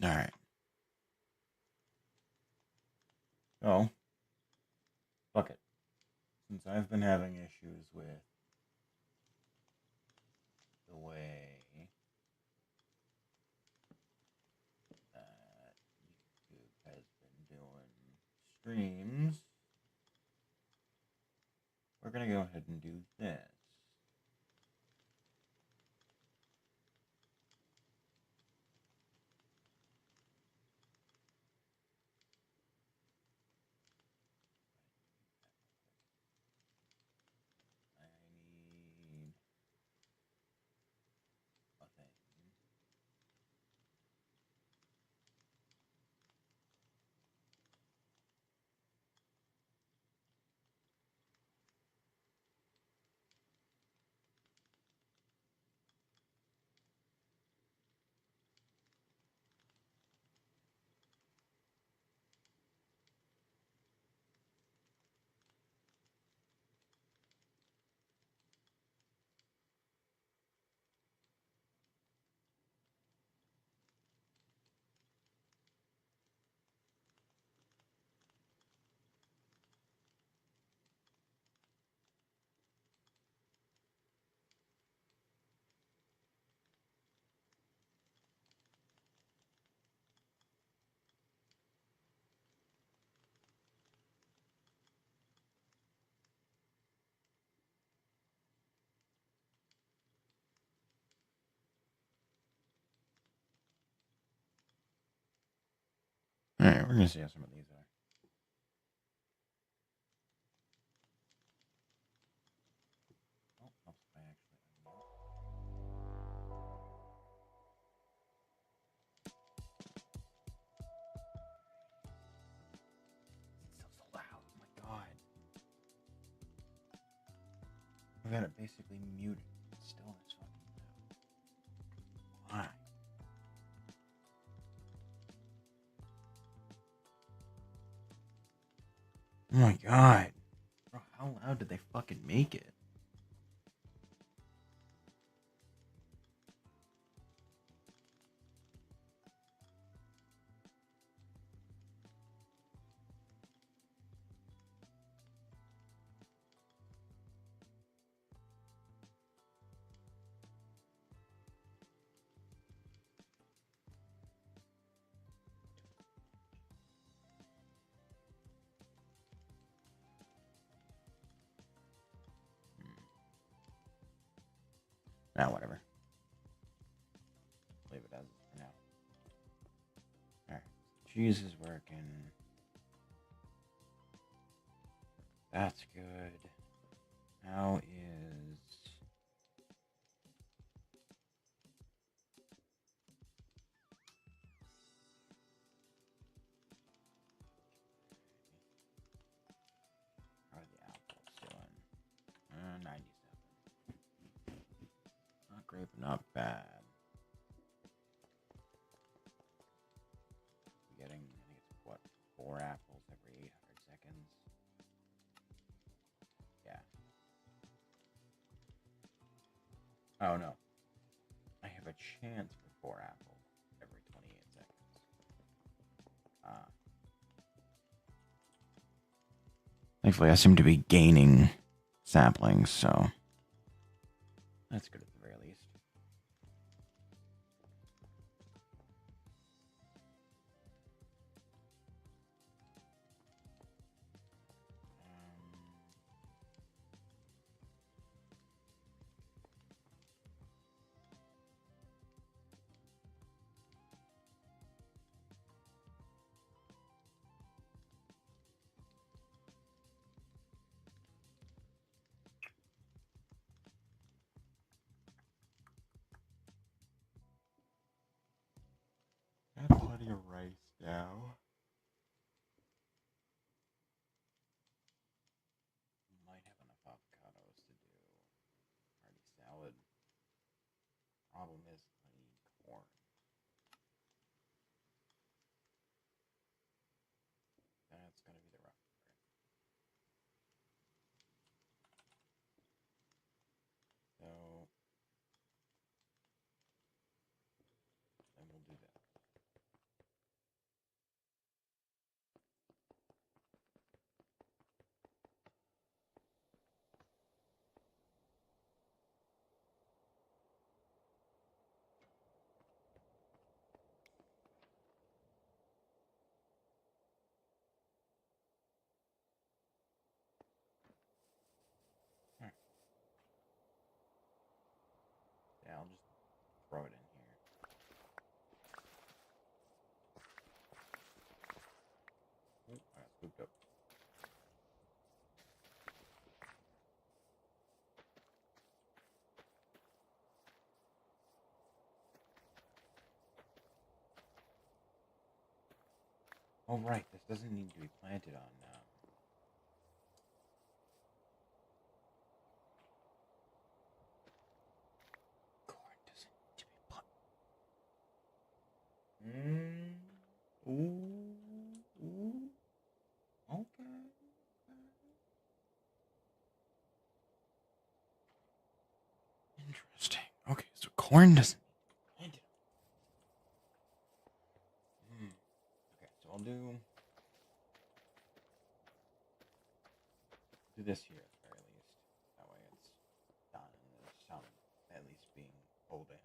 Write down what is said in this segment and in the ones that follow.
Alright. So, fuck it. Since I've been having issues with the way that YouTube has been doing streams, we're gonna go ahead and do this. I need a thing. Alright, we're gonna see how some of these are. Oh, helps if I actually It's still so loud. Oh my god. I've got it basically muted. It's still this fucking loud. Why? Oh my god. Bro, how loud did they fucking make it? Nah, whatever. Leave it as is for now. Alright. Cheese is working. That's good. How is... How are the apples doing? 97. Not great, but not bad. Getting, I think it's what, 4 apples every 800 seconds? Yeah. Oh no. I have a chance for 4 apples every 28 seconds. Thankfully, I seem to be gaining saplings, so that's good at the very least. Got plenty of rice now. Might have enough avocados to do hearty salad. Problem is, I need corn. That's gonna be the rough part. So then we'll do that. throw it in here. Ooh, I got scooped up. Oh, right, this doesn't need to be planted on corn doesn't need to be planted. Ooh. Okay. Interesting. Okay, so corn doesn't need to be planted. Okay, so I'll do this here at the very least. That way it's done and there's some at least being pulled in.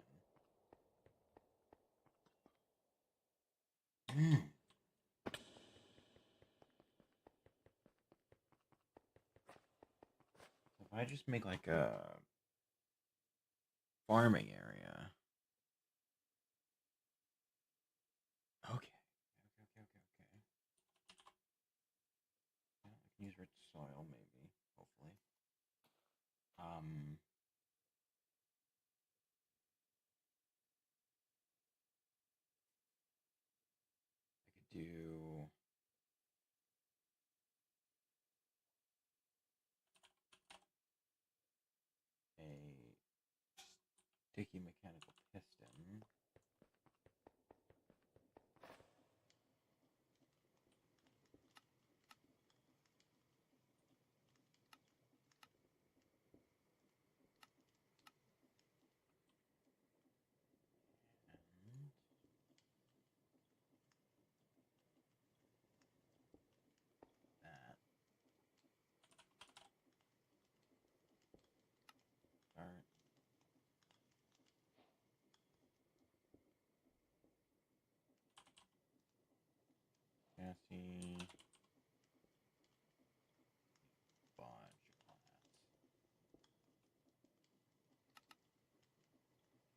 If I just make like a farming area. Okay. Yeah, I can use rich soil maybe, hopefully. I could do a sticky mechanical piston. And that. Start. Chassis. Bunch of plants.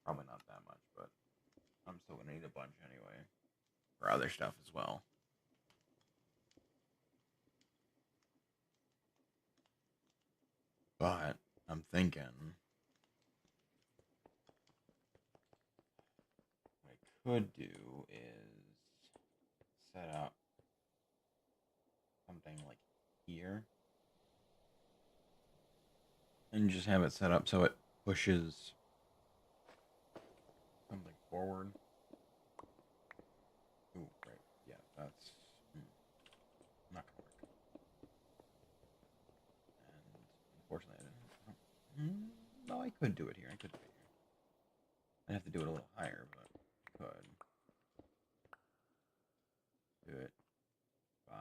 Probably not that much, but I'm still gonna need a bunch anyway. For other stuff as well. But I'm thinking what I could do is set up something like here and just have it set up so it pushes something forward. Ooh, right. Yeah, that's not gonna work. And unfortunately, I didn't. No, I could do it here. I'd have to do it a little higher, but I could do it 5.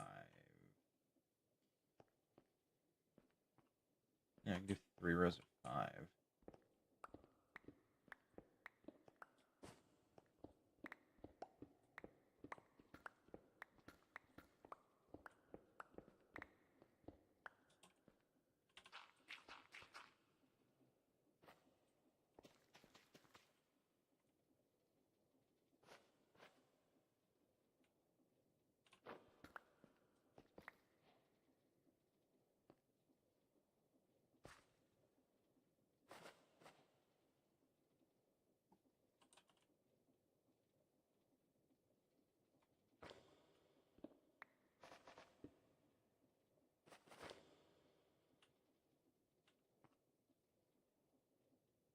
Yeah, I can do 3 rows of 5.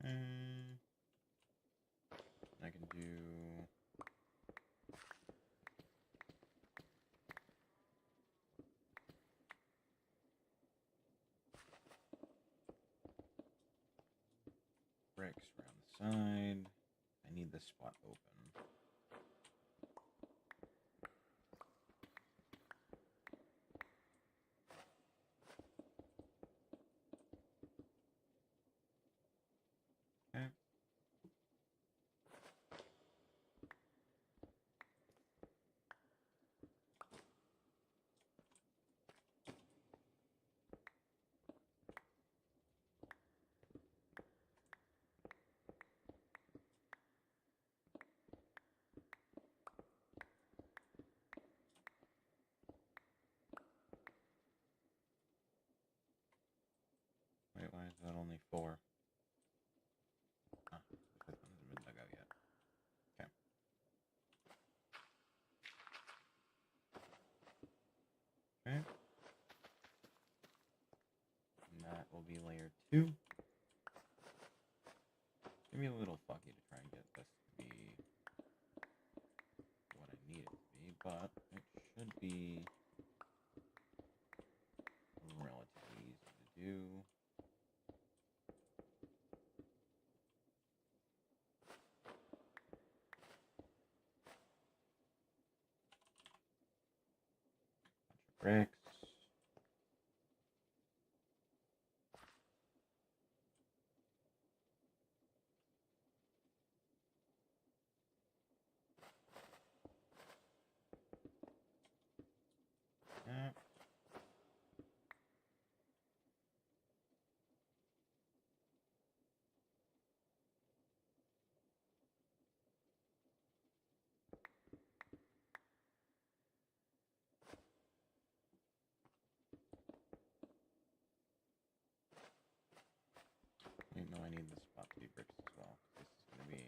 And I can do bricks around the side. I need this spot open. Okay. only 4. Ah, the 5th one hasn't been dug out yet. Okay. Okay. And that will be layer 2. It's gonna be a little fucky to try and get this to be what I need it to be, but it should be relatively easy to do. Bunch of bricks. Yeah. 'Cause no, I need this spot to be bricks as well. This is going to be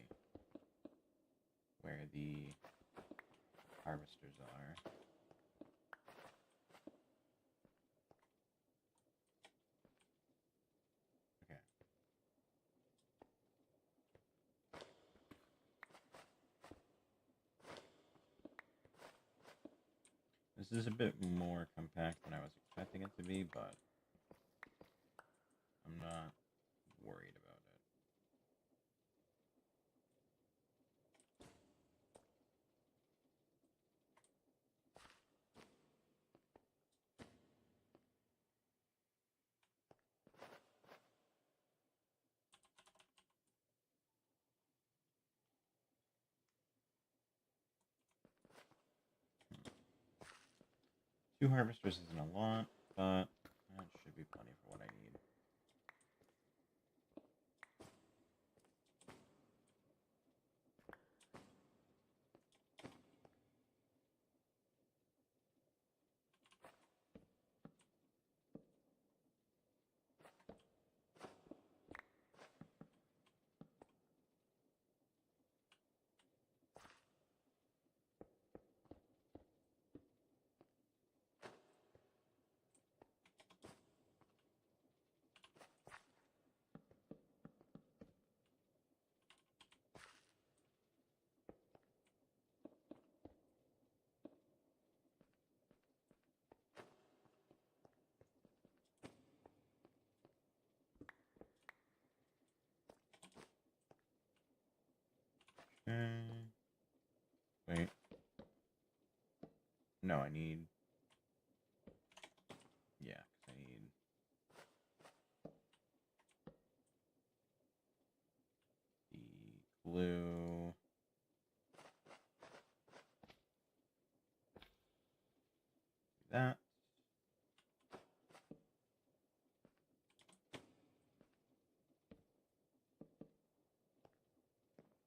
where the harvesters are. Okay. This is a bit more compact than I was expecting it to be, but I'm not worried about it. 2 harvesters isn't a lot, but that should be plenty for what I need. Wait. No, I need... Yeah, because I need... the glue... that.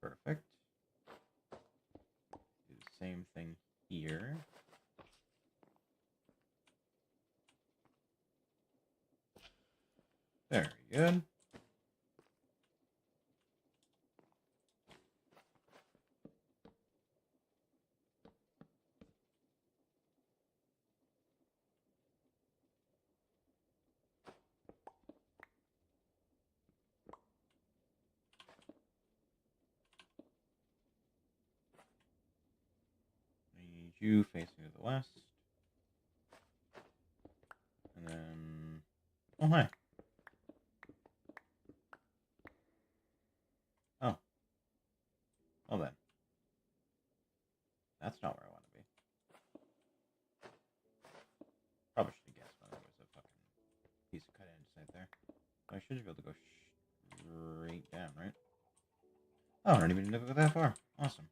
Perfect. Do the same thing here. Very good. I need you facing to the west. And then... Oh, hi. Oh. Well then. That's not where I want to be. Probably should have guessed when there was a fucking piece of cut inside there. I should be able to go straight down, right? Oh, I don't even need to go that far. Awesome.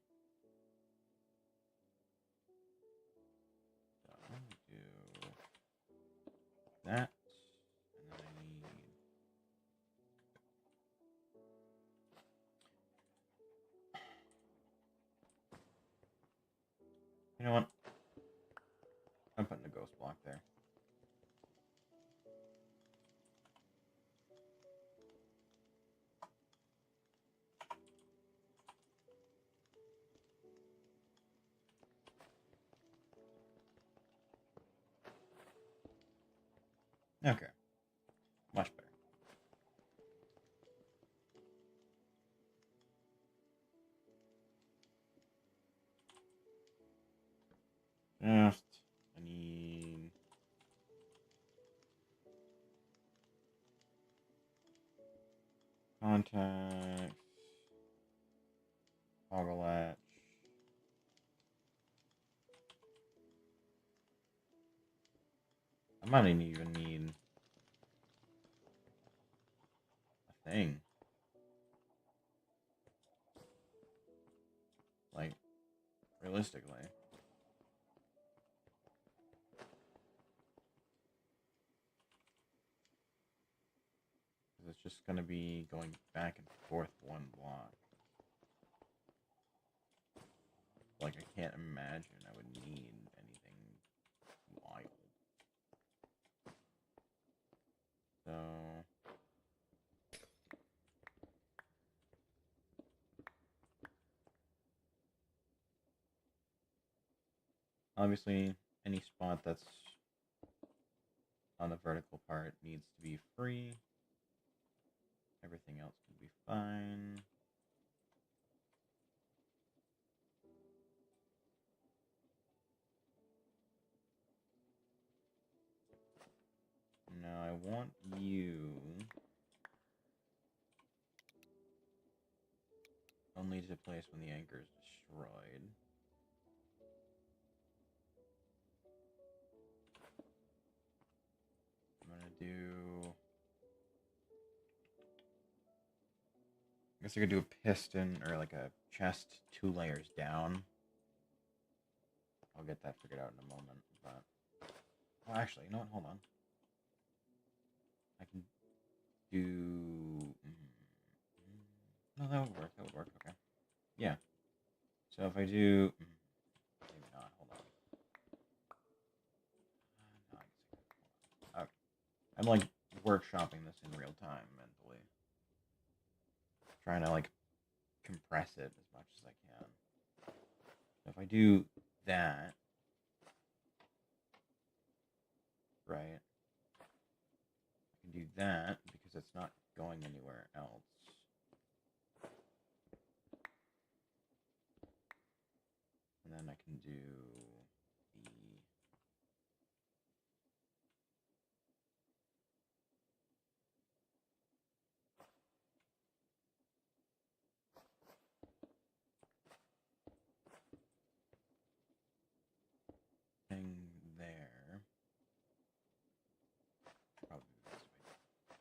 So I'm going to do that. And then I need... You know what? I'm putting a ghost block there. Just, I need... Contacts. Toggle latch. I might even need a thing. Like, realistically. Because it's just going to be going back and forth one block. Like, I can't imagine I would need anything wild. So... Obviously, any spot that's on the vertical part needs to be free. Everything else can be fine. Now I want you only to place when the anchor is destroyed. I'm gonna do... I guess I could do a piston or like a chest 2 layers down. I'll get that figured out in a moment, but... Oh, actually, you know what? Hold on. I can do... No, that would work. That would work. Okay. Yeah. So if I do... Maybe not. Hold on. No, okay. I'm like workshopping this in real time mentally. Trying to like compress it as much as I can. So if I do that, right, I can do that because it's not going anywhere else. And then I can do the... thing there. Probably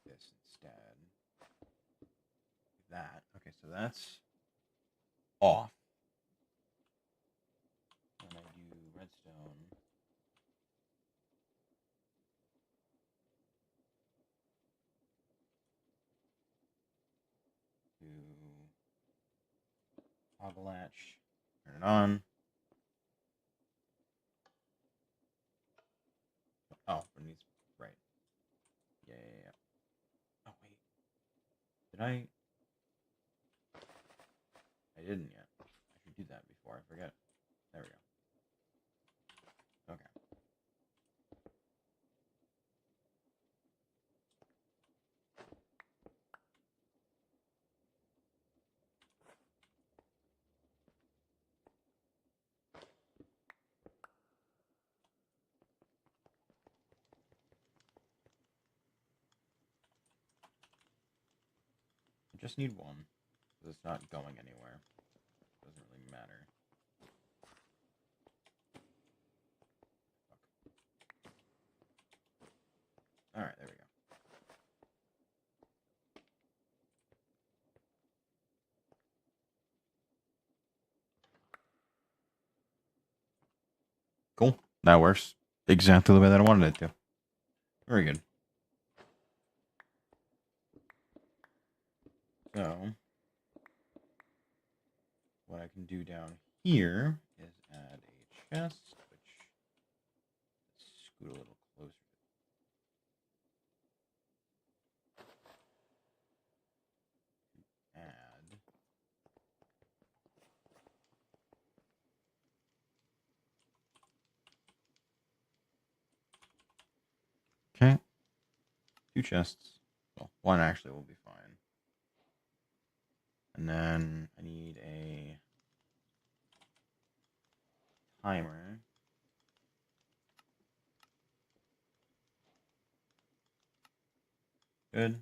this instead. That. Okay, so that's off. When I do redstone, do toggle latch, turn it on. Oh, it needs, right. Yeah. Oh, wait. Did I? I didn't yet. I should do that before I forget. There we go. Okay. I just need one. Because it's not going anywhere. Doesn't really matter. Alright, there we go. Cool. That works exactly the way that I wanted it to. Very good. So, what I can do down here is add a chest, which, let's scoot a little closer. Add. Okay. 2 chests. Well, 1 actually will be fine. And then I need a timer Good.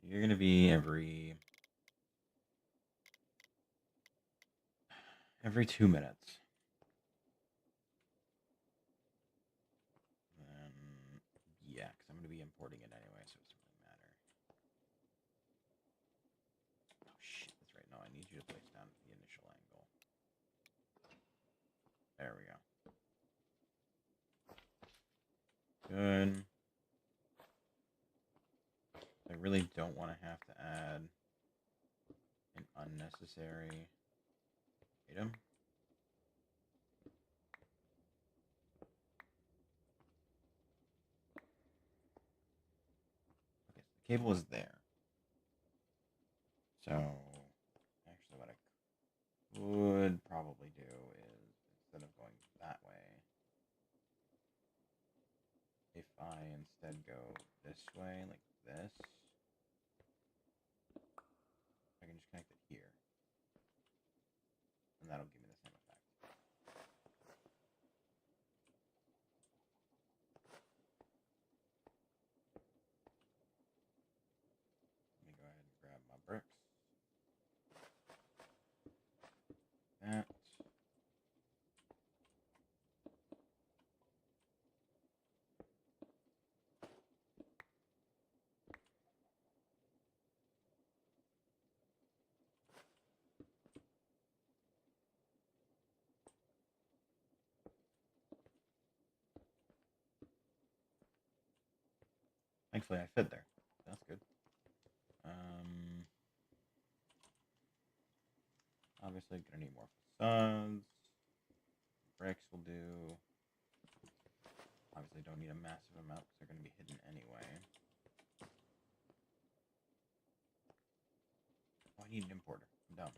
You're going to be every 2 minutes. Yeah, because I'm going to be importing it anyway, so it doesn't really matter. Oh, shit, that's right. No, I need you to place down the initial angle. There we go. Good. I really don't want to have to add an unnecessary item. Okay, so the cable is there. So, actually what I could probably do is, instead of going that way, if I instead go this way, like this, I can just connect it here. And that'll give me the same effect. Let me go ahead and grab my bricks. That. Thankfully, I fit there. That's good. Obviously, gonna need more facades. Bricks will do. Obviously, don't need a massive amount because they're gonna be hidden anyway. Oh, I need an importer. I'm dumb.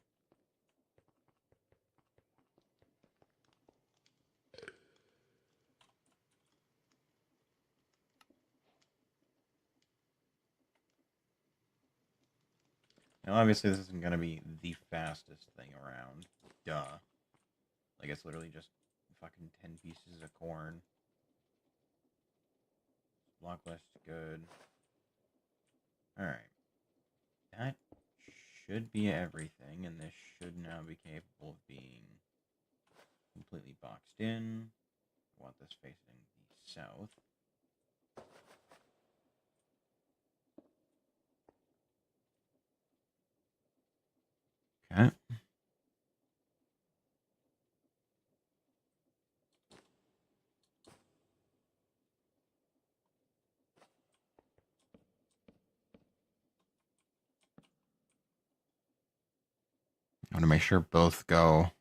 Now, obviously, this isn't gonna be the fastest thing around. Duh. Like, it's literally just fucking 10 pieces of corn. Block list, good. Alright. That should be everything, and this should now be capable of being completely boxed in. I want this facing the south. Okay. I want to make sure both go.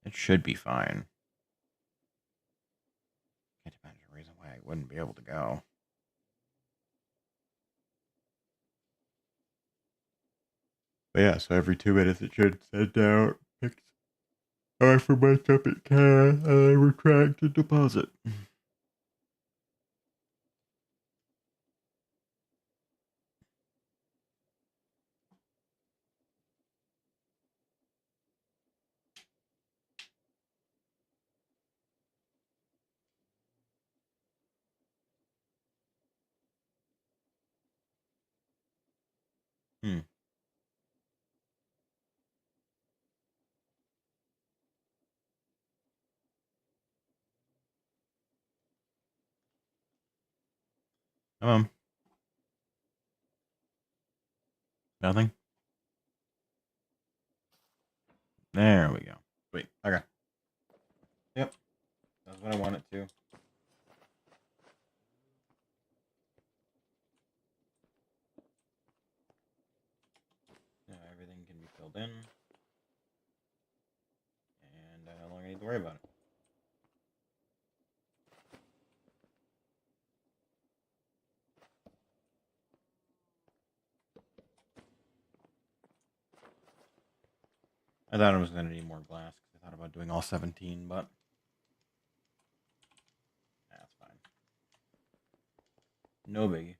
It should be fine. Can't imagine a reason why I wouldn't be able to go. But yeah, so every 2 minutes it should send out pics. However much up it can, and then retract and deposit. Hmm. Come on. Nothing? There we go. Wait, okay. Yep. That's what I want it to. Now everything can be filled in. And I no longer need to worry about it. I thought I was going to need more glass because I thought about doing all 17, but that's fine. No biggie.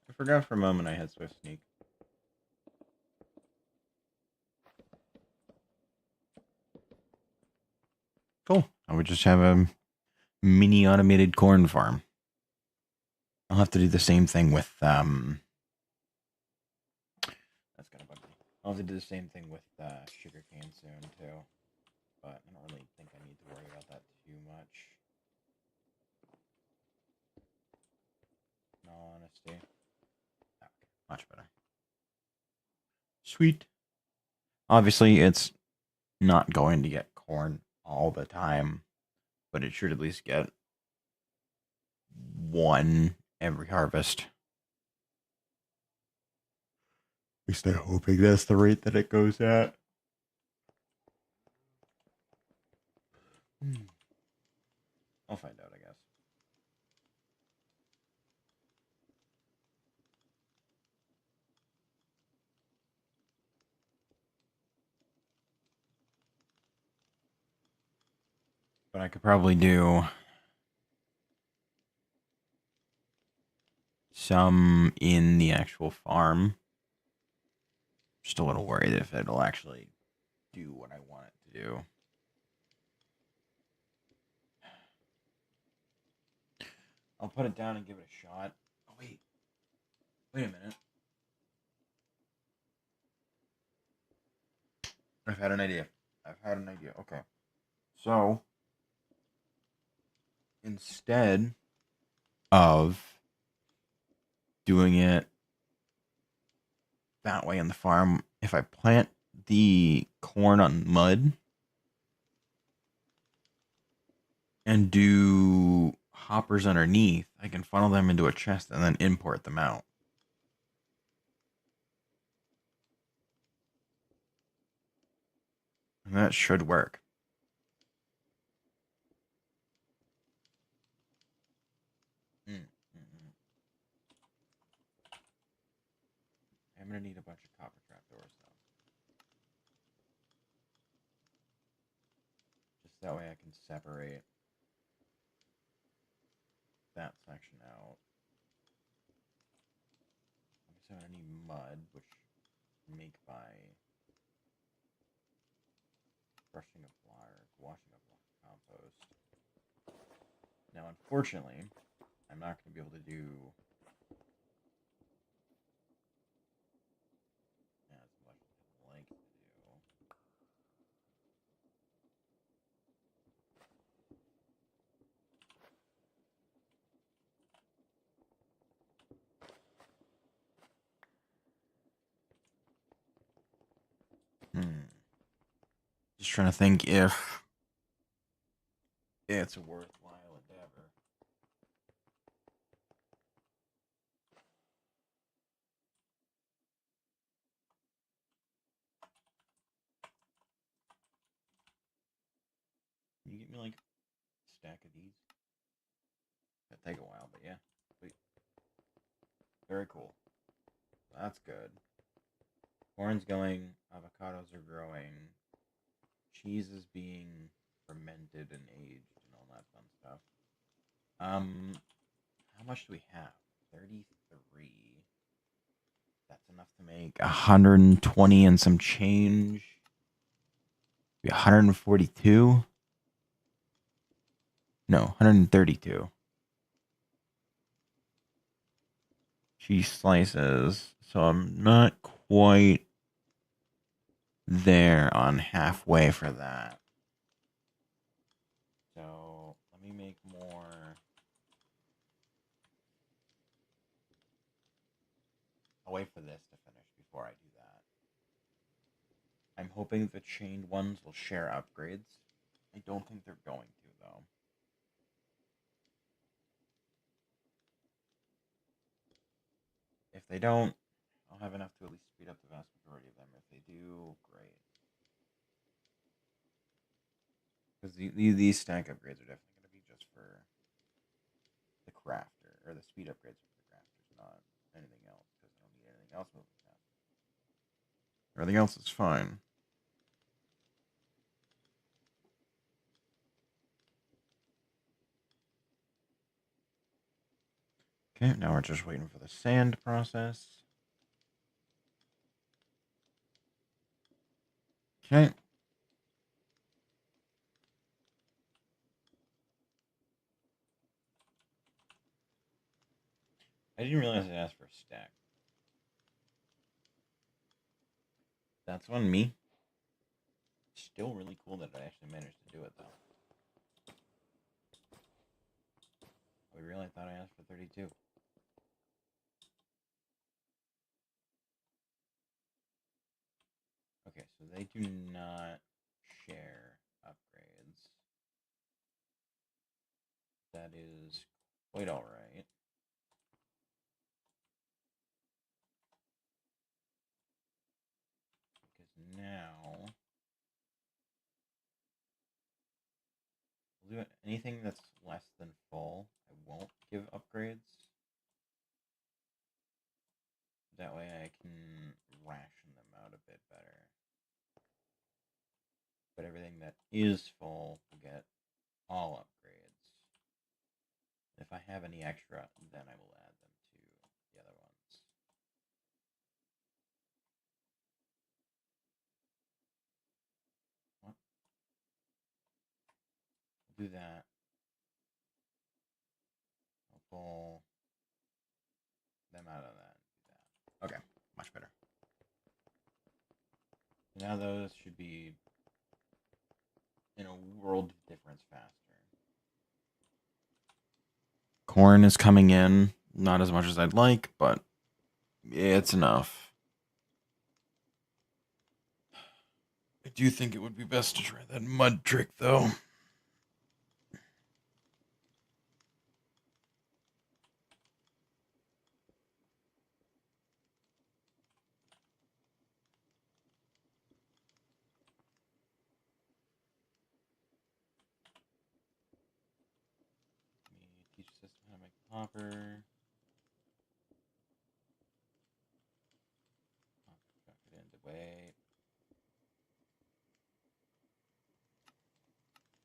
I forgot for a moment I had Swift Sneak. Cool. I would just have a mini automated corn farm. I'll have to do the same thing with that's gonna bug me. I'll have to do the same thing with sugarcane soon too. But I don't really think I need to worry about that too much. In all honesty. Okay, much better. Sweet. Obviously, it's not going to get corn all the time, but it should at least get one every harvest. At least I'm hoping that's the rate that it goes at. I'll find out, I guess. But I could probably do some in the actual farm. Just a little worried if it'll actually do what I want it to do. I'll put it down and give it a shot. Oh, wait. Wait a minute. I've had an idea. Okay. So, instead of doing it that way on the farm, if I plant the corn on mud and do hoppers underneath, I can funnel them into a chest and then import them out. And that should work. I'm going to need a bunch of copper trapdoors, though. Just that way I can separate that section out. So I need mud, which make by brushing a block or washing a block of compost. Now, unfortunately, I'm not going to be able to do as much as I'd like to do. Just trying to think if it's a worthwhile endeavor. Can you get me like a stack of these? That'd take a while, but yeah. Sweet. Very cool. That's good. Corn's going, avocados are growing, cheese is being fermented and aged and all that fun stuff. How much do we have? 33. That's enough to make 120 and some change. 142? No, 132. Cheese slices. So I'm not quite there on halfway for that. So let me make more. I'll wait for this to finish before I do that. I'm hoping the chained ones will share upgrades. I don't think they're going to, though. If they don't, I'll I'll have enough to at least speed up the vast majority of them. If they do, great. Because these stack upgrades are definitely going to be just for the crafter, or the speed upgrades for the crafters, not anything else, because I don't need anything else moving faster. Everything else is fine. Okay, now we're just waiting for the sand process. Okay. I didn't realize it asked for a stack. That's on me. Still really cool that I actually managed to do it, though. I really thought I asked for 32. Okay, so they do not share upgrades. That is quite alright. Because now we'll do anything that's less than full, I won't give upgrades. That way I can ration them out a bit better. But everything that is full will get all upgrades. If I have any extra, then I will add them to the other ones. What? We'll do that. I'll pull them out of that. Do that. Okay, much better. Now those should be in a world of difference faster. Corn is coming in, not as much as I'd like, but it's enough. I do think it would be best to try that mud trick, though. Teach the system how to make the hopper. Chuck it into weight.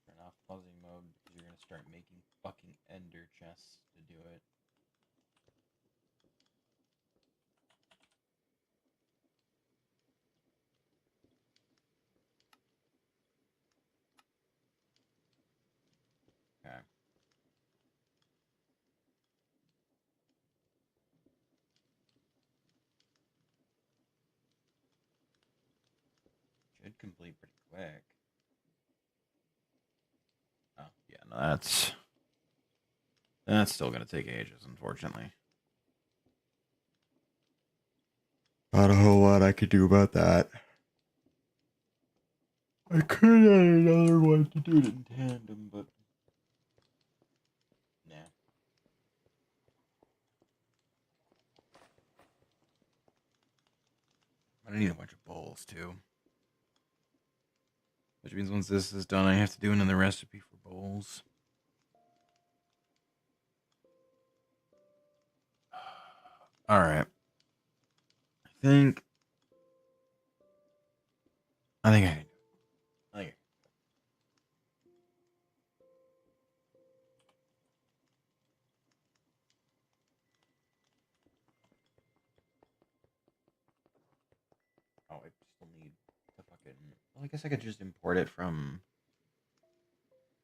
Turn off pausing mode because you're going to start making fucking ender chests to do it. Okay. Should complete pretty quick. Oh, yeah, no, that's still going to take ages, unfortunately. Not a whole lot I could do about that. I could add another one to do it in tandem, but nah. I need a bunch of bowls too. Which means once this is done, I have to do another recipe for bowls. Alright. I think I can do it. Oh, I still need the fucking. Well, I guess I could just import it from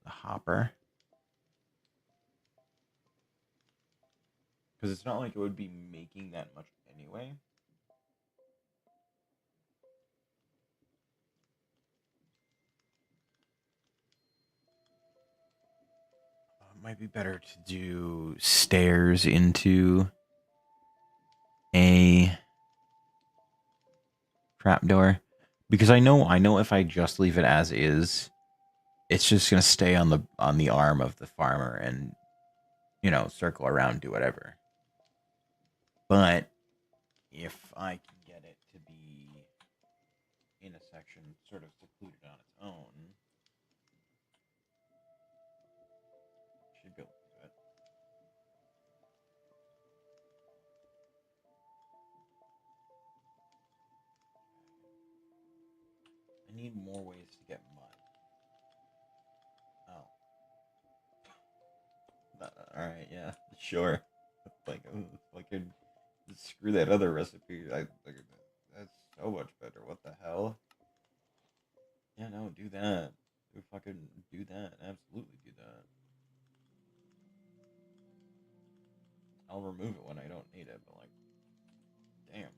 the hopper. Because it's not like it would be making that much anyway. It might be better to do stairs into a trapdoor. Because I know if I just leave it as is, it's just gonna stay on the arm of the farmer and, circle around, do whatever. But if I can get it to be in a section sort of secluded on its own, should be able to do it. I need more ways to get mud. Oh. Alright, yeah, sure. Like, fucking screw that other recipe. That's so much better. What the hell? Yeah, no, do that. Fucking do that. Absolutely do that. I'll remove it when I don't need it, but like, damn.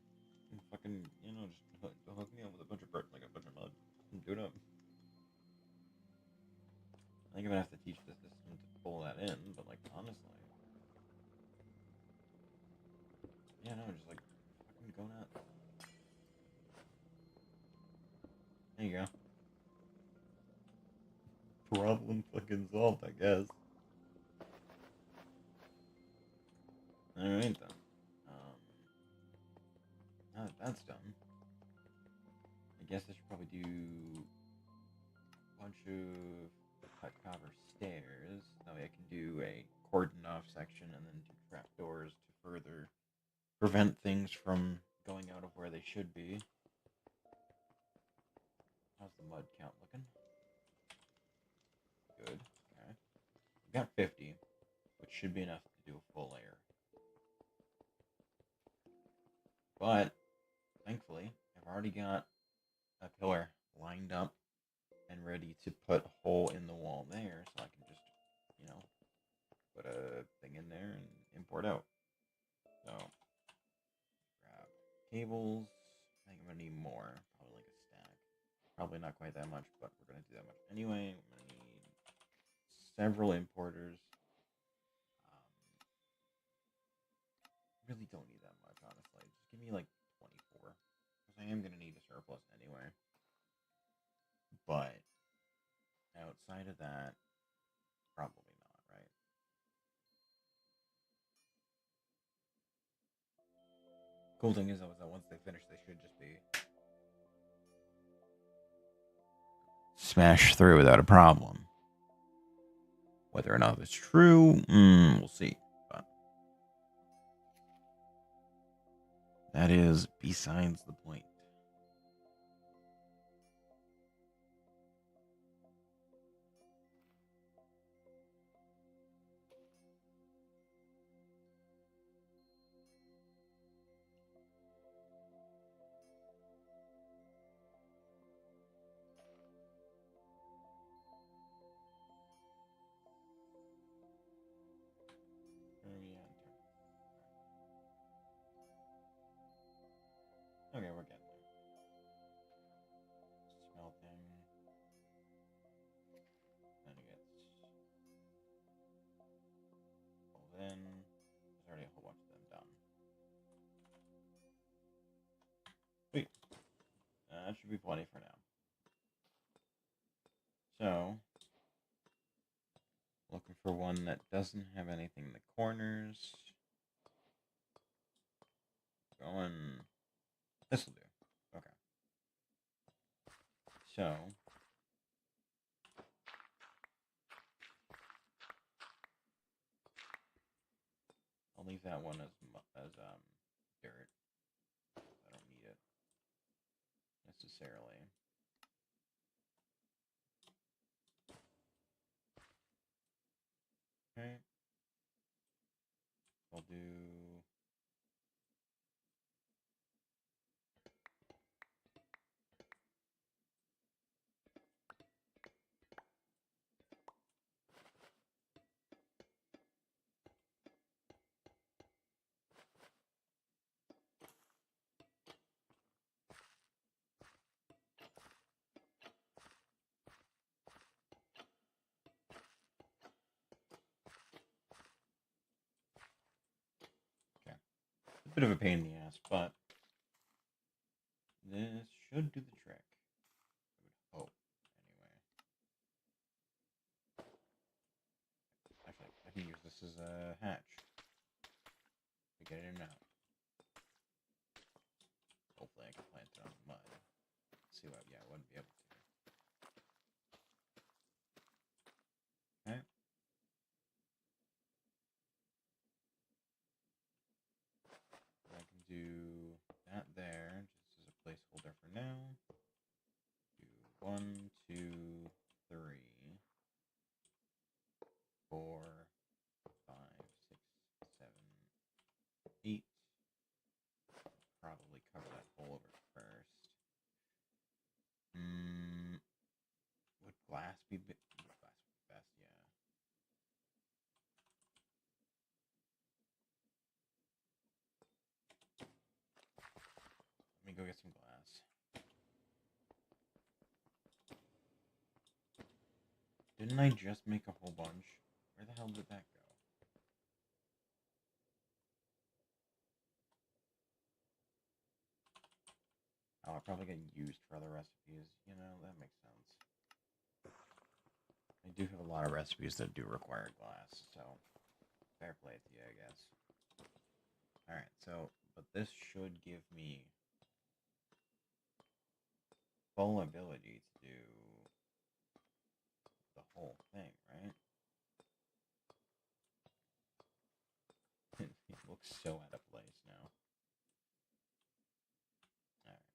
Fucking, just hook me up with a bunch of like a bunch of mud. Do it up. I think I'm gonna have to teach the system to pull that in, but like, honestly. Yeah, no, just like, fucking go nuts. There you go. Problem fucking solved, I guess. Alright then. Now that that's done, I guess I should probably do a bunch of cut copper stairs. That way I can do a cordon off section and then do trapdoors to further prevent things from going out of where they should be. How's the mud count looking? Good. Okay. We got 50, which should be enough to do a full layer. But thankfully, I've already got a pillar lined up and ready to put a hole in the wall there, so I can just, put a thing in there and import out. So, grab cables. I think I'm gonna need more, probably like a stack. Probably not quite that much, but we're gonna do that much anyway. I'm gonna need several importers. Really don't need that much, honestly. Just give me like 24, because I am gonna need a surplus anyway. But outside of that, probably not, right? Cool thing is, though, is that once they finish, they should just be smashed through without a problem. Whether or not it's true, we'll see. But that is besides the point. Okay, we're getting there. Smelting. Then it gets pulled in. There's already a whole bunch of them done. Sweet. That should be plenty for now. So, looking for one that doesn't have anything in the corners. Going. This will do. Okay. So, I'll leave that one as dirt. I don't need it necessarily. Okay. I'll do. Okay. A bit of a pain in the ass, but this should do the trick. I would hope, anyway. Actually, I can use this as a hatch to get in and out. see what. Yeah, I wouldn't be able to. Okay. I can do that there just as a placeholder for now. Do 1, 2, 3, 4, 5, 6, 7, 8. Probably cover that hole over first. Would glass be glass would be best? Yeah. Let me go get some glass. Didn't I just make a whole bunch? Where the hell did that go? Oh, I'll probably get used for other recipes. You know, that makes sense. I do have a lot of recipes that do require glass, so fair play to you, I guess. Alright, so, but this should give me full ability to do the whole thing, right? It looks so out of place now. Alright.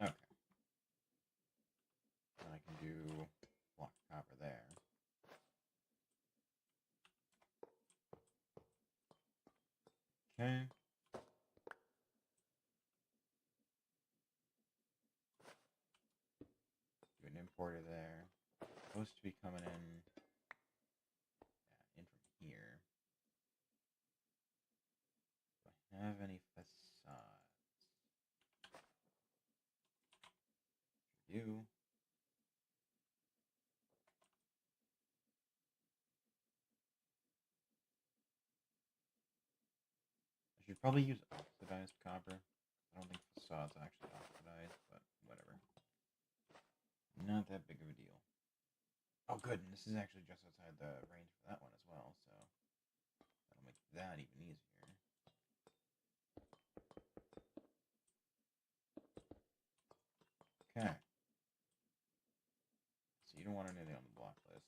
Okay. And I can do block copper there. Okay. Do an importer there. Supposed to be coming in, in from here. Do I have any facades? Do. I should probably use oxidized copper. I don't think facades actually oxidize, but whatever. Not that big of a deal. Oh, good. And this is actually just outside the range for that one as well, so that'll make that even easier. Okay. So you don't want anything on the block list.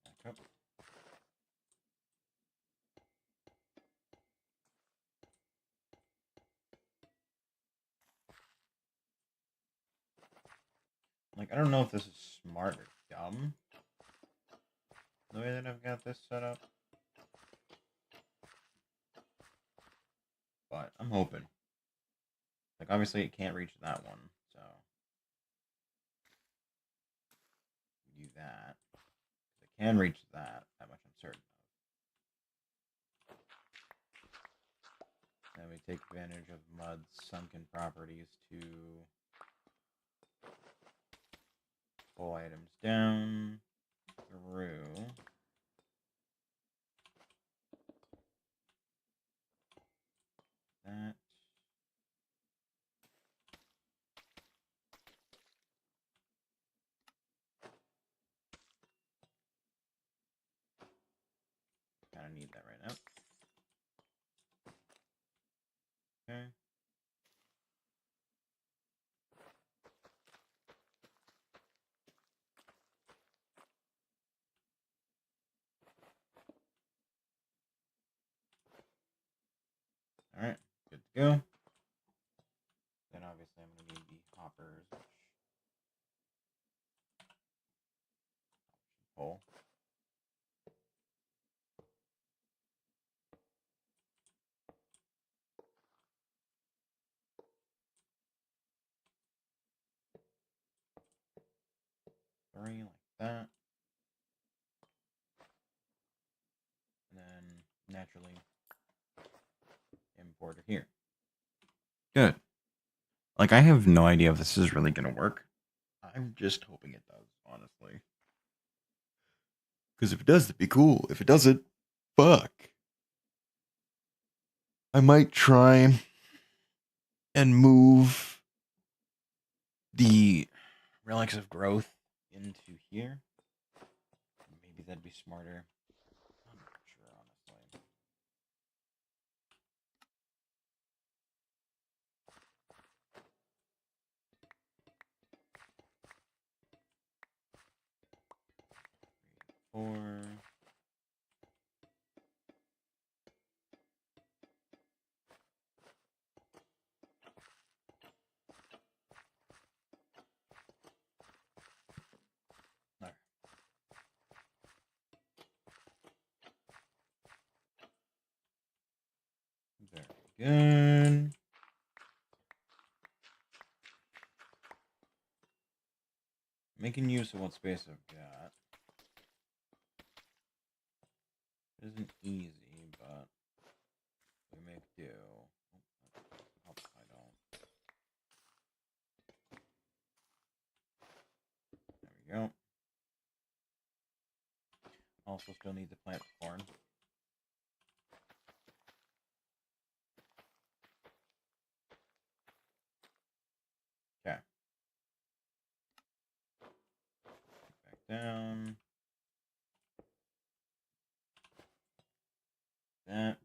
Back up. Like, I don't know if this is smart or dumb, the way that I've got this set up. But I'm hoping. Like, obviously it can't reach that one, so do that. It can reach that much I'm certain of. Then we take advantage of Mud's sunken properties to pull items down through. That. Kind of need that right now. Okay. Alright, good to go. Then obviously I'm going to need the hoppers, which should pull. Three like that. And then naturally importer here. Good. Like, I have no idea if this is really gonna work. I'm just hoping it does, honestly. Because if it does, it'd be cool. If it doesn't, fuck. I might try and move the relics of growth into here. Maybe that'd be smarter. I'm not sure, honestly. Four. Alright. Very good. Making use of what space I've got. It isn't easy, but we make do. Hope I don't. There we go. Also still need to plant corn. Okay. Back down. That.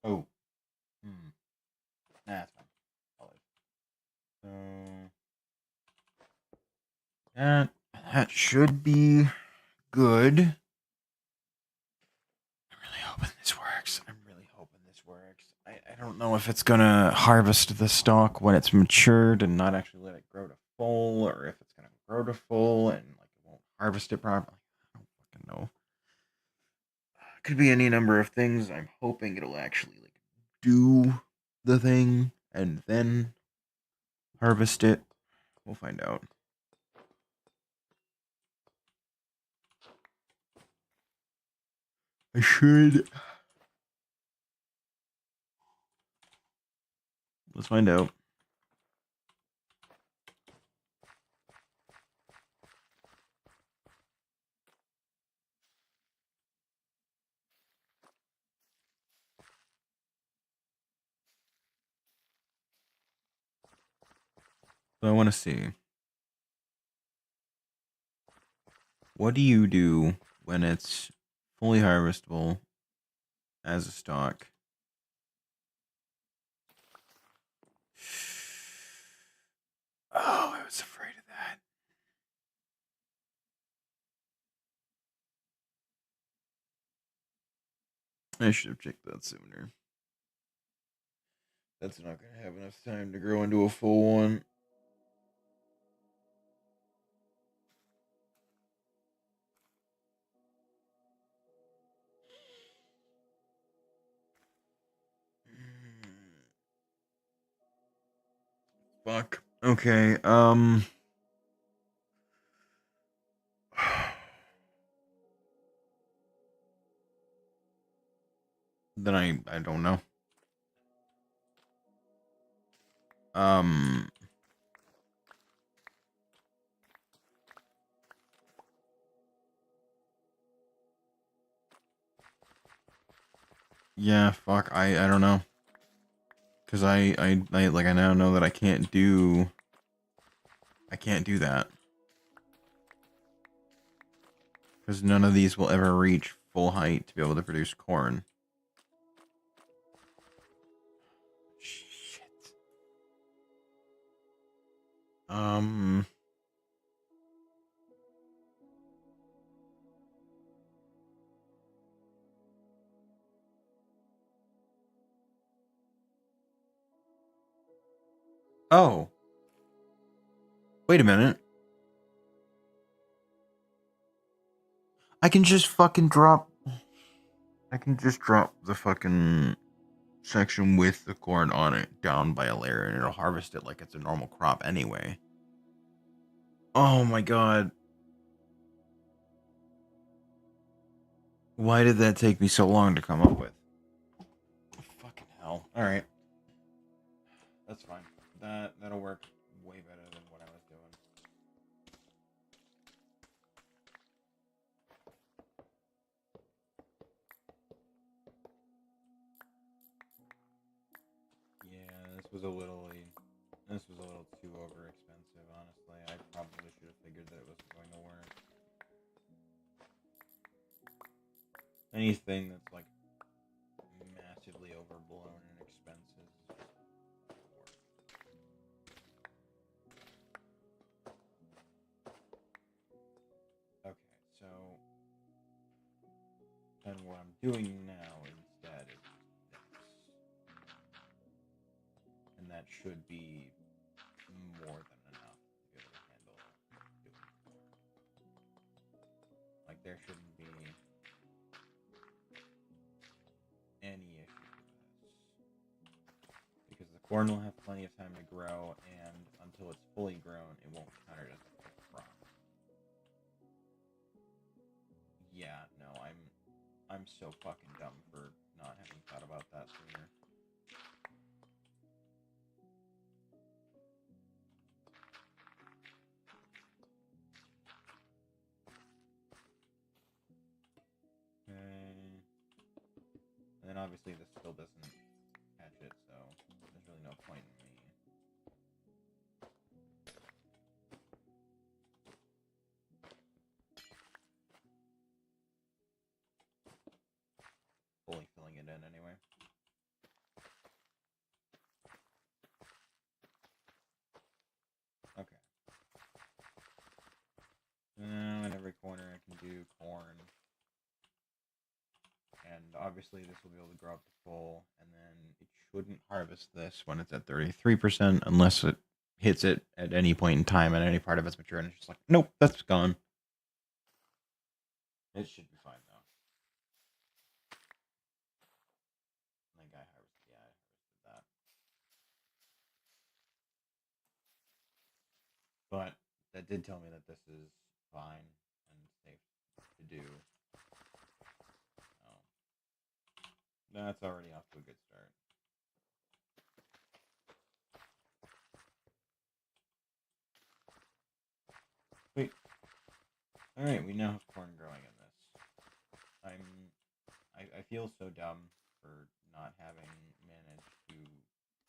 Oh. Nah, that's fine. So that should be good. I'm really hoping this works. I don't know if it's gonna harvest the stalk when it's matured and not actually let it grow to full, or if it's gonna grow to full and like it won't harvest it properly. I don't fucking know. Could be any number of things. I'm hoping it'll actually like do the thing and then harvest it. We'll find out. I should. Let's find out. So I want to see. What do you do when it's fully harvestable as a stalk? Oh, I was afraid of that. I should have checked that sooner. That's not going to have enough time to grow into a full one. Fuck. Okay, then I don't know. Um yeah, fuck. I don't know. Cuz I now know that I can't do that. Cuz none of these will ever reach full height to be able to produce corn. Shit. Um Oh. Wait a minute. I can just fucking drop... I can just drop the fucking section with the corn on it down by a layer and it'll harvest it like it's a normal crop anyway. Oh my god. Why did that take me so long to come up with? Fucking hell. Alright. That's fine. That'll work way better than what I was doing. Yeah, this was a little too over expensive, honestly. I probably should have figured that it wasn't going to work. Anything that's like massively overblown and expensive is just work. Okay, so then what I'm doing now instead is this. And that should be more than enough to be able to handle doing corn. Like there shouldn't be any issue with this. Because the corn will have plenty of time to grow, and until it's fully grown, it won't count it as a full crop. Yeah, no, I'm so fucking dumb for not having thought about that sooner. Okay. And then obviously this still doesn't catch it, so there's really no point in me. Fully filling it in anyway. Okay. Now in every corner I can do corn. And obviously this will be able to grow up to full, and then it shouldn't harvest this when it's at 33% unless it hits it at any point in time at any part of its mature, and it's just like, nope, that's gone. It should be fine though. I think I harvested that. But that did tell me that this is fine and safe to do. Oh. That's already off to a good start. Wait. Alright, we now have corn growing in this. I feel so dumb for not having managed to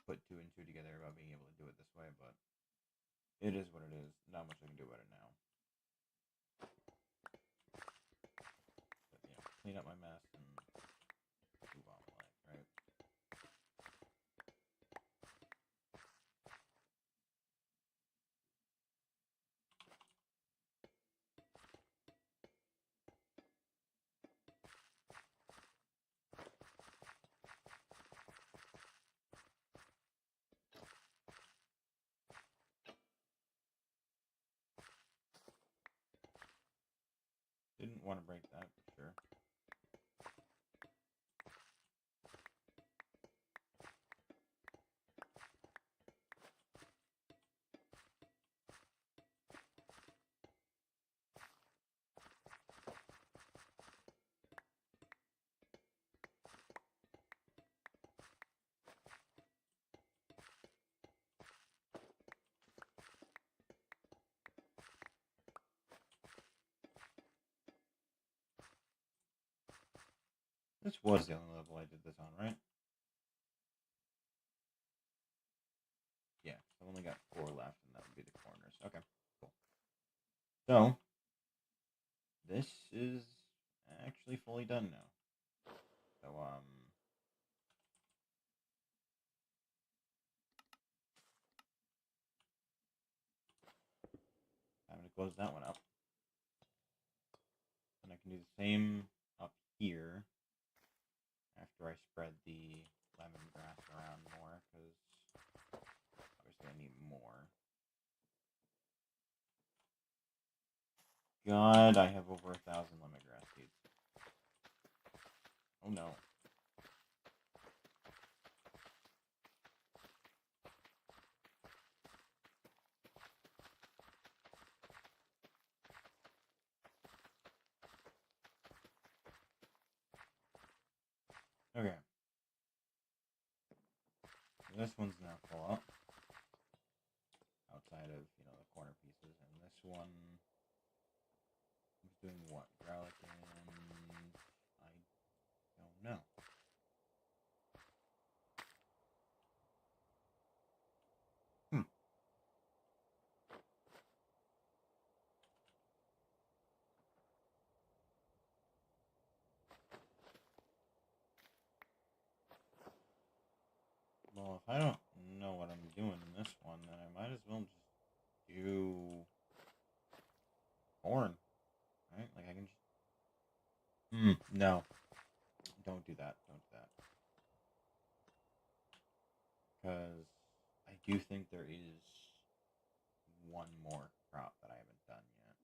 put two and two together about being able to do it this way, but it is what it is. Not much I can do about it now. But, clean up my mess and move on with life, right? Didn't want to break that for sure. This was the only level I did this on, right? Yeah, I've only got 4 left, and that would be the corners. Okay, cool. So, this is actually fully done now. So, time to close that one up. And I can do the same up here after I spread the lemongrass around more, because obviously I need god, I have over 1,000 lemongrass seeds. Oh no. Okay. This one's now full up. Outside of, the corner pieces. And this one is doing what? Garlic and... I don't know. Well, if I don't know what I'm doing in this one, then I might as well just do corn, right? Like I can just... no, don't do that. Don't do that. Because I do think there is one more crop that I haven't done yet.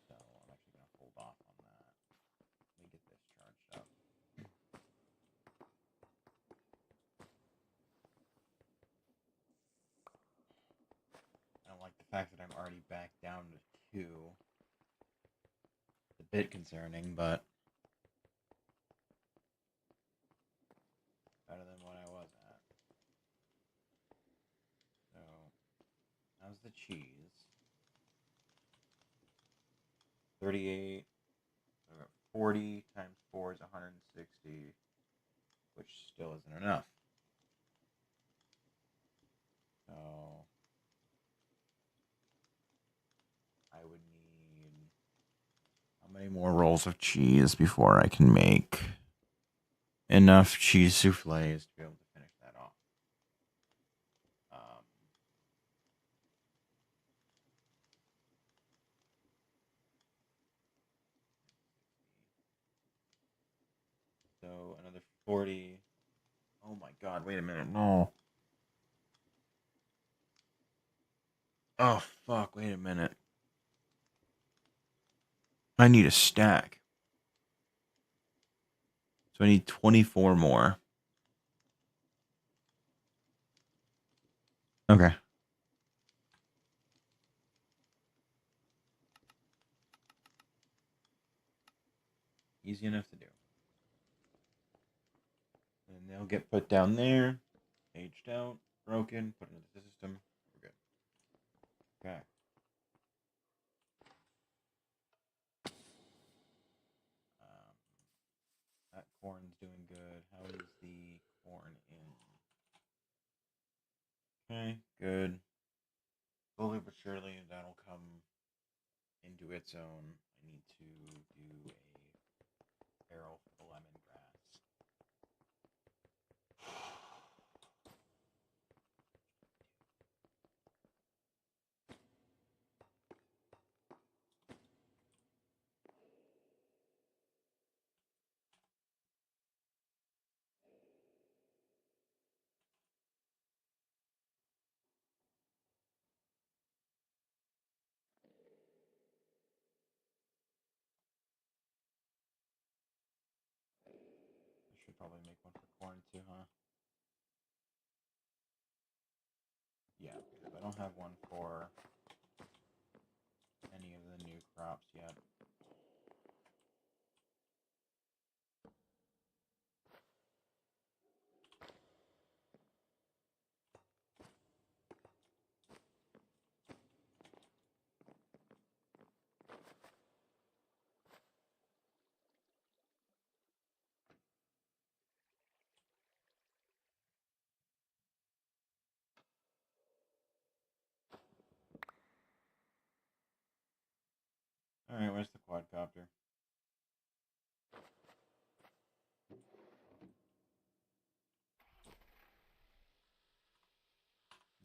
So I'm actually going to hold off on that. Let me get this charged up. I don't like the fact that I'm already back down to 2. It's a bit concerning, but better than what I was at. So, how's the cheese? 38, 40 times 4 is 160, which still isn't enough. So, I would need... how many more rolls of cheese before I can make enough cheese souffles to be able to finish that off? So another 40. Oh my god, wait a minute. No. Oh fuck, wait a minute. I need a stack. So I need 24 more. Okay. Easy enough to do. And they'll get put down there, aged out, broken, put into the system. We're good. Okay. That corn's doing good. How is the corn in? Okay, good. Slowly but surely, that'll come into its own. I need to do a barrel for the lemongrass. I should probably make one for corn too, huh? Yeah, because I don't have one for any of the new crops yet. Alright, where's the quadcopter?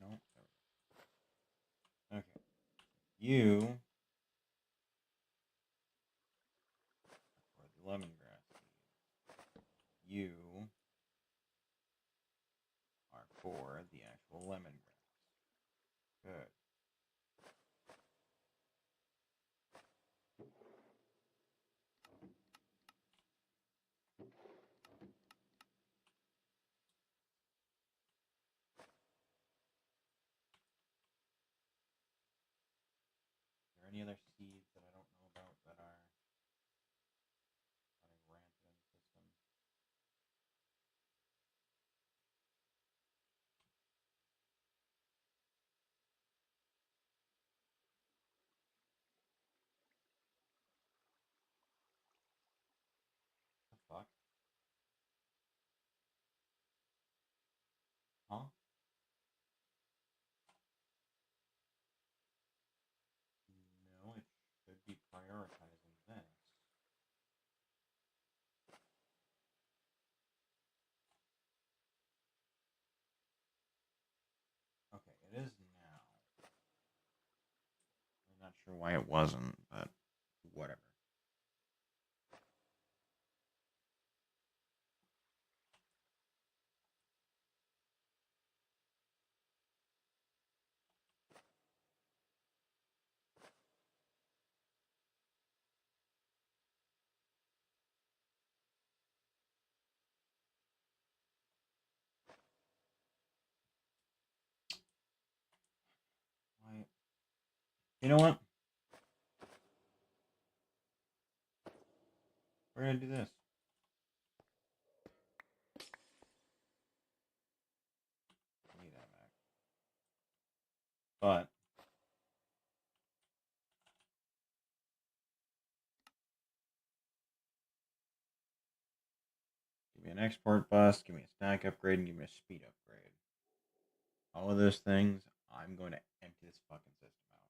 No. Okay. You are the lemongrass seeds. You are for the actual lemongrass. Good. any other seeds that I don't know about that are running rampant in the system? What the fuck? Huh? No, it should be prioritizing this. Okay, it is now. I'm not sure why it wasn't, but whatever. Why? You know what? We're gonna do this. I need that back. But give me an export bus, give me a stack upgrade, and give me a speed upgrade. All of those things, I'm going to empty this fucking system out.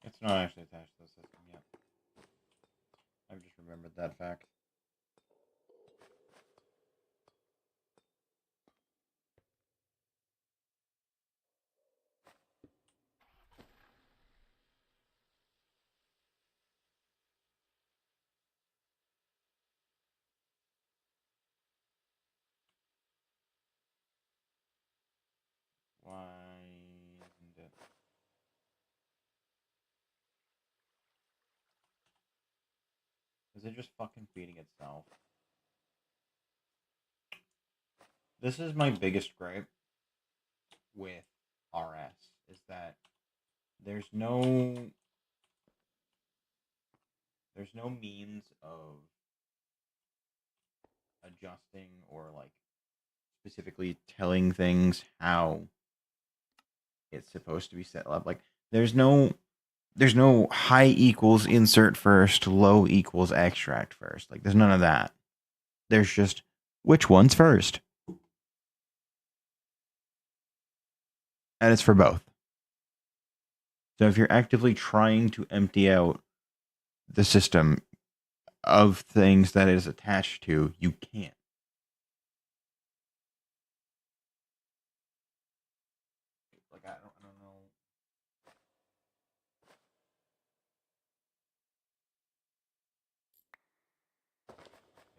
It's not actually attached to the system yet. I've just remembered that fact. Why isn't it? Is it just fucking feeding itself? This is my biggest gripe with RS is that there's no there's no means of adjusting or like specifically telling things how it's supposed to be set up. Like there's no high equals insert first, low equals extract first. Like there's none of that. There's just which one's first. And it's for both. So if you're actively trying to empty out the system of things that it is attached to, you can't. Like I don't know.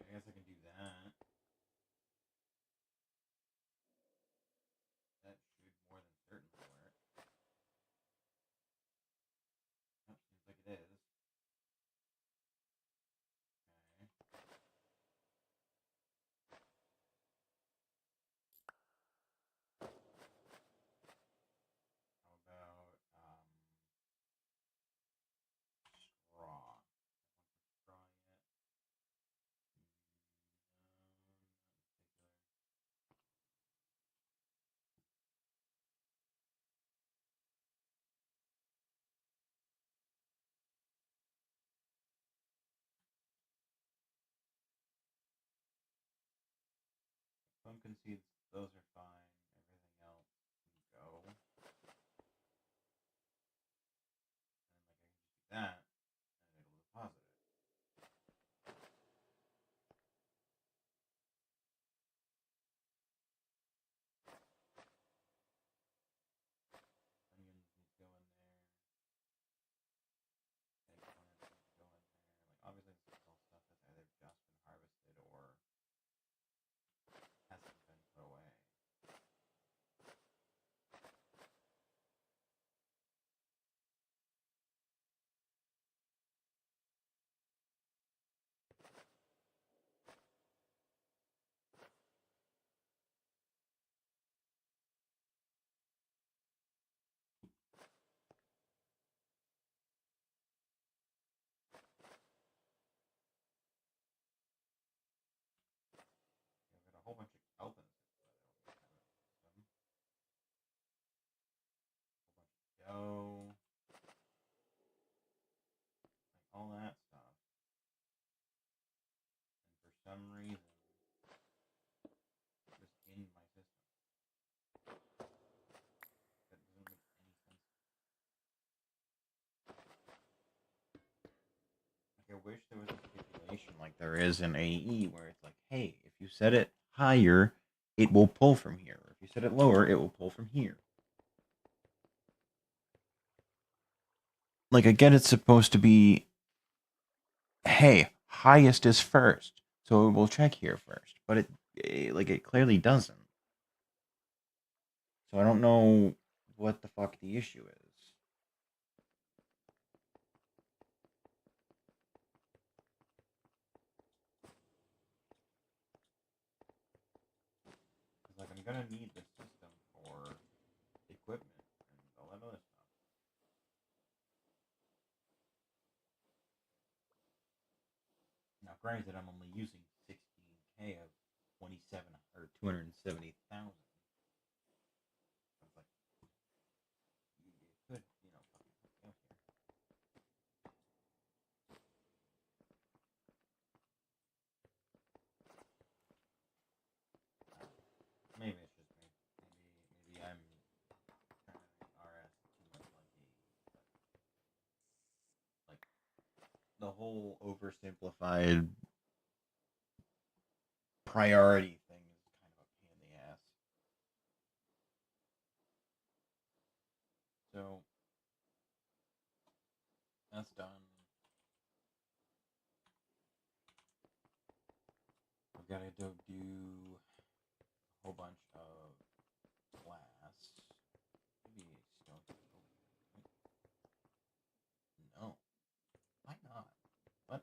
I guess I can do that. That should more than certainly work. Nope, seems like it is. Okay. How about straw? Straw yet? Pumpkin seeds, those are fine. Everything else. some reason just in my system. That doesn't make any sense. Like, I wish there was a stipulation like there is in AE where it's like, hey, if you set it higher, it will pull from here. If you set it lower, it will pull from here. Like, I get it's supposed to be, hey, highest is first, so it will check here first, but it clearly doesn't. So I don't know what the fuck the issue is. Like, I'm gonna need this system for equipment and all that other stuff. Now, granted, I'm only using 16K of 27 or 270,000. Like, you could, fucking hook me up here. Maybe it's just me. Maybe I'm trying to make RS too much like the whole oversimplified priority thing is kind of a pain in the ass. So that's done. I've got to go do a whole bunch of glass. Maybe stone. No, why not? What?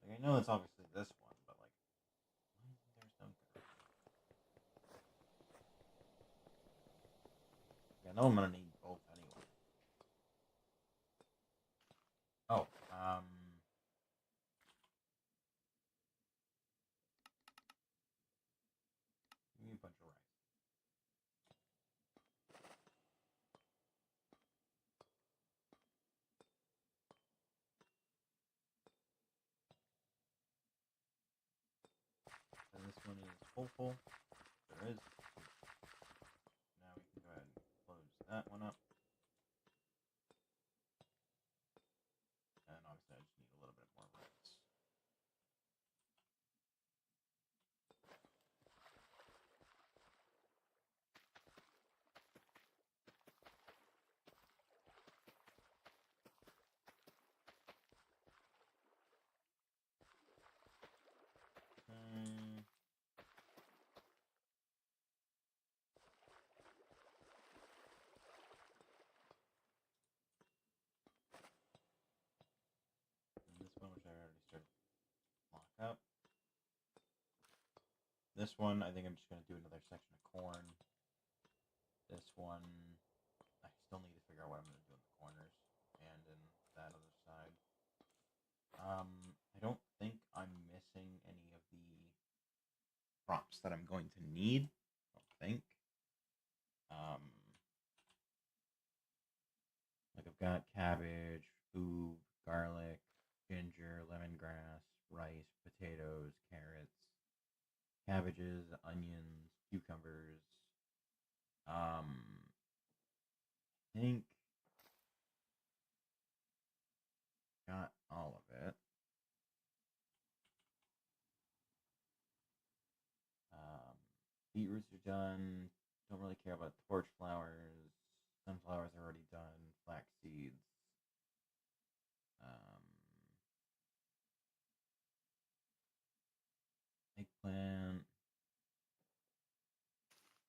Like, I know it's obviously this one, but like, why isn't there stone? Yeah, I know I'm gonna need both anyway. Oh, give me a bunch of rice. And this one is hopeful. There is. Now we can go ahead and close that one up. And obviously I just need a little bit more rice. Mm. And this one, which I already started to lock up. This one, I think I'm just going to do another section of corn. This one, I still need to figure out what I'm going to do in the corners and in that other side. I don't think I'm missing any of the props that I'm going to need. I don't think. Um, like I've got cabbage, food, garlic, ginger, lemongrass, rice, potatoes, carrots, cabbages, onions, cucumbers. I think got all of it. Um, Beetroots are done. Don't really care about torch flowers. Sunflowers are already done. Flax seeds. Um, Eggplant.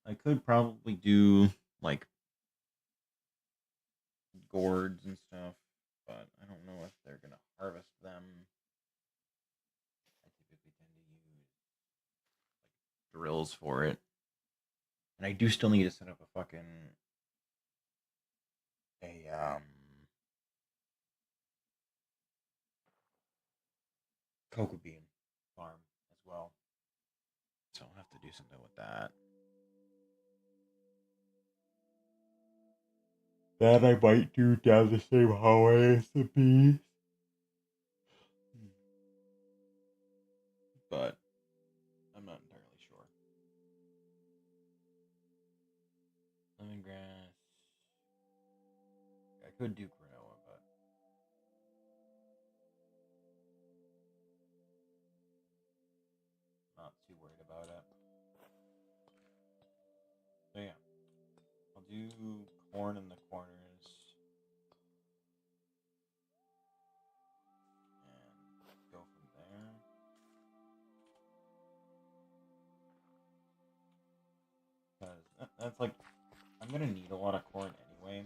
I could probably do like gourds and stuff, but I don't know if they're gonna harvest them. I typically tend to use like drills for it, and I do still need to set up a fucking a cocoa bean farm as well. So I'll have to do something with that. That I might do down the same hallway as the bees. could do granola, but not too worried about it. So yeah, I'll do corn in the corners and go from there. Because that's like, I'm gonna need a lot of corn anyway,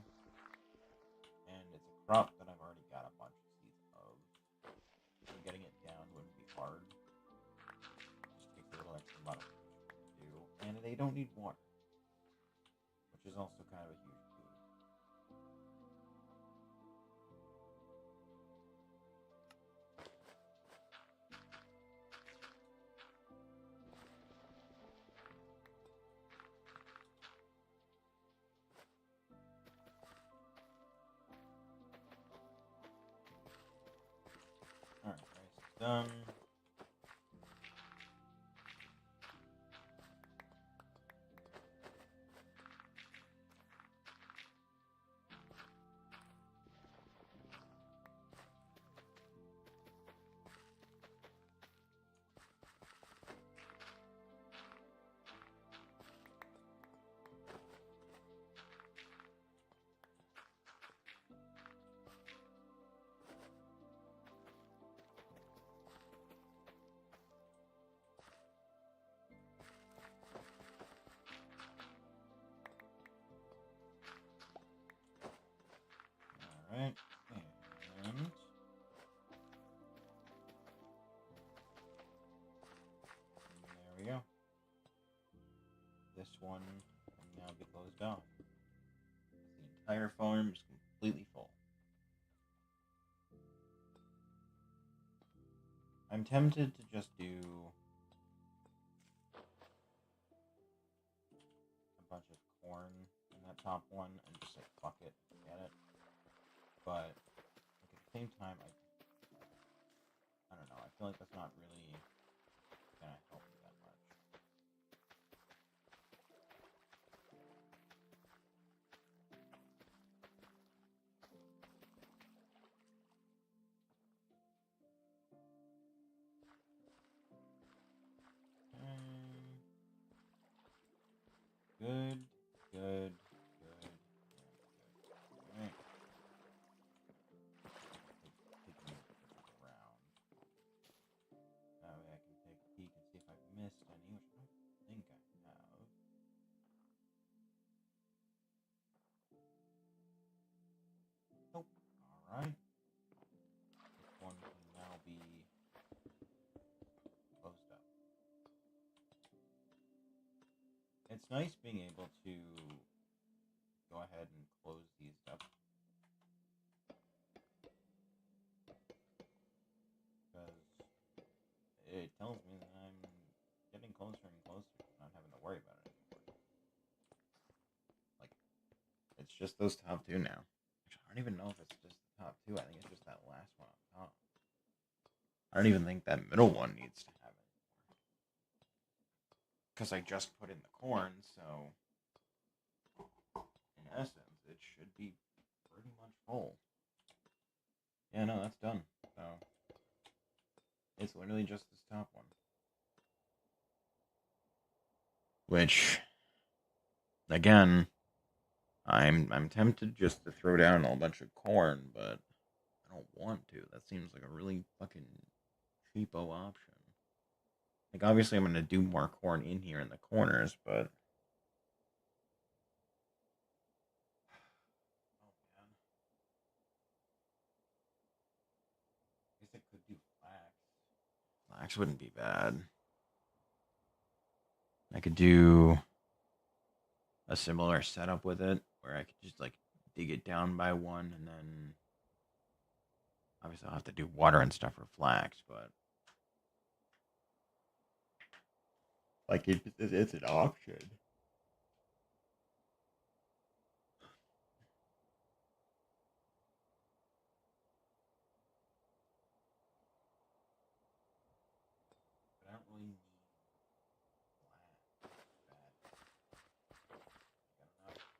and it's a crop that I've already got a bunch of seeds of. So getting it down wouldn't be hard. Just takes a little extra modification to do, and they don't need water, which is also kind of a huge boon. Alright, rice is done. Alright, and there we go. This one can now be closed off. The entire farm is completely full. I'm tempted to just do a bunch of corn in that top one and just like fuck it, forget it. But like, at the same time, I don't know. I feel like that's not really gonna help me that much. Good, good, good, and good. Alright. Taking it around. That way I can take a peek and see if I've missed any, which I don't think I have. Nope. Alright. This one can now be closed up. It's nice being able to go ahead and close these up. Because it tells me that I'm getting closer and closer to not having to worry about it anymore. Like, it's just those top two now. Actually, I don't even know if it's just the top two. I think it's just that last one on top. I don't even think that middle one needs to have it. Because I just put in the corn, so in essence, it should be pretty much full. Yeah, no, that's done. So it's literally just this top one. Which, again, I'm tempted just to throw down a bunch of corn, but I don't want to. That seems like a really fucking cheapo option. Like, obviously, I'm gonna do more corn in here in the corners, but oh man, I guess I could do flax. Flax wouldn't be bad. I could do a similar setup with it, where I could just like dig it down by one, and then obviously I'll have to do water and stuff for flax, but like it's an option. But I don't really need flax that bad. Like, I don't know.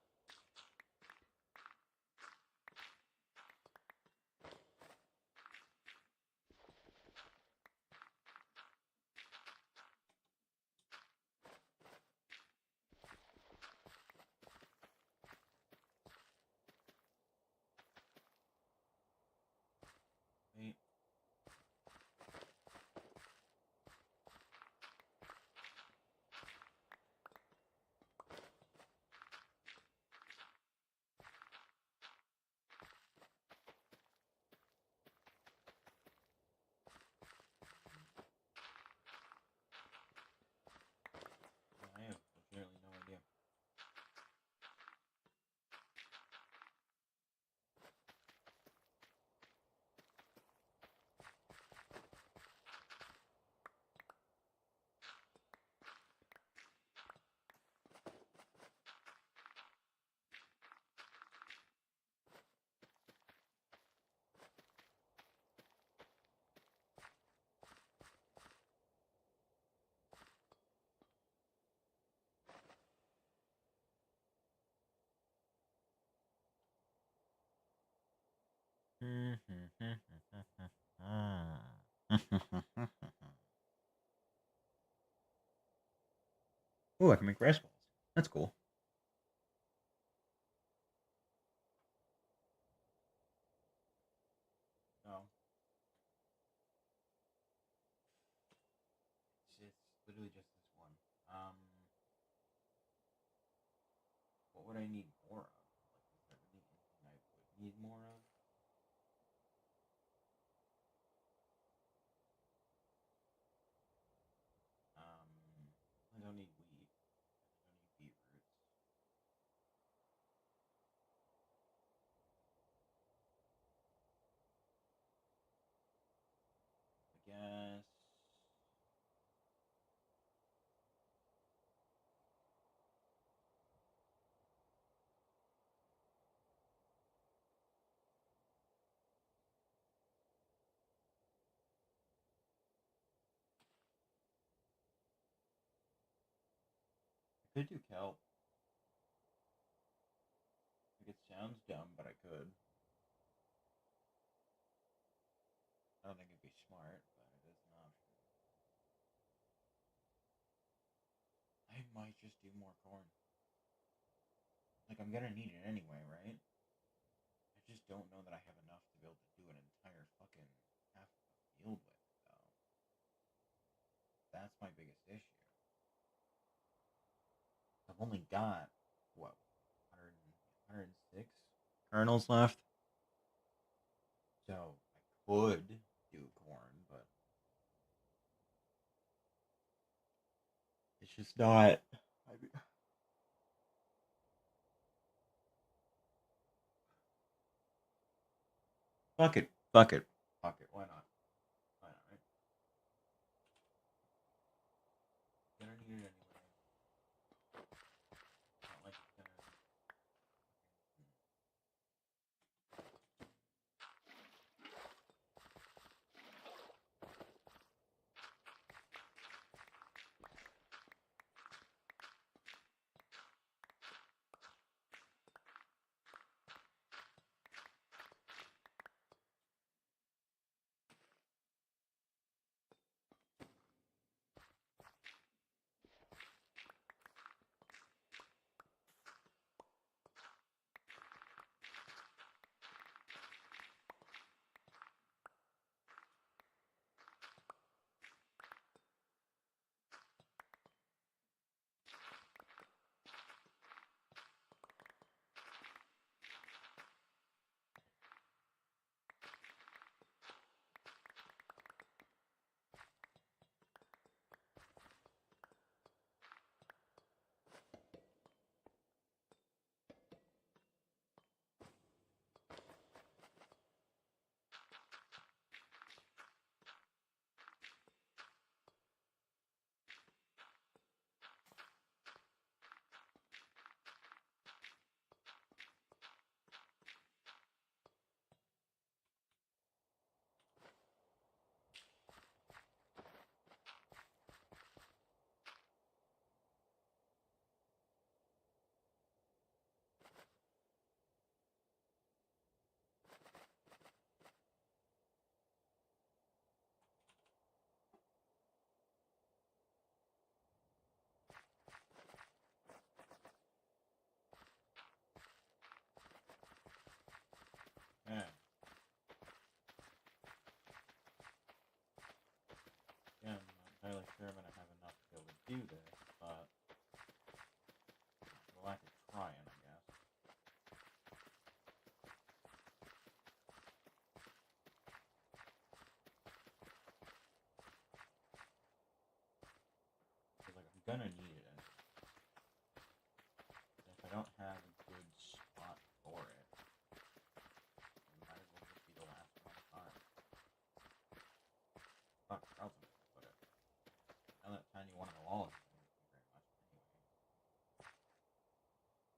Ooh, I can make rice balls. That's cool. No, it's literally just this one. What would I need more of? Like, is there really anything I would need more of? I don't need wheat. I don't need beetroots. I guess I could do kelp. Like, it sounds dumb, but I could. I don't think it'd be smart, but it is an option. I might just do more corn. Like, I'm gonna need it anyway, right? I just don't know that I have enough to be able to do an entire fucking half of a field with it, though. That's my biggest issue. I've only got, what, 106 kernels left? So, I could do corn, but it's just not. Fuck it. Fuck it. Fuck it. Why not? Why not, right? Gonna need it anyway. Not like it's gonna. Yeah. Yeah, I'm not entirely sure I'm gonna have enough to be able to do this, but for the lack of trying, I guess. Because, like, I'm gonna need it anyway. And if I don't have a good spot for it, it might as well just be the last one on time. Fuck, where else am I gonna put it? Now that tiny one on the wall isn't gonna do very much anyway.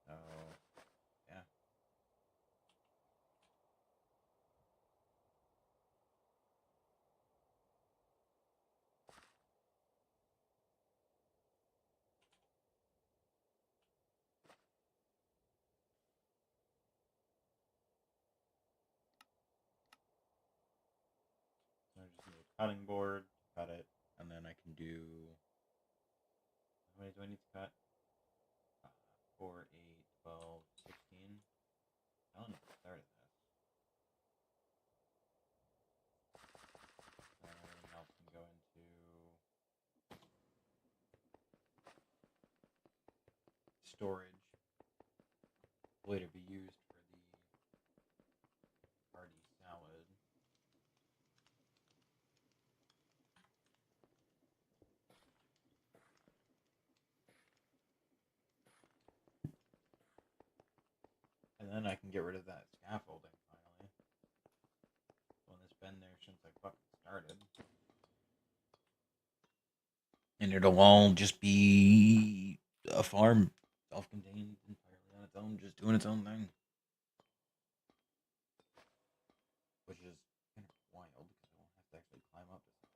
So, yeah. cutting board to cut it, and then I can do. How many do I need to cut? 4, 8, 12, 16. I don't even start at this. Everything else can go into storage, later be used for the hearty salad. And then I can get rid of that scaffolding finally. One that's been there since I fucking started. And it'll all just be a farm, self-contained, entirely on its own, just doing its own thing. Which is kind of wild because I won't have to actually climb up this anymore.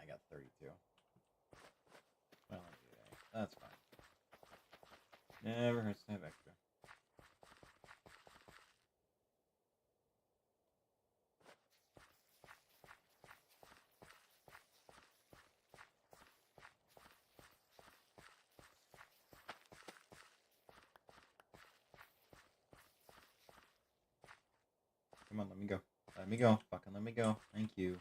I got 32. Well, that's fine. Never hurts to have extra. Come on, let me go. Let me go. Fucking let me go. Thank you.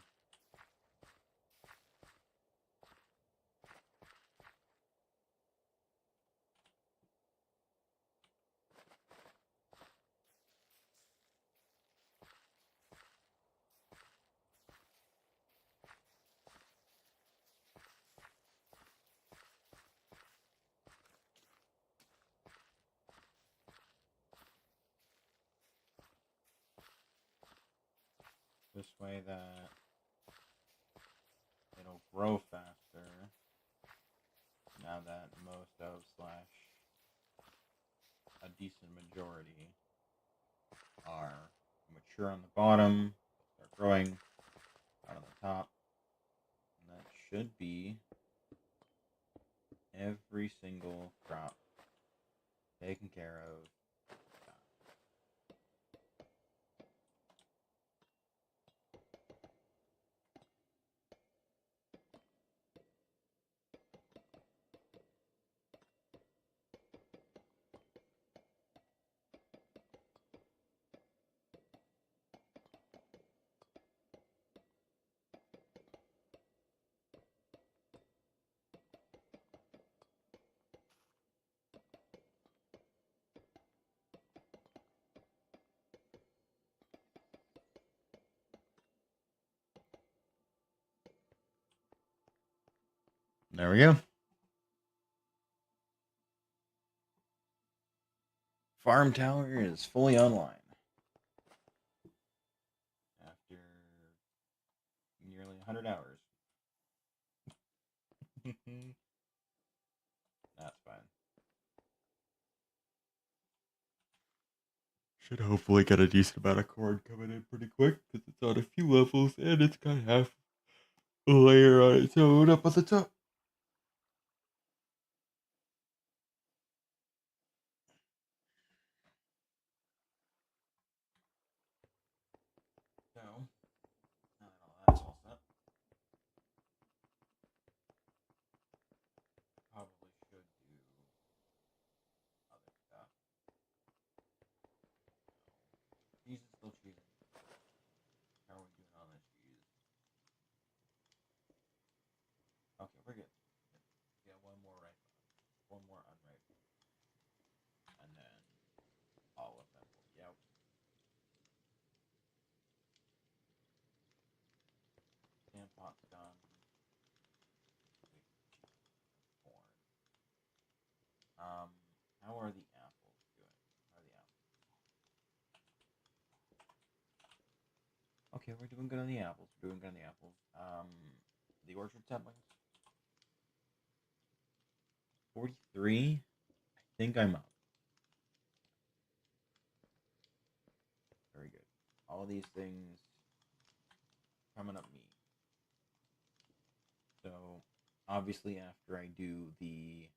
This way that it'll grow faster. Now that most of / a decent majority are mature on the bottom, they'll start growing out on the top. And that should be every single crop taken care of. There we go. Farm tower is fully online. After nearly 100 hours. That's fine. Should hopefully get a decent amount of corn coming in pretty quick because it's on a few levels and it's got half a layer on its own up at the top. So, now that all that's all set, probably should do other stuff. Cheese is still cheesing. How are we doing on this cheese? Okay, we're good. Yeah, one more ripe, one more unripe, and then all of them will be out. Can pot's done. Corn. How are the apples doing? How are the apples? Okay, we're doing good on the apples. We're doing good on the apples. The orchard saplings. 43. I think I'm up. Very good. All these things coming up neat. So, obviously, after I do the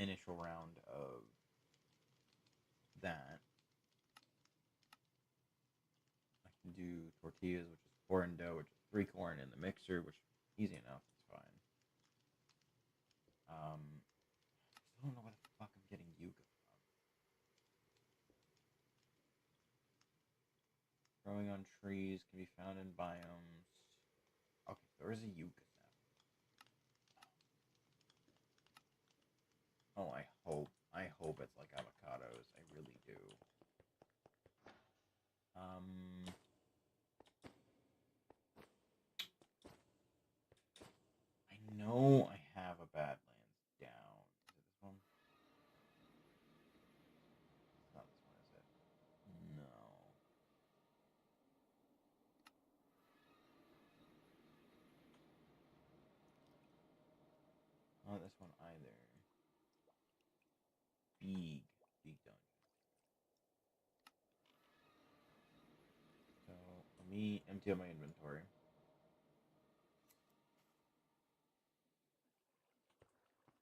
initial round of that. I can do tortillas, which is corn dough, which is 3 corn in the mixer, which is easy enough. It's fine. I don't know where the fuck I'm getting yucca from. Growing on trees can be found in biomes. Okay, there is a yucca sap. Oh, I hope it's like avocados. I really do. I know I have a Badlands down. Is it this one? It's not this one, is it? No. Not this one either. Big dungeon. So let me empty out my inventory.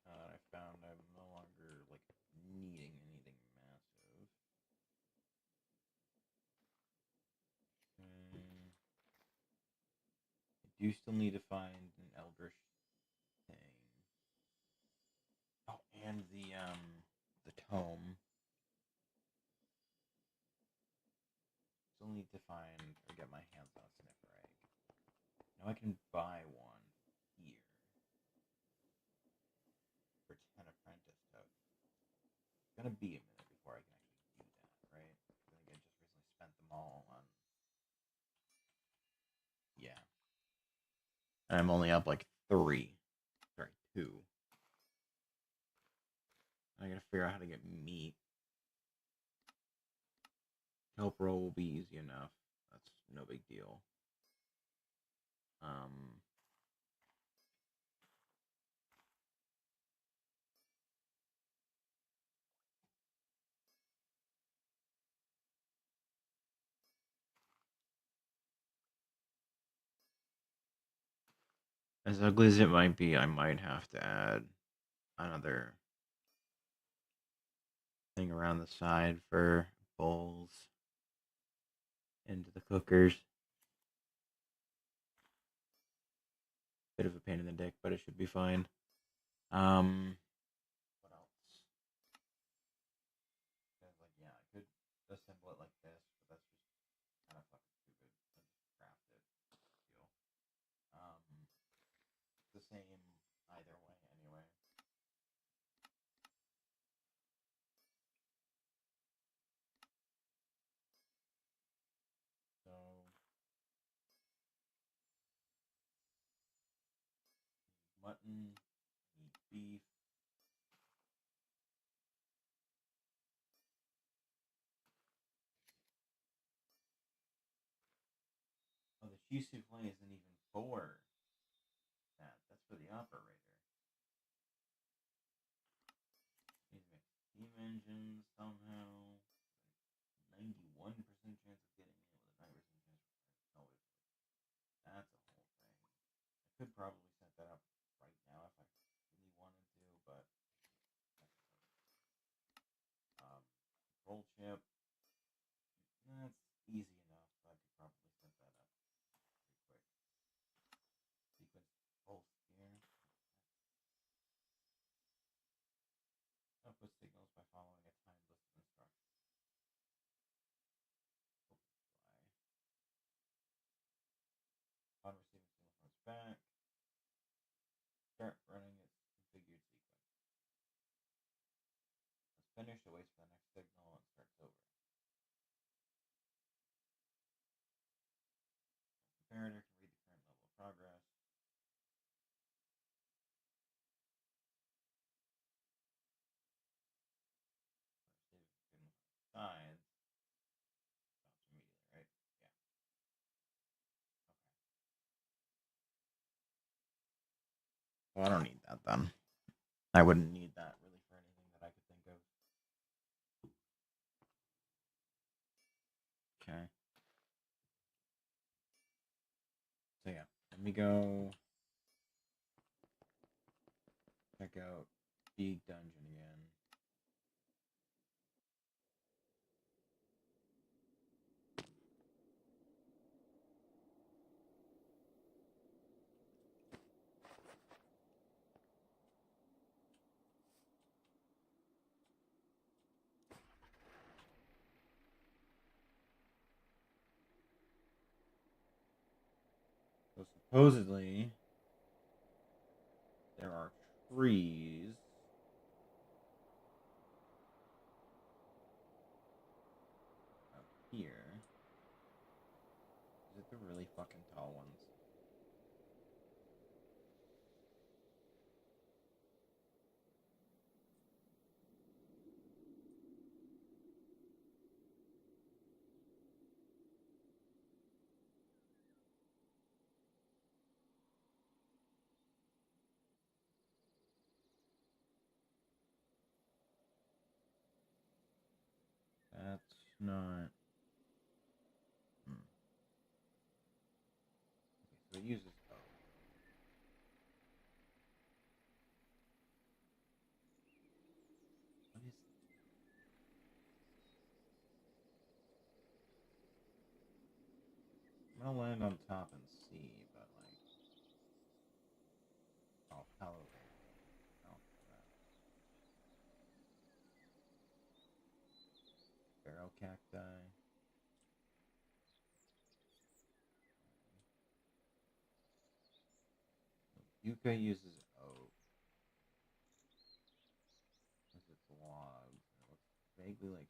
I found I'm no longer like needing anything massive. I do still need to find an eldritch thing. Oh, and the tome. Still need to find or get my hands on a sniffer egg. Now I can buy one here for 10 apprentice totes. It's gonna be a minute before I can actually do that, right? I think I just recently spent them all on. Yeah. And I'm only up like 3. Sorry, 2. I gotta figure out how to get meat. Help roll will be easy enough. That's no big deal. As ugly as it might be, I might have to add another thing around the side for bowls into the cookers. Bit of a pain in the dick, but it should be fine. What else? Like, yeah, I could assemble it like this, but that's just kind of fucking stupid. I just craft it. Deal. It's the same either way, anyway. So mutton, need beef. Oh, the cheese souffle isn't even for that. That's for the operator. Needs to make steam engines somehow. 91% chance of getting it with a 9% chance of that's a whole thing. I could probably set that up right now if I really wanted to, but control chip. That's easy enough. I could probably set that up pretty quick. Sequence pulse here. Output signals by following a timed list of instructions. Upon receiving signal from its back, start running its configured sequence. Once finished, it waits for the next signal and starts over. Comparator can read the current level of progress. Sides. Stops immediately, right? Yeah. Okay. Well, I don't need that then. I wouldn't need that really for anything that I could think of. Okay. So yeah, let me go check out Big Dungeon again. So supposedly there are trees up here. Is it the really fucking tall ones? That's not. Hmm. Okay, so it uses oak. What is? I'm gonna land on top and see, but like, oh, palo verde. Oh, that. Barrel cacti. Yucca uses oak as its logs. It looks vaguely like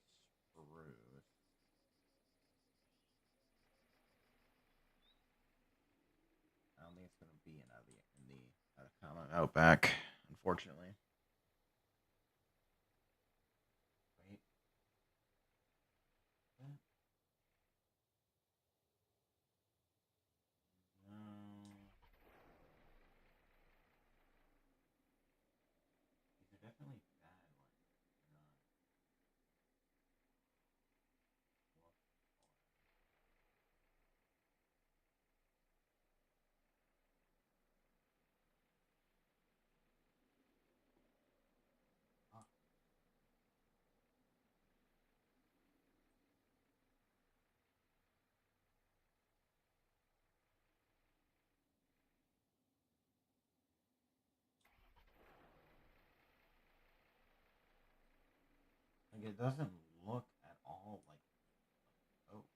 spruce. I don't think it's gonna be in the Atacama outback, unfortunately. Wait. What? No. These are definitely bad ones. They're not look for. Like it doesn't look at all like oak.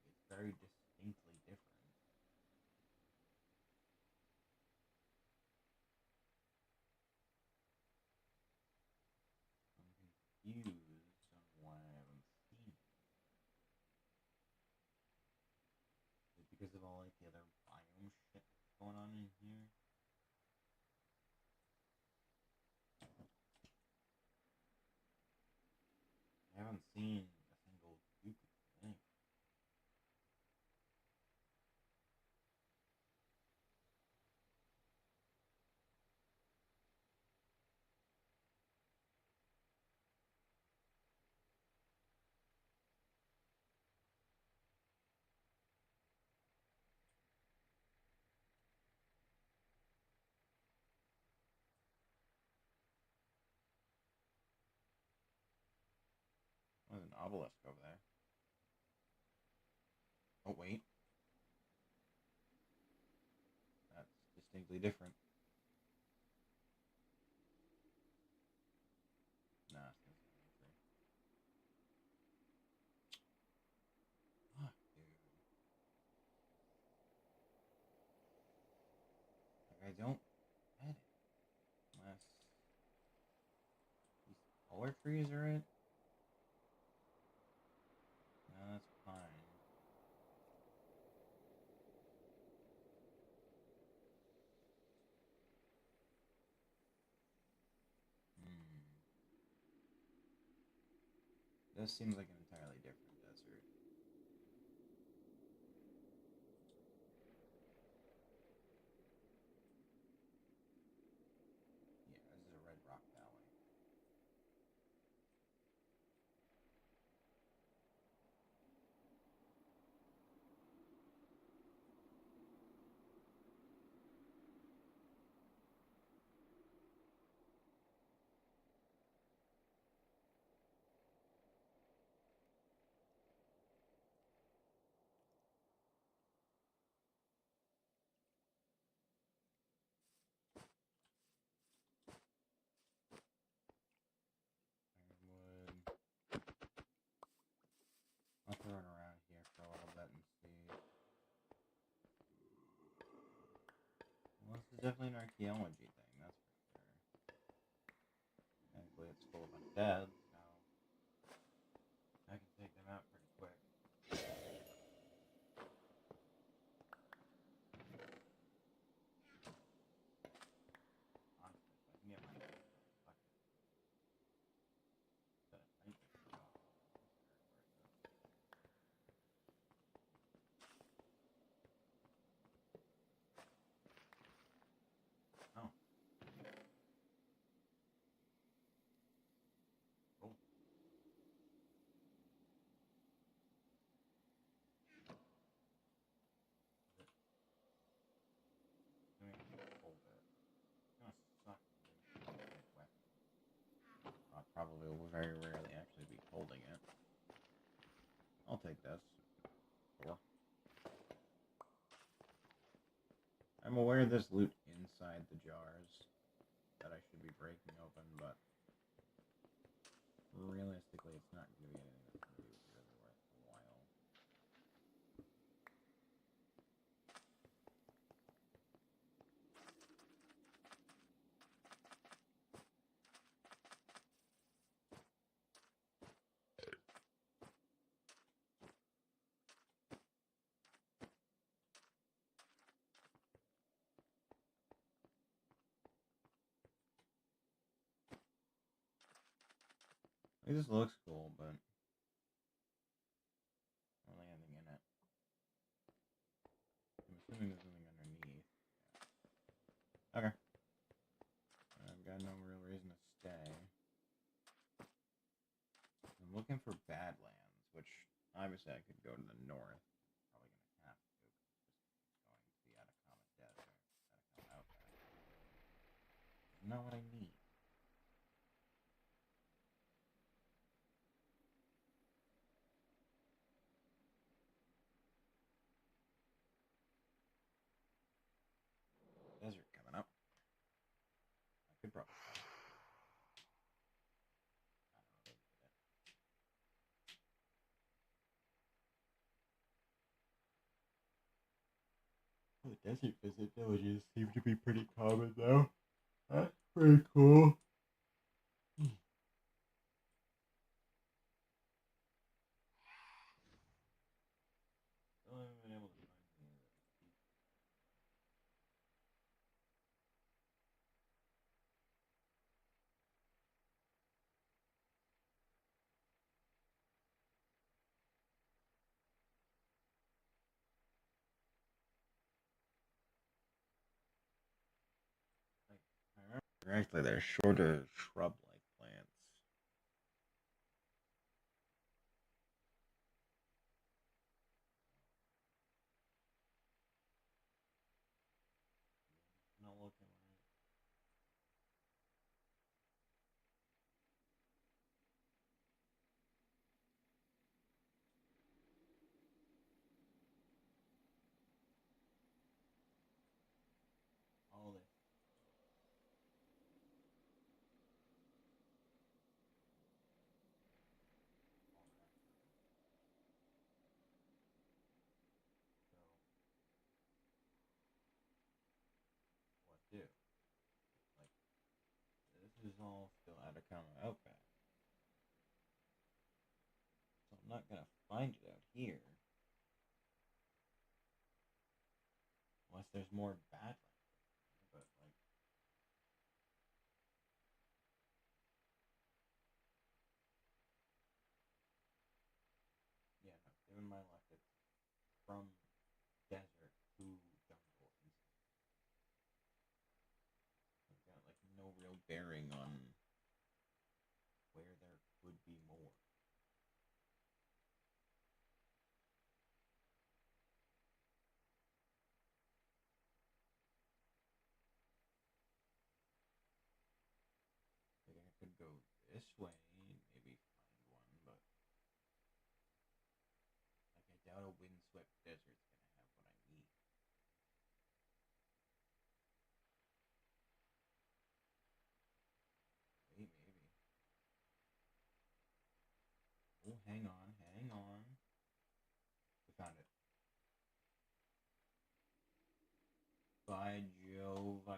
It's very distinctly different. I'm confused on why I haven't seen it. Is it because of all like the other biome shit that's going on in here? I haven't seen a single Yucca thing. There's an obelisk over there. Oh wait, that's distinctly different. Nah, it's the same tree. Fuck, dude. Like I don't get it unless these taller trees are it. No, that's pine. Hmm. This seems like an entirely different desert. Yeah, this is a red rock valley. is definitely an archaeology thing, that's for sure. Thankfully, it's full of undead, so I can take them out pretty quick. Honestly, if I can get my fucking set of nightmares off of this territory, so. Oh, cool. Is it doing anything to hold it? It's gonna suck to lose a big weapon. I'll probably will very rarely actually be holding it. I'll take this. Sure. I'm aware there's loot inside the jars that I should be breaking open, but realistically, it's not going to be anything that's going to be really worthwhile. Like, this looks cool, but I don't really anything in it. I'm assuming there's something underneath. Yeah. Okay. I've got no real reason to stay. I'm looking for Badlands, which obviously I could go to the north. Probably going to have to, because it's just going to the Atacama Desert. Atacama Outback. Not what I need. Desert coming up. I could probably find it. I don't know, maybe get it. Oh, the desert visit villages seem to be pretty common, though. That's pretty cool. Still haven't been able to find any of the people. Like, I remember correctly, they're shorter shrub-like plants. Not looking right. All this. All that. So, what do? Like, this is all still Atacama Outback. So I'm not gonna find it out here. Unless there's more Badlands. But, like, yeah, no, given my luck, it's from desert to jungle instantly. I've got, like, no real bearing on where there could be more. Like, I could go this way, maybe find one, but, like, I doubt a windswept desert's gonna have what I need. Wait, maybe. Oh, hang on, hang on. We found it. By Jove, I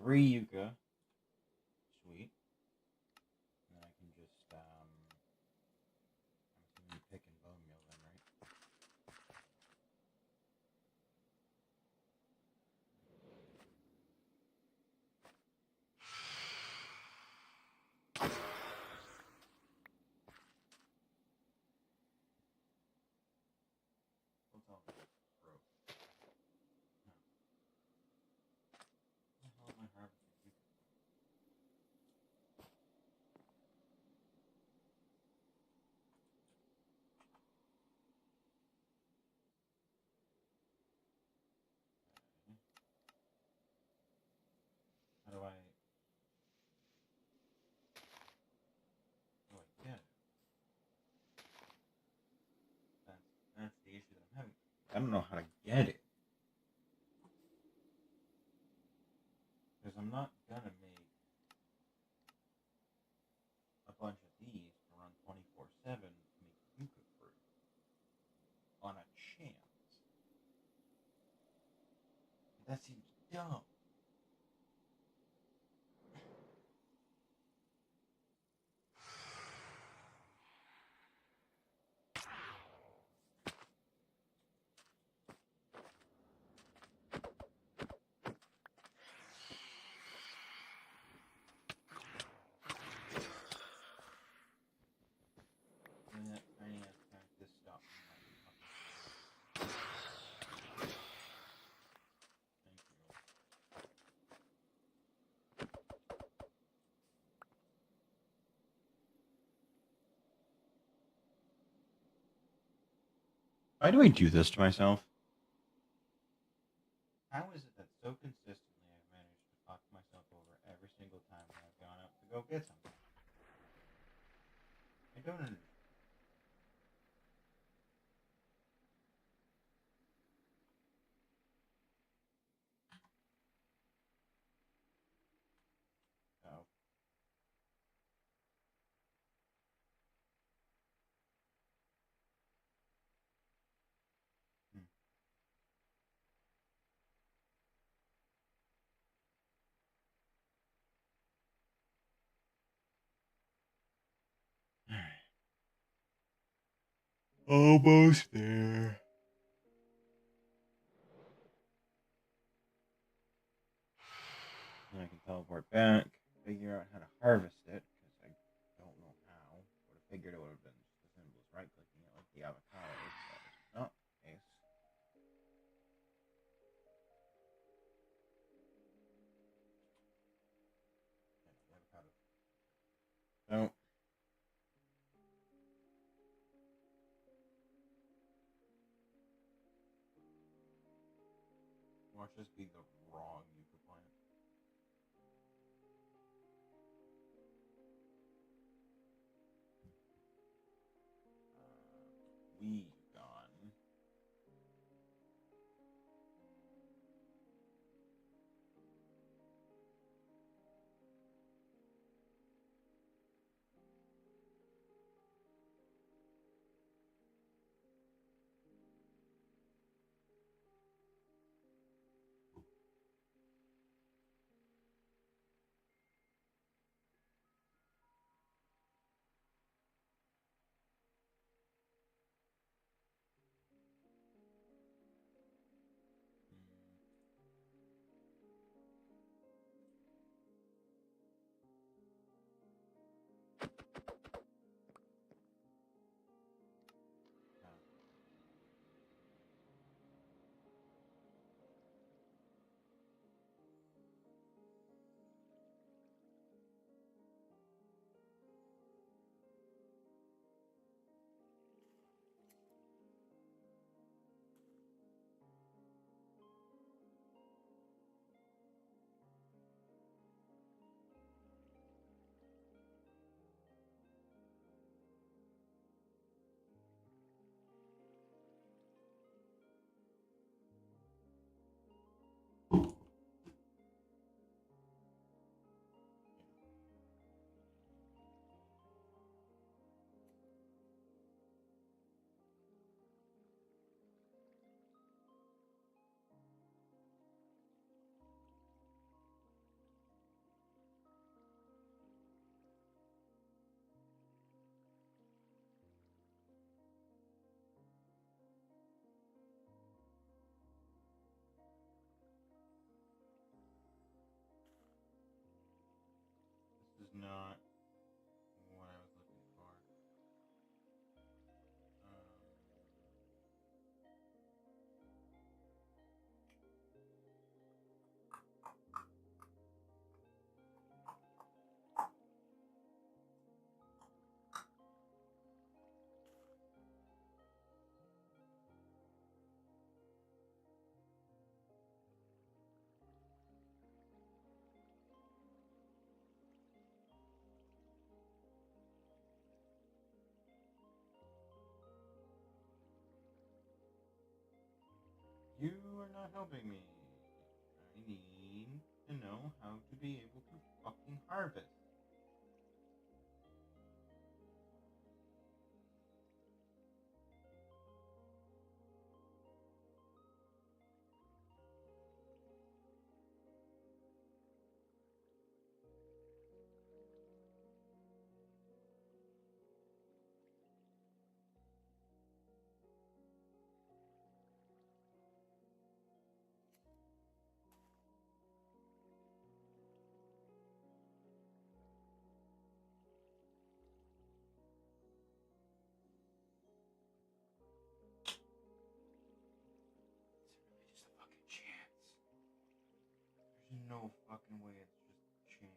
3 yucca. Sweet. And then I can just, I'm assuming pick and bone meal then, right? What's all this? Broke. No. What the hell am I harvesting yucca? Okay. How do I get it? That's the issue that I'm having. I don't know how to get it. Because I'm not gonna make a bunch of these to run 24/7 to make yucca fruit on a chance. That seems dumb. And that tiny ass cactus stopped me like a fucking Thank you. Why do I do this to myself? How is it that so consistently I've managed to fuck myself over every single time when I've gone out to go get something? I don't understand. Oh. Hmm. Almost there. And I can teleport back, figure out how to harvest it, because I don't know how. Would have figured it would have been just as simple as right clicking it like the avocado, but it's not the case. Yeah, the avocado. So, watch this be the wrong yucca plant. Weed gone. not what I was looking for. You are not helping me. I need to know how to be able to fucking harvest. It's really just a fucking chance. There's no fucking way it's just chance.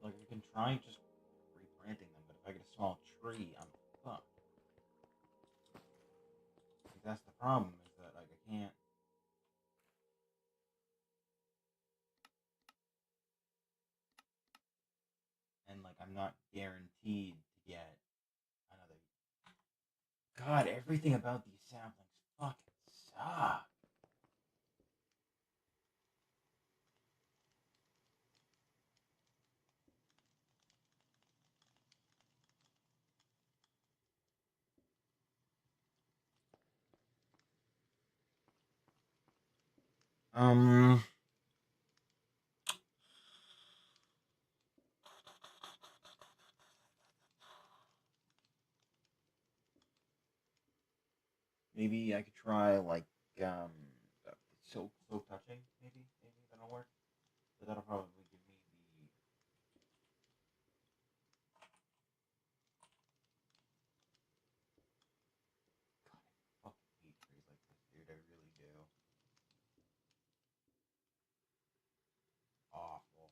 Like, I can try just replanting them, but if I get a small tree, I'm fucked. Like, that's the problem, is that, like, I can't. And, like, I'm not guaranteed to get another. God, everything about these saplings fucking suck. Um, Maybe I could try, like, um, silk touching, maybe that'll work. But that'll probably give me the. God, I fucking hate trees like this, dude. I really do. Awful.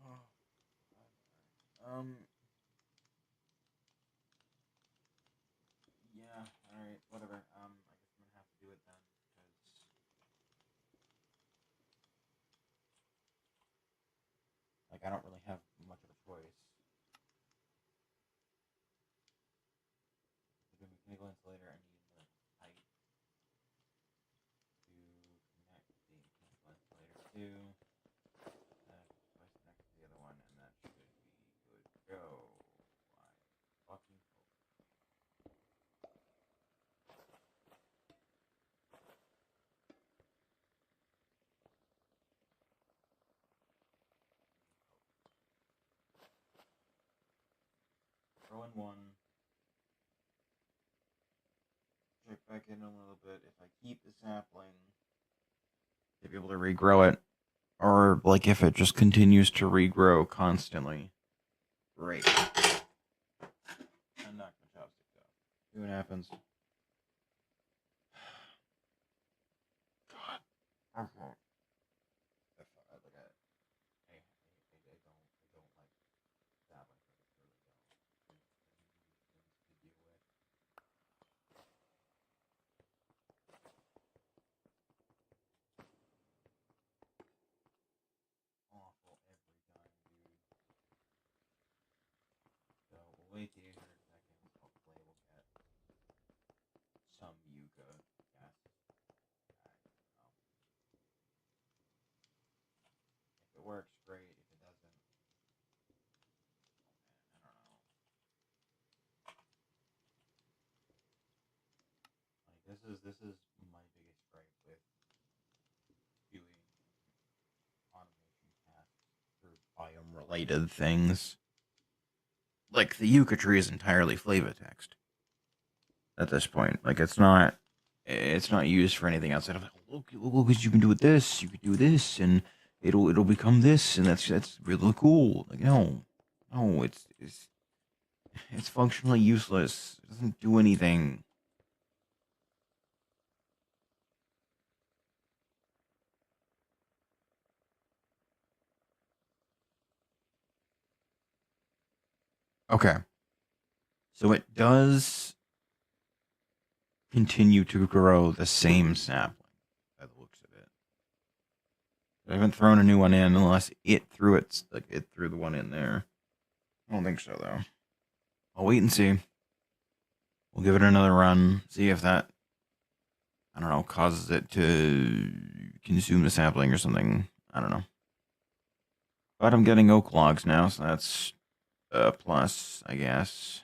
Oh, God. Yeah, alright, whatever. I guess I'm gonna have to do it then, because, like, I don't really have much of a choice. To do mechanical insulator, I need another pipe to connect the mechanical insulator to. Place next to the other one, and that should be good to go. I fucking hope. Throw in one. Check back in a little bit. If I keep the sapling, to be able to regrow it, or like if it just continues to regrow constantly. Great. And knock my chopstick off. See what happens. God. Okay. If I look at it. I don't like that one. To deal with. Awful every time, dude. So we'll wait the 800 seconds. Hopefully we'll get some Yuka. Yes. If it works, great. If it doesn't, I don't know. Like this is my biggest gripe with doing automation tasks for biome related things. Like the Yucca tree is entirely flavor text at this point. Like it's not used for anything outside of like, look what you can do with this. You can do this, and it'll become this, and that's really cool. Like no, it's functionally useless. It doesn't do anything. Okay, so it does continue to grow the same sapling by the looks of it. I haven't thrown a new one in unless it threw the one in there. I don't think so though. I'll wait and see. We'll give it another run, see if that, I don't know, causes it to consume the sapling or something. I don't know. But I'm getting oak logs now, so that's a plus, I guess.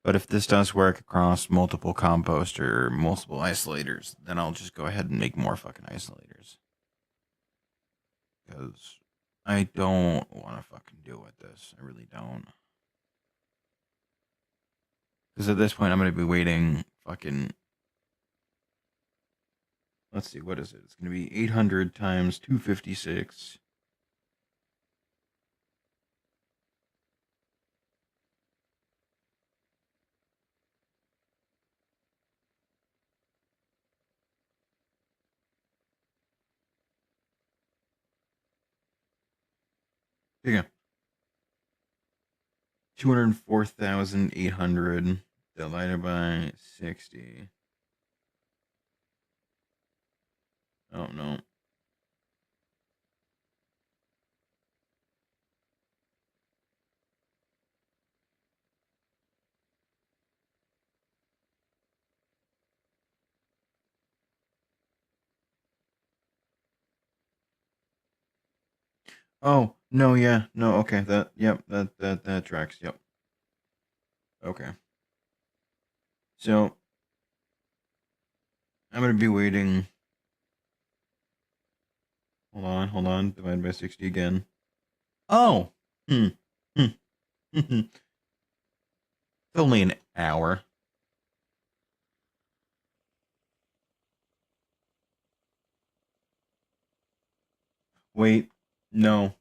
But if this does work across multiple compost or multiple isolators, then I'll just go ahead and make more fucking isolators. Because I don't want to fucking deal with this. I really don't. Because at this point, I'm going to be waiting fucking. Let's see, what is it? It's going to be 800 times 256. Yeah. 204,800 divided by 60. Oh, no. Oh, no, yeah. No, okay. That tracks. Yep. Okay. So, I'm going to be waiting. Hold on. Divided by 60 again. Oh! Hmm. Hmm. It's only an hour. Wait. No.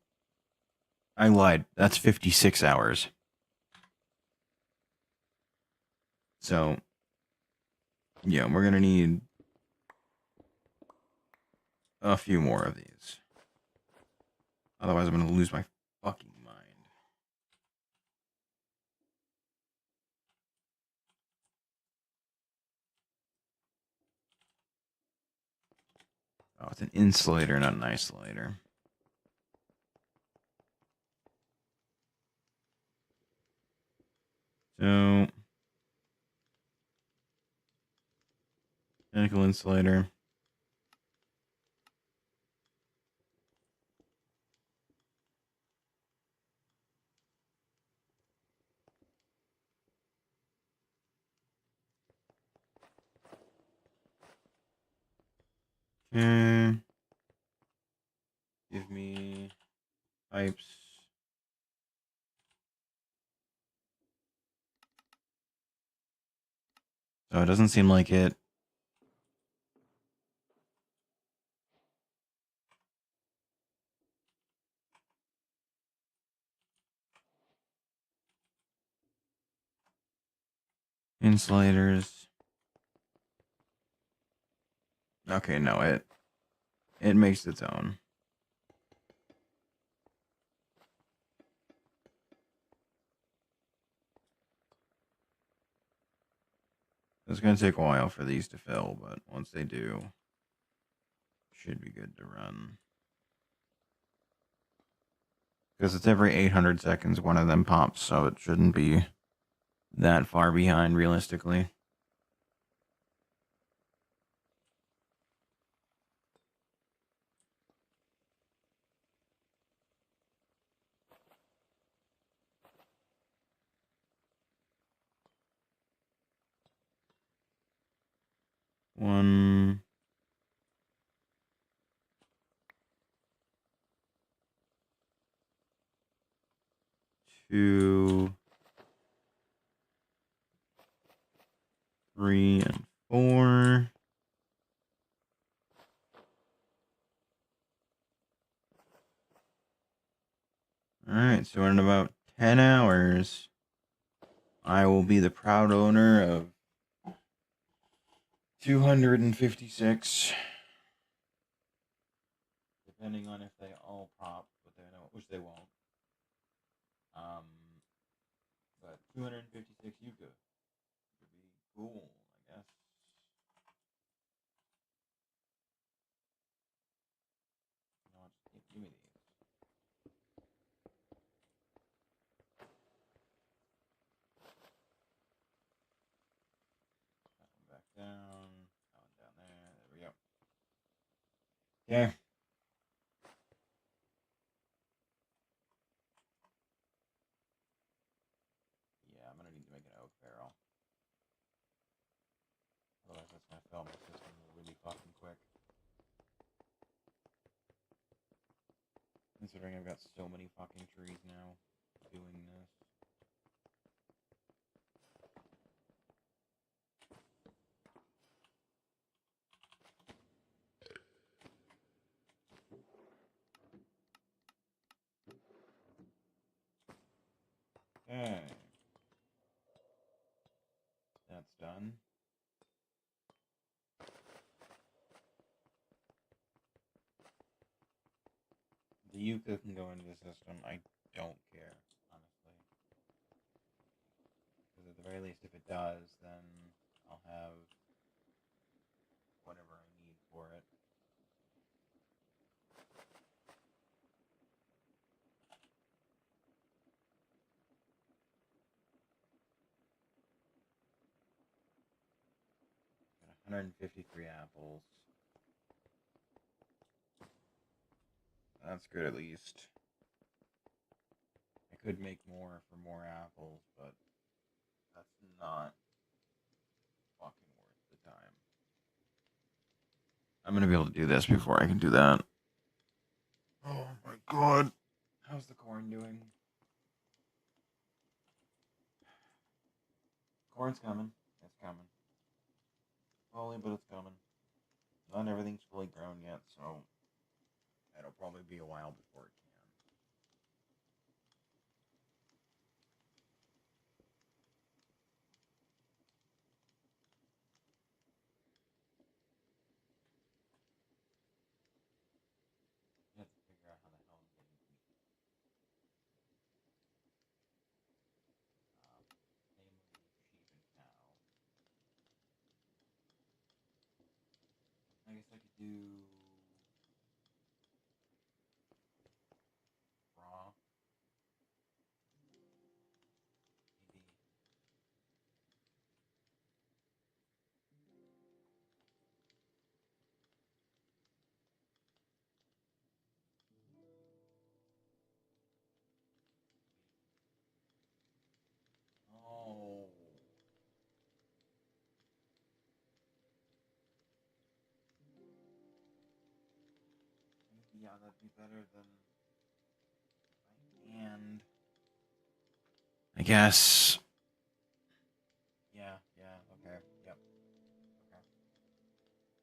I lied. That's 56 hours. So, yeah, we're going to need a few more of these. Otherwise, I'm going to lose my fucking mind. Oh, it's an insulator, not an isolator. So, mechanical insulator. Okay. Give me pipes. So it doesn't seem like it Insulators. Okay, no, it makes its own. It's going to take a while for these to fill, but once they do, should be good to run. Because it's every 800 seconds one of them pops, so it shouldn't be that far behind realistically. One, two, three, and four. Alright, so in about 10 hours, I will be the proud owner of 256. Depending on if they all pop, but they don't, which they won't. But 256 Yuka could be cool, I guess. You know, just give me these. That one back down. That one down there. There we go. Okay. Yeah, I'm gonna need to make an oak barrel. Otherwise, that's gonna fill my system really fucking quick. Considering I've got so many fucking trees now doing this. Okay. That's done. The Yucca can go into the system. I don't care, honestly. Because at the very least, if it does, then I'll have whatever I need for it. Got 153 apples. That's good at least. I could make more for more apples, but that's not fucking worth the time. I'm gonna be able to do this before I can do that. Oh my god. How's the corn doing? Corn's coming. It's coming. Slowly, but it's coming. Not everything's fully grown yet, so it'll probably be a while before it can. You have to figure out how the hell I'm getting meat. Namely, sheep and cow. I guess I could do raw, maybe. Oh, yeah, that'd be better than and I guess. Yeah, okay, yep, okay.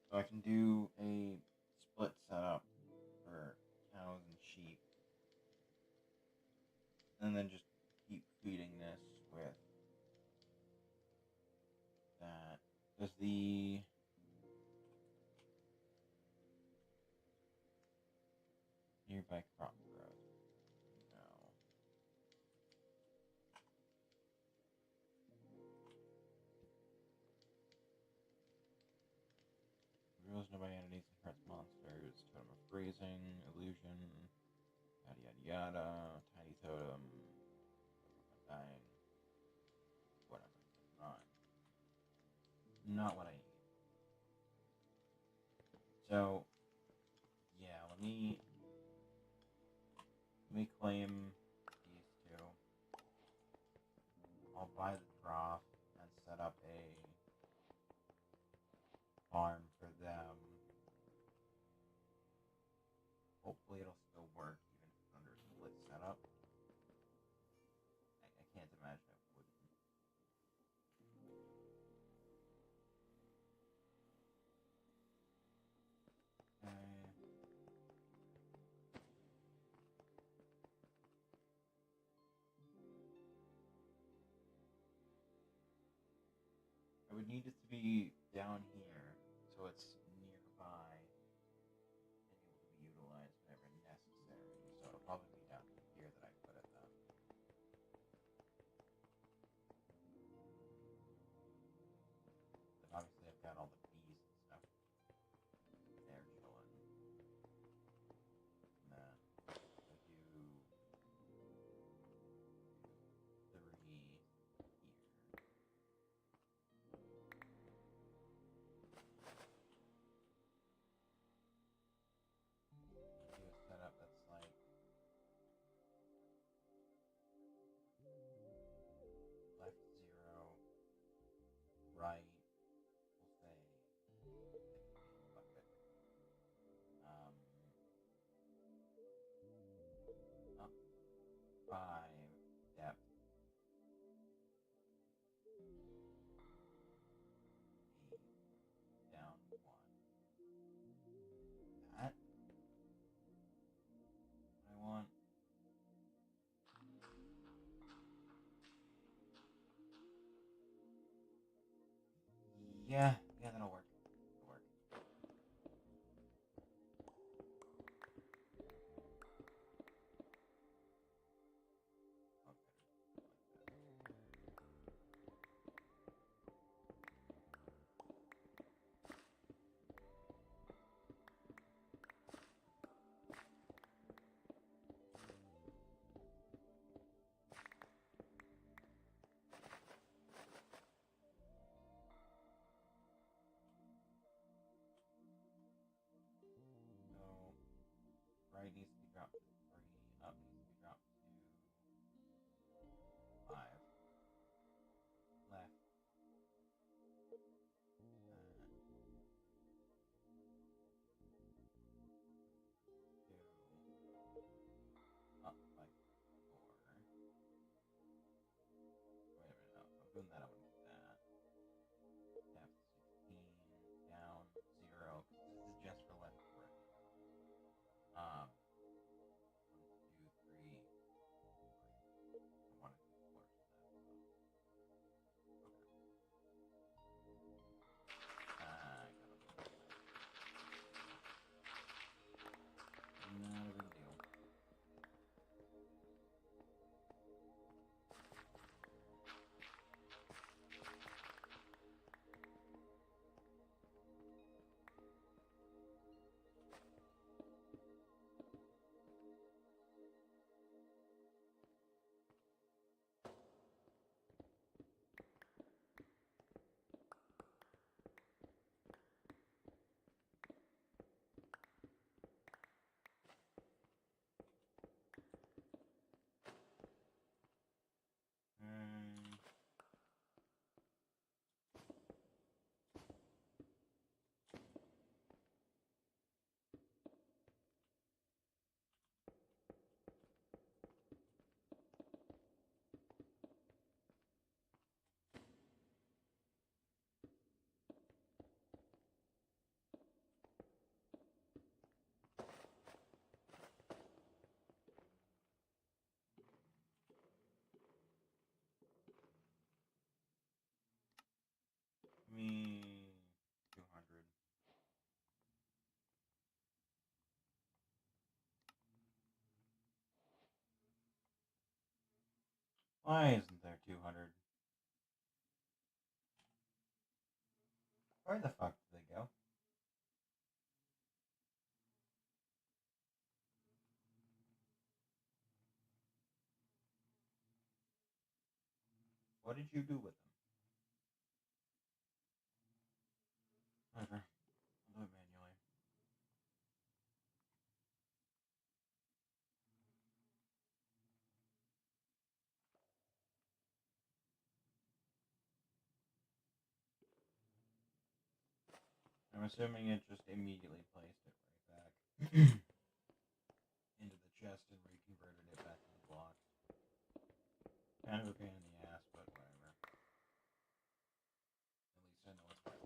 So I can do a split setup for cows and sheep, and then just keep feeding this with Does the nearby crop grow? No. Reveals nearby entities and hurts monsters. Totem of Grazing, Illusion, yada yada yada. Tiny totem. Dying. Whatever. Not what I need. So, yeah, let me claim these two. I'll buy the trough and set up a farm for them. Hopefully it'll still work even if it's under a split setup. I can't imagine it wouldn't. I would need it to be down here, so it's nearby and able to be utilized whenever necessary. So it'll probably be down here that I put it then. But obviously I've got all the bees and stuff there chilling. And then I do 3 here. Do a setup that's like left 0, right, we'll say 16 bucket. Up 5, depth 8, down 1. That I want. Yeah, that'll work. That'll work. So, right needs to be dropped to 3, up needs to be dropped to 5, left, up by 4. Wait a minute, no, if I'm doing that, I wouldn't do that. Depth 16, down 0, because this is just for left and right. 1, 2, 3, 4. I wanted to explore some of that, so. Okay. I got it. Not a big deal. Why isn't there 200? Where the fuck did they go? What did you do with them? Whatever. I'll do it manually. I'm assuming it just immediately placed it right back into the chest and reconverted it back into blocks. Kind of a pain in the ass, but whatever. At least I know it's back.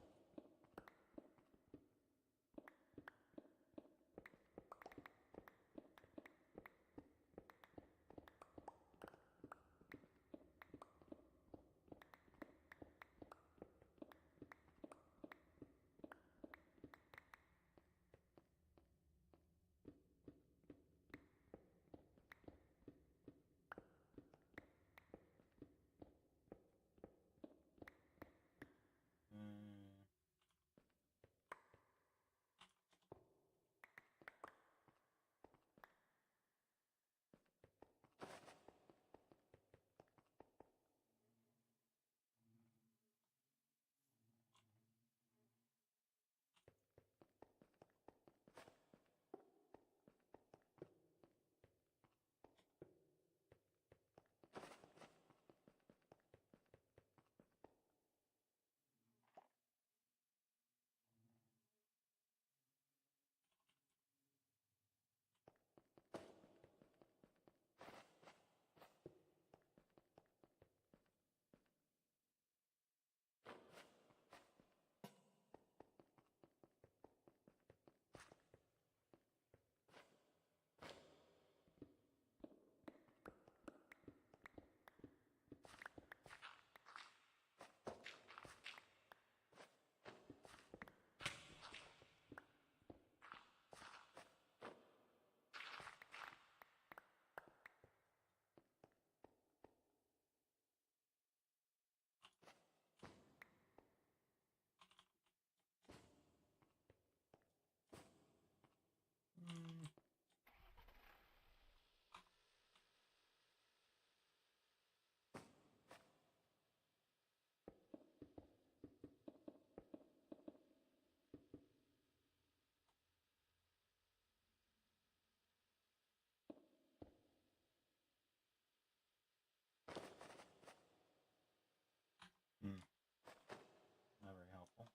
Not very helpful.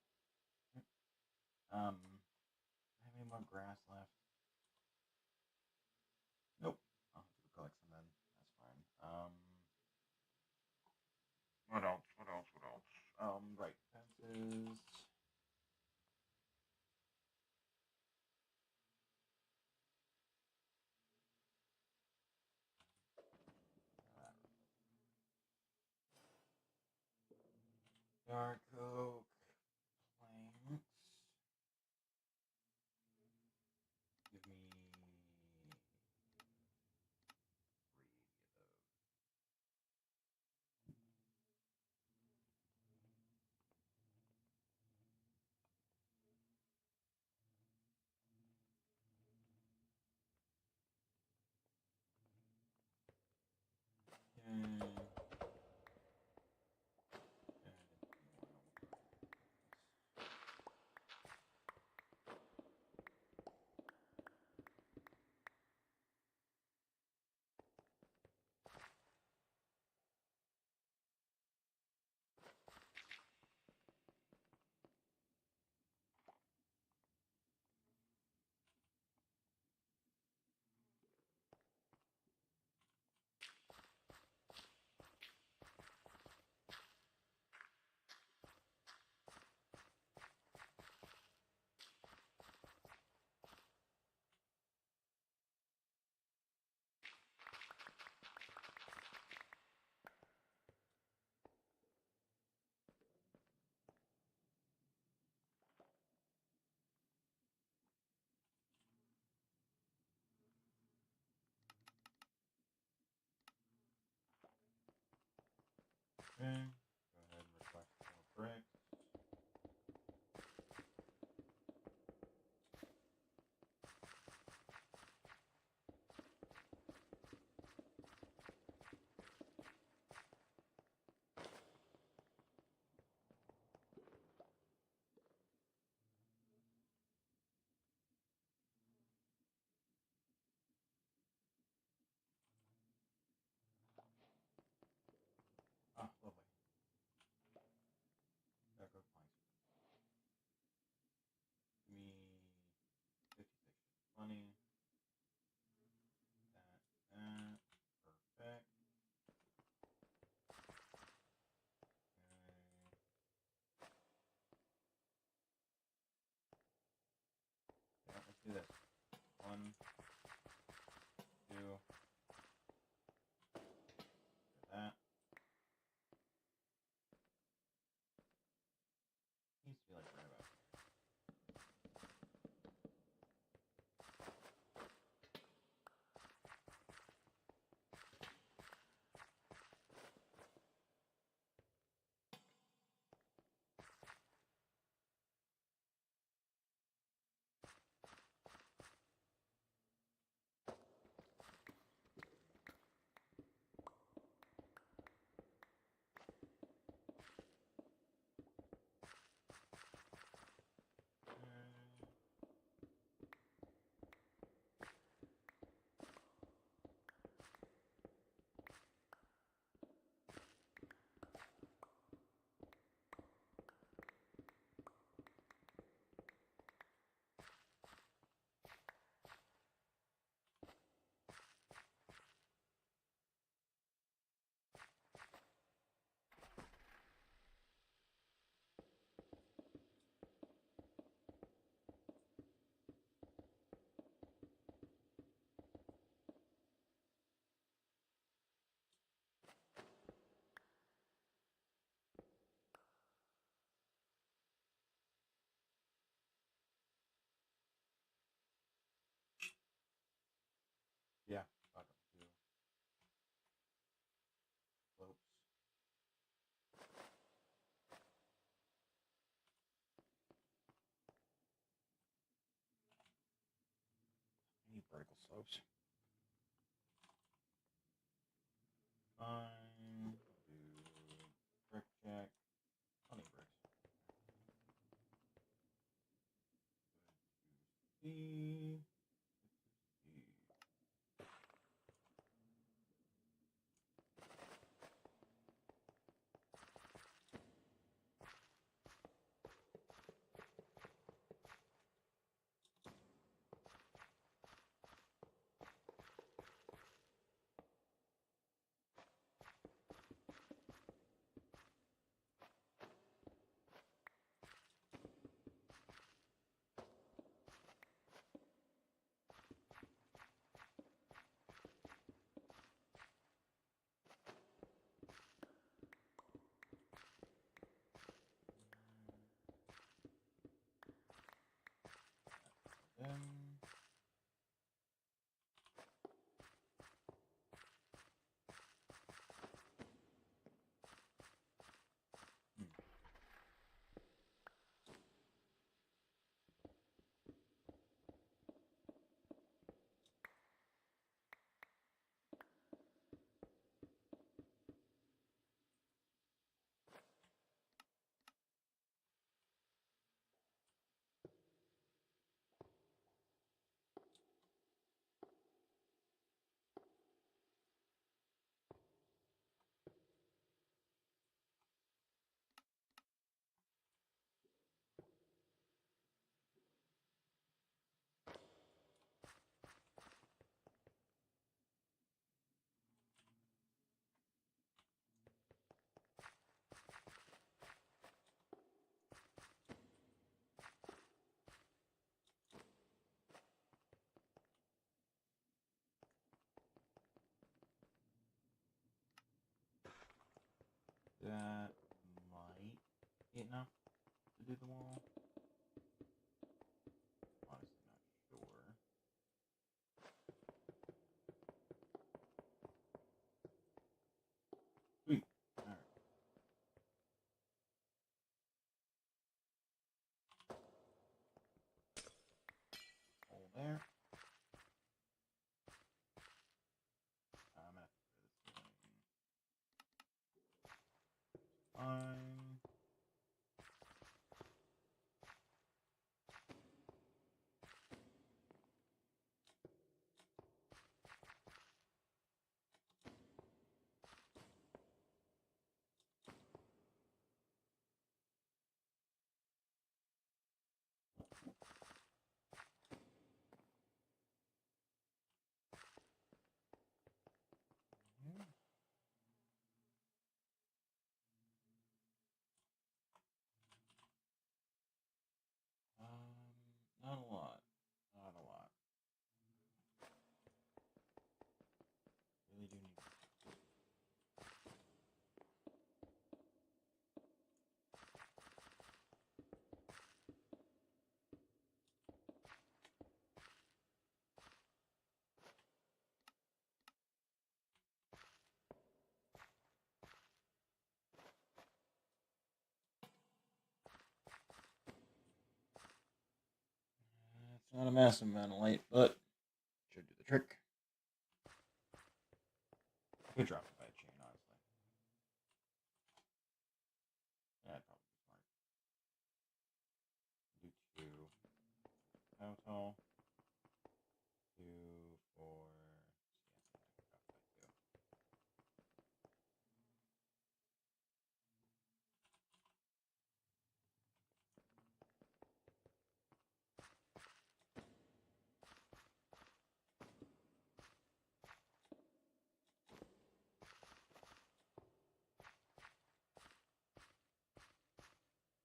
I have any more grass left? Nope. I'll have to go collect some then. That's fine. What else? What else? What else? Right. Fences. Dark oak planks. Give me 380 of those. Okay. Go ahead and request more bricks. Ah, lovely. Gotta go find some. Give me 56 should be plenty. That. Perfect. Okay. Yeah, let's do this. 1, 2. Do that. Needs to be like right about here. Yeah, fuck 'em. 2 slopes. I need vertical slopes. Fine. Do brick check. I'll need bricks. Good to see. Good to see. Not a massive amount of light, but should do the trick. Could drop it by a chain, honestly. That'd probably be smart. Do two. How tall? 2, 4.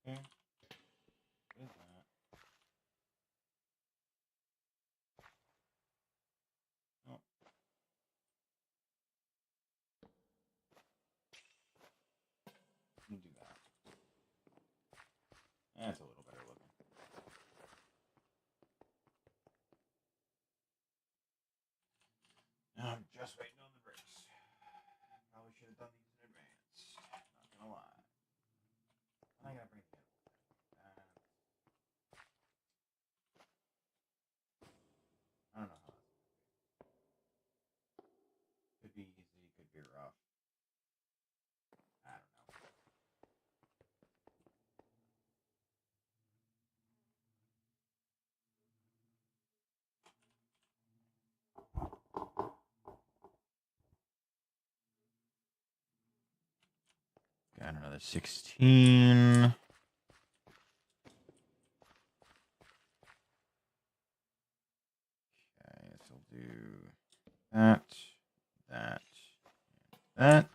Yeah, drop that by 2. Okay. What is that? Oh, do that. That's a little better looking. Now I'm just waiting on the bricks. Probably should have done these in advance. Not gonna lie. I gotta bring the animal back. I don't know how that's gonna be. Could be easy, could be rough. I don't know. Got another 16. Okay, so we'll do that, that, that.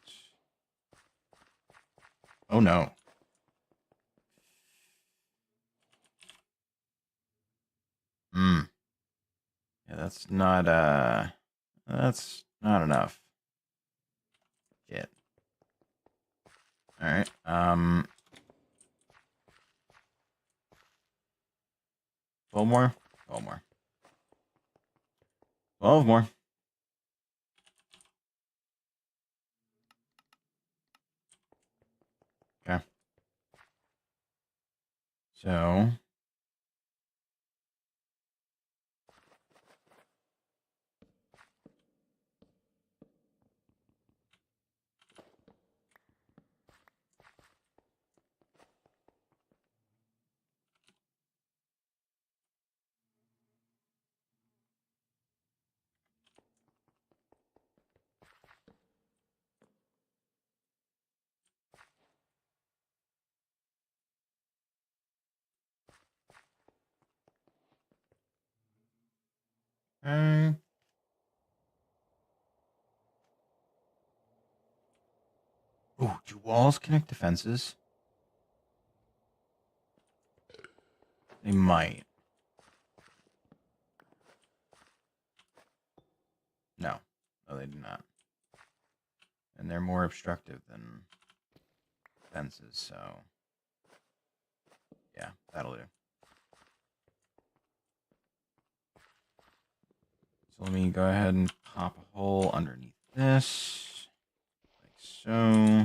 Oh no. Hmm. Yeah, that's not enough. Shit. Alright. 12 more? 12 more. 12 more. Okay. So. Okay. Ooh, do walls connect to fences? They might. No. No, they do not. And they're more obstructive than fences, so. Yeah, that'll do. So let me go ahead and pop a hole underneath this. Like so.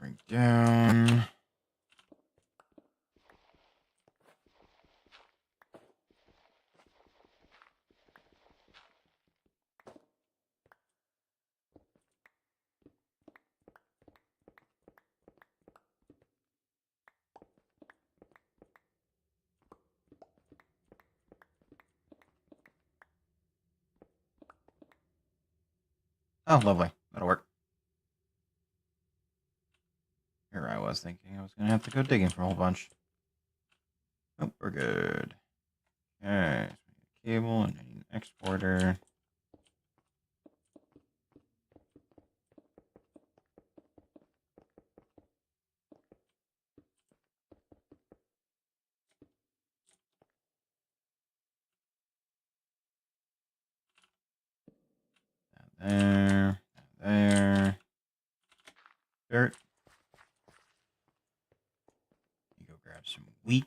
Bring down. Oh, lovely. That'll work. Here I was thinking I was going to have to go digging for a whole bunch. Oh, we're good. Okay. So we need a cable and I need an exporter. There. There. Dirt. You go grab some wheat.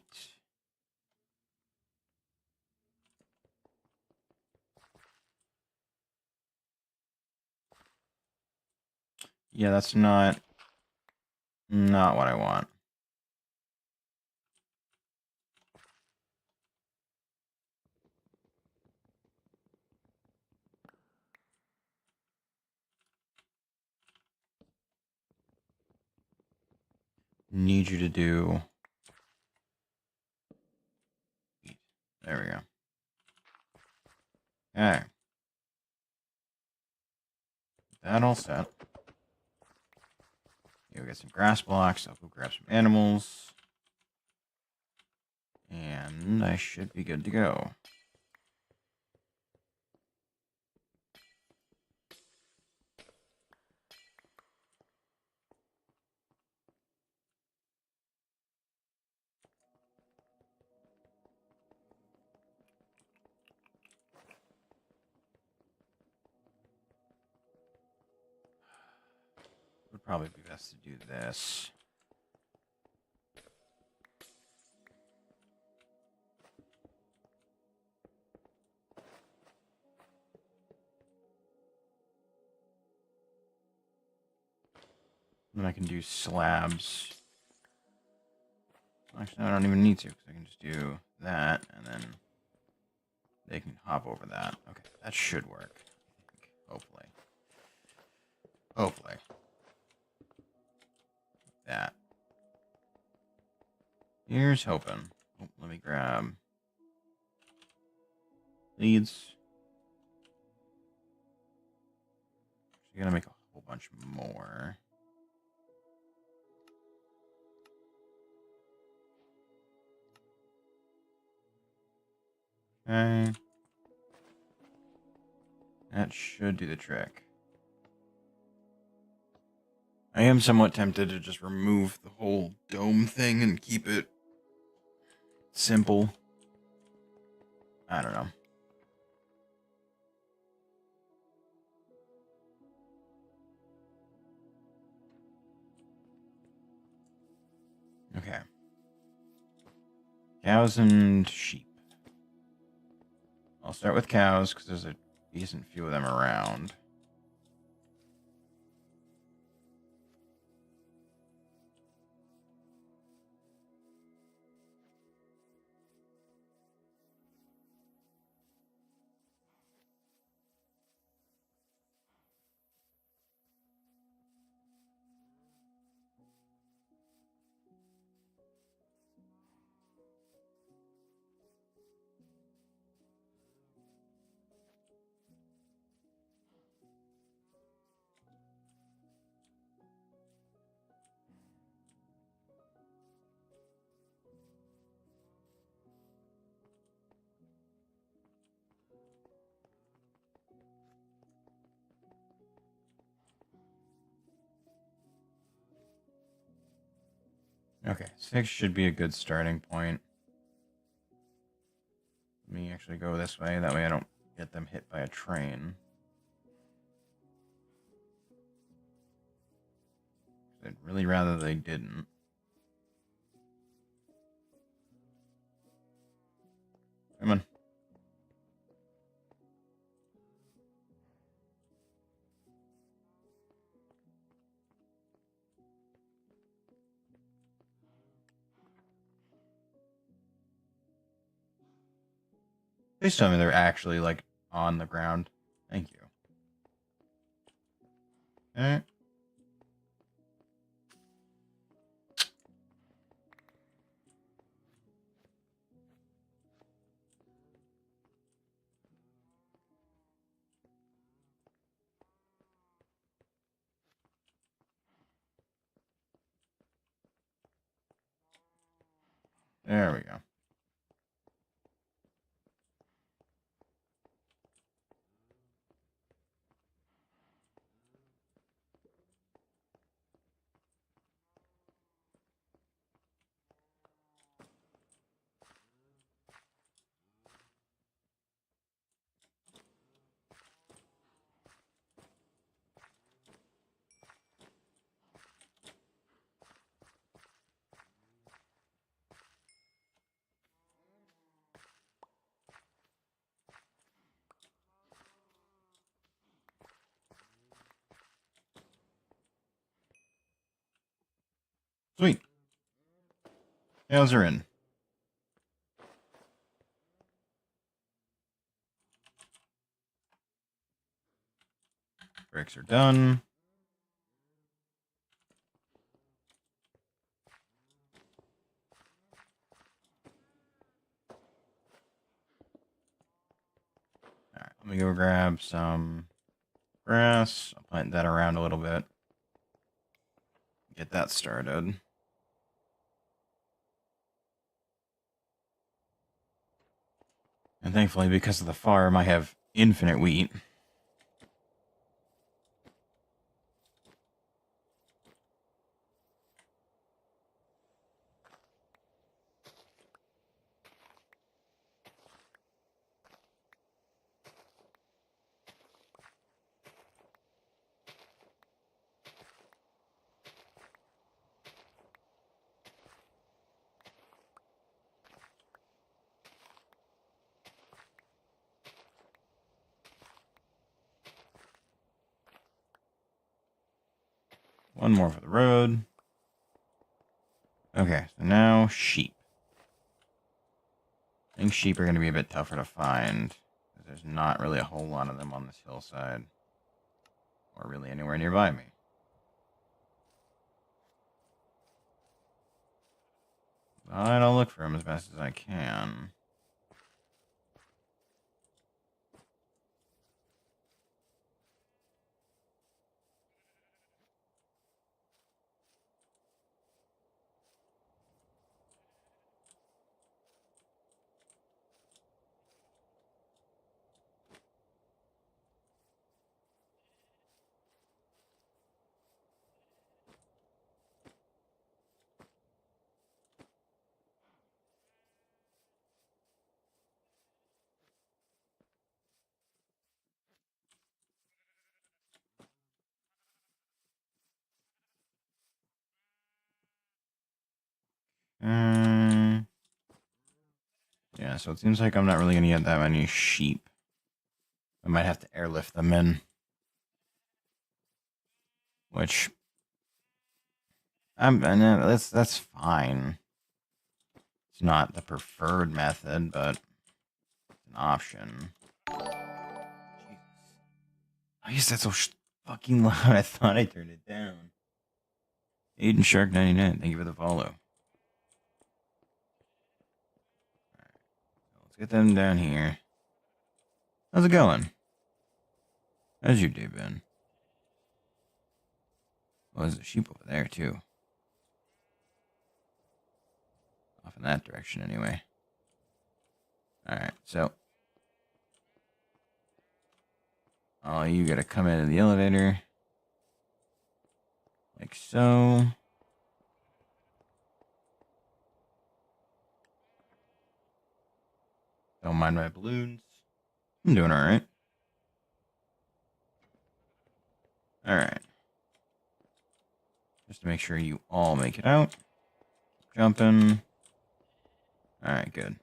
Yeah, that's not what I want. need you to do. There we go. Okay. That all set. You'll get some grass blocks. I'll go grab some animals. And I should be good to go. Would probably be best to do this. Then I can do slabs. Actually, I don't even need to, because I can just do that, and then they can hop over that. Okay, that should work. I think. Hopefully. Hopefully. That. Here's hoping. Oh, let me grab leads. You're gonna make a whole bunch more. Okay. That should do the trick. I am somewhat tempted to just remove the whole dome thing and keep it simple. I don't know. Okay. Cows and sheep. I'll start with cows because there's a decent few of them around. Okay, 6 should be a good starting point. Let me actually go this way. That way I don't get them hit by a train. I'd really rather they didn't. Come on. Please tell me they're actually, like, on the ground. Thank you. Alright. There we go. Sweet. Nails are in. Bricks are done. Let me go grab some grass. I'll plant that around a little bit. Get that started. And thankfully, because of the farm, I have infinite wheat. One more for the road. Okay, so now sheep. I think sheep are going to be a bit tougher to find. There's not really a whole lot of them on this hillside. Or really anywhere nearby me. But I'll look for them as best as I can. Yeah, so it seems like I'm not really going to get that many sheep. I might have to airlift them in. Which, that's fine. It's not the preferred method, but it's an option. Jesus. I guess that's so fucking loud. I thought I turned it down. Aiden Shark 99, thank you for the follow. Alright, so let's get them down here. How's it going? How's your day been? Oh, there's a sheep over there, too. Off in that direction, anyway. Alright, so. Oh, you gotta come into the elevator. Like so. Don't mind my balloons. I'm doing alright. Alright. Just to make sure you all make it out. Jumping. Alright, good.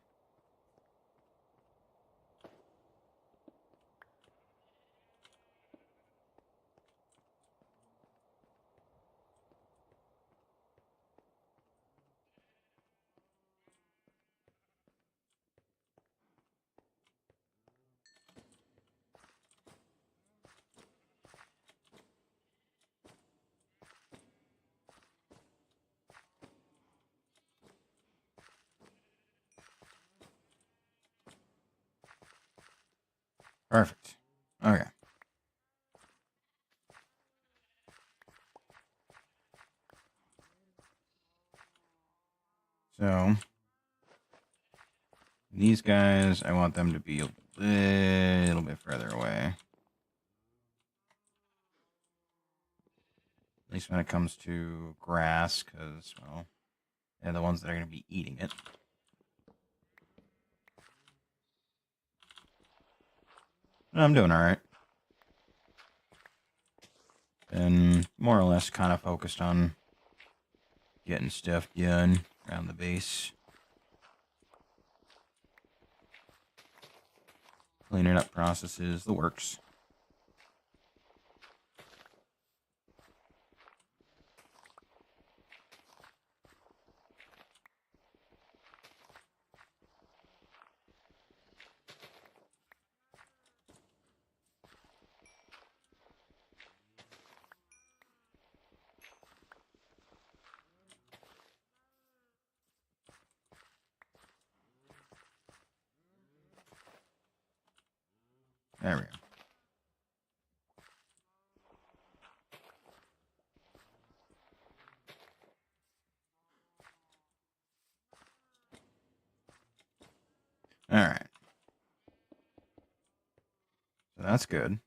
Perfect. Okay. So, these guys, I want them to be a little bit further away. At least when it comes to grass, because, well, they're the ones that are going to be eating it. I'm doing alright. Been more or less kind of focused on getting stuff done around the base. Cleaning up processes, the works. There we go. Alright. So that's good.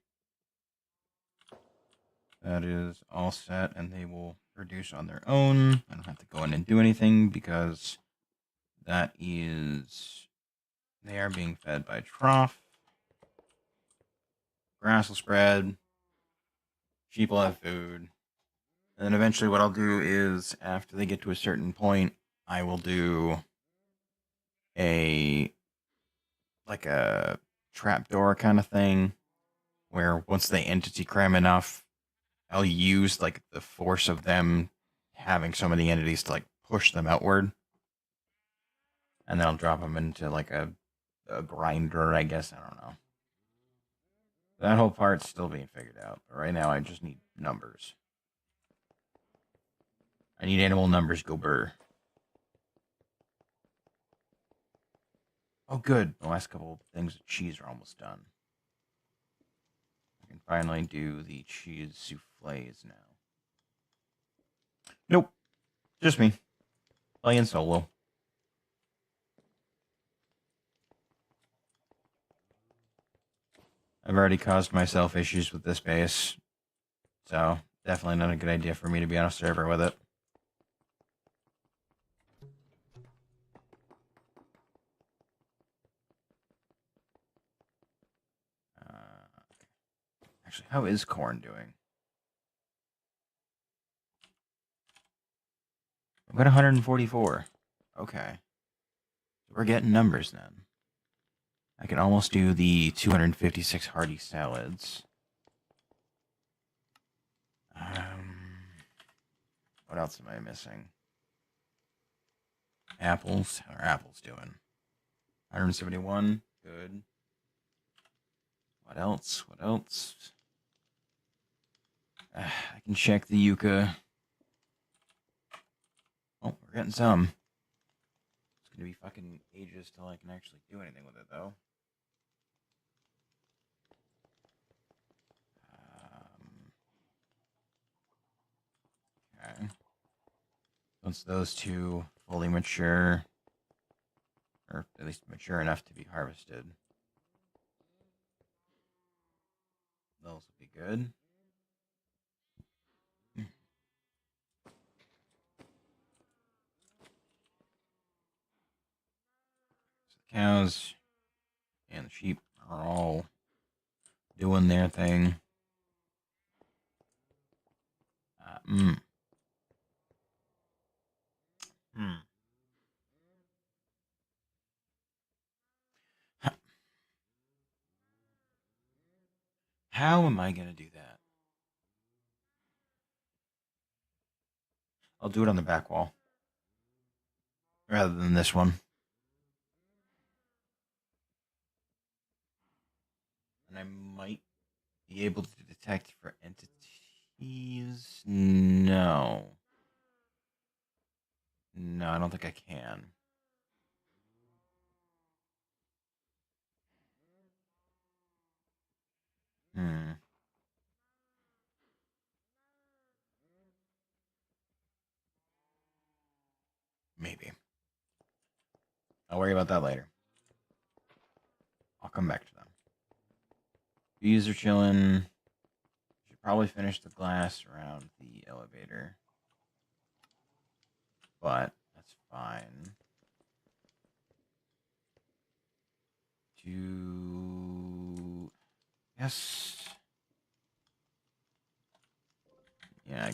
That is all set, and they will produce on their own. I don't have to go in and do anything because that is... They are being fed by trough. Grass will spread. Sheep will have food. And then eventually what I'll do is, after they get to a certain point, I will do like a trapdoor kind of thing, where once they entity cram enough, I'll use like the force of them having so many entities to like push them outward, and then I'll drop them into like a grinder, I guess. I don't know. That whole part's still being figured out, but right now I just need numbers. I need animal numbers go burr. Oh, good. The last couple things of cheese are almost done. I can finally do the cheese souffles now. Nope. Just me. Playing solo. I've already caused myself issues with this base, so definitely not a good idea for me to be on a server with it. Actually, how is corn doing? I'm at 144. Okay. We're getting numbers then. I can almost do the 256 hearty salads. What else am I missing? Apples. How are apples doing? 171. Good. What else? What else? I can check the yucca. Oh, we're getting some. It's gonna be fucking ages till I can actually do anything with it, though. Okay. Once those two fully mature, or at least mature enough to be harvested, those will be good. So the cows and the sheep are all doing their thing. How am I going to do that? I'll do it on the back wall rather than this one. And I might be able to detect for entities. No. No, I don't think I can. Maybe. I'll worry about that later. I'll come back to them. Bees are chilling. Should probably finish the glass around the elevator. But that's fine. Yes. Yeah, I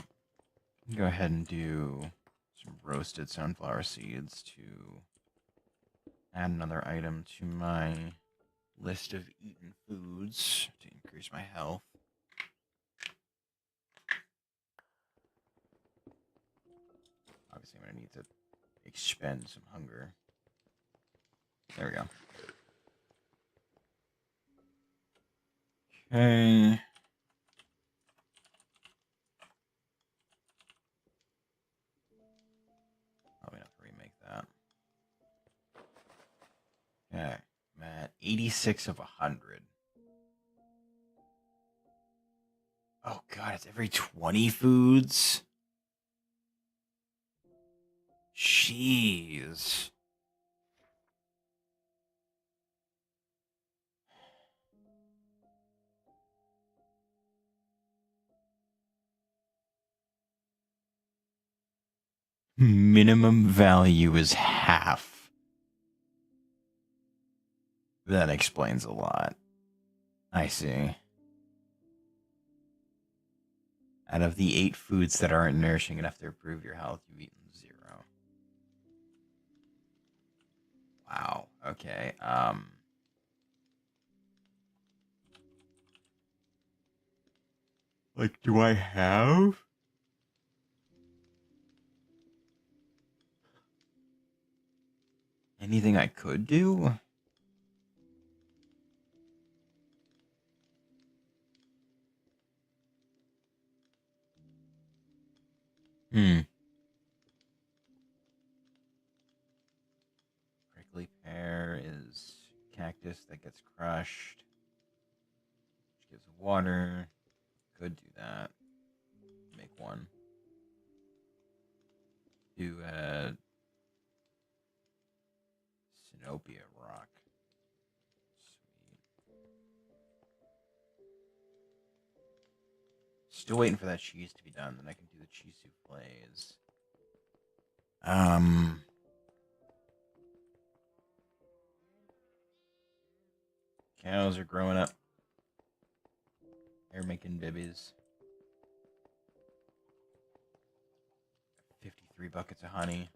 can go ahead and do some roasted sunflower seeds to add another item to my list of eaten foods to increase my health. Obviously, I'm going to need to expend some hunger. There we go. Okay. Probably not to remake that. Okay. I'm at 86 of 100. That's every 20 foods? Jeez. Minimum value is half. That explains a lot. I see. Out of the 8 foods that aren't nourishing enough to improve your health, you've eaten 0. Wow. Okay. Like, do I have anything I could do? Prickly pear is cactus that gets crushed, which gives water. Could do that. Make one. Do a Sinopia rock. Sweet. Still waiting for that cheese to be done, then I can do the cheese souffles. Cows are growing up. They're making babies. 53 buckets of honey.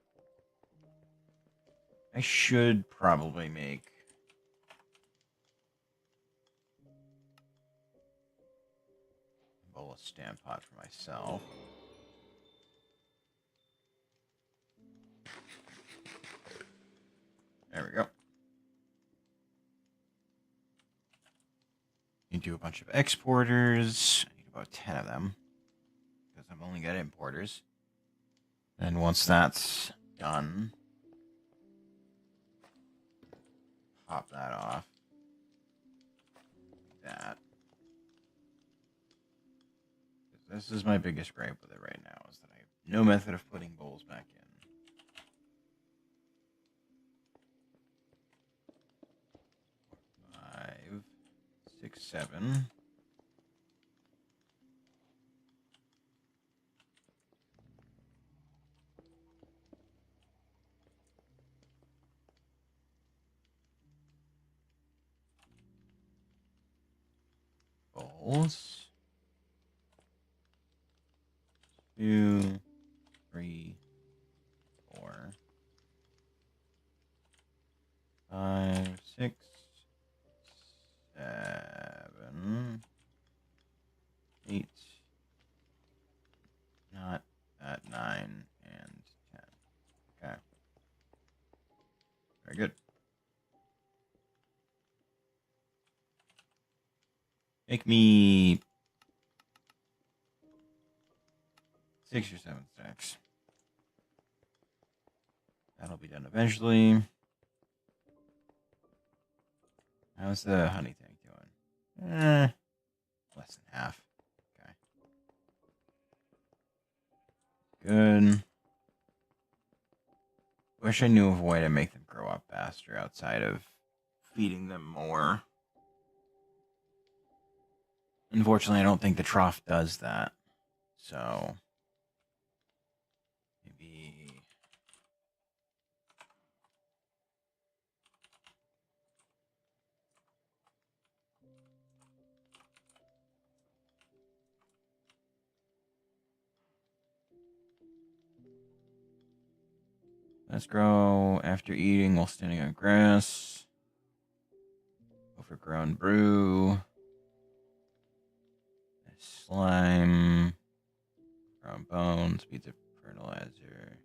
I should probably make a bowl of Stamp Pot for myself. There we go. You do a bunch of exporters. I need about 10 of them, because I've only got importers. And once that's done, pop that off. Like that. This is my biggest gripe with it right now, is that I have no method of putting bowls back in. 5, 6, 7. Bowls. 2, 3, 4, 5, 6, 7, 8. Not at 9 and 10. Okay. Very good. Make me 6 or 7 stacks. That'll be done eventually. How's the honey tank doing? Less than half. Okay. Good. Wish I knew of a way to make them grow up faster outside of feeding them more. Unfortunately, I don't think the trough does that. So, maybe... Let's grow after eating while standing on grass. Overgrown brew. Slime. Ground bones. Speeds of fertilizer.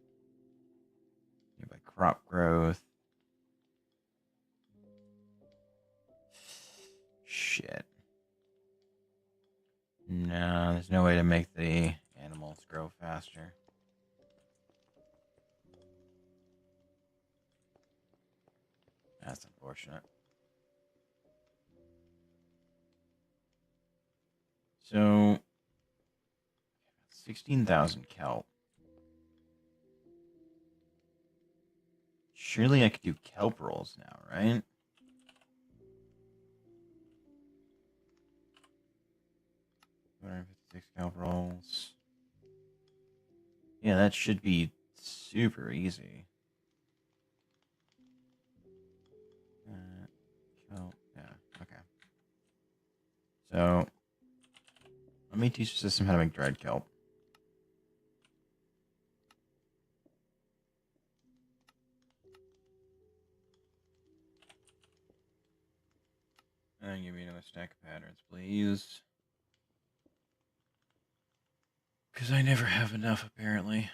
Nearby crop growth. Shit. No, there's no way to make the animals grow faster. That's unfortunate. So, 16,000 kelp. Surely I could do kelp rolls now, right? 256 kelp rolls. Yeah, that should be super easy. Kelp, yeah, okay. So, let me teach the system how to make dried kelp. And give me another stack of patterns, please. Because I never have enough, apparently.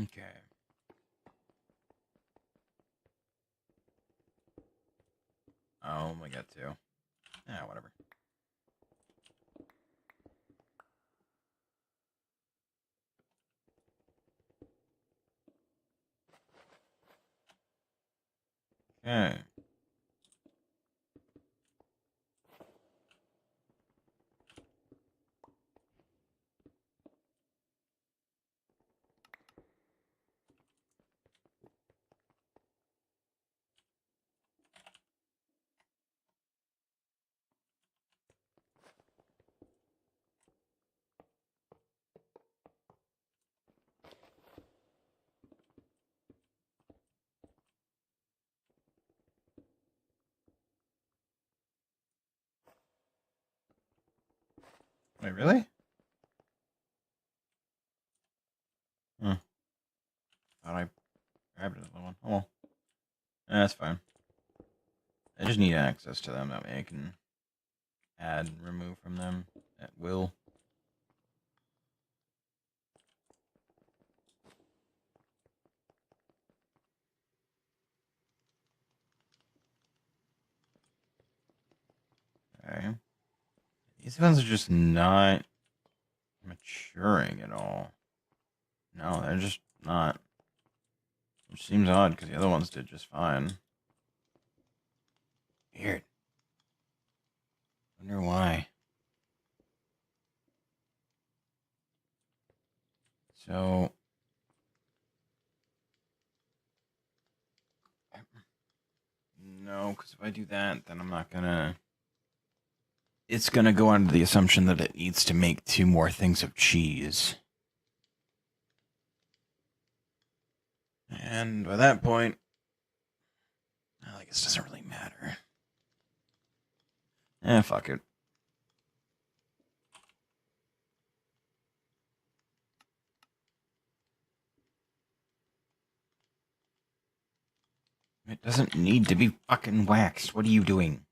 Okay. Oh, I got two. Ah, whatever. Okay. Wait, really? Huh. Thought I grabbed another one. Oh well. That's fine. I just need access to them. That way I can add and remove from them at will. Okay. These ones are just not maturing at all. No, they're just not. Which seems odd because the other ones did just fine. Weird. Wonder why. So, no, because if I do that, then I'm not gonna. It's gonna go under the assumption that it needs to make two more things of cheese. And by that point, I guess it doesn't really matter. Fuck it. It doesn't need to be fucking waxed. What are you doing?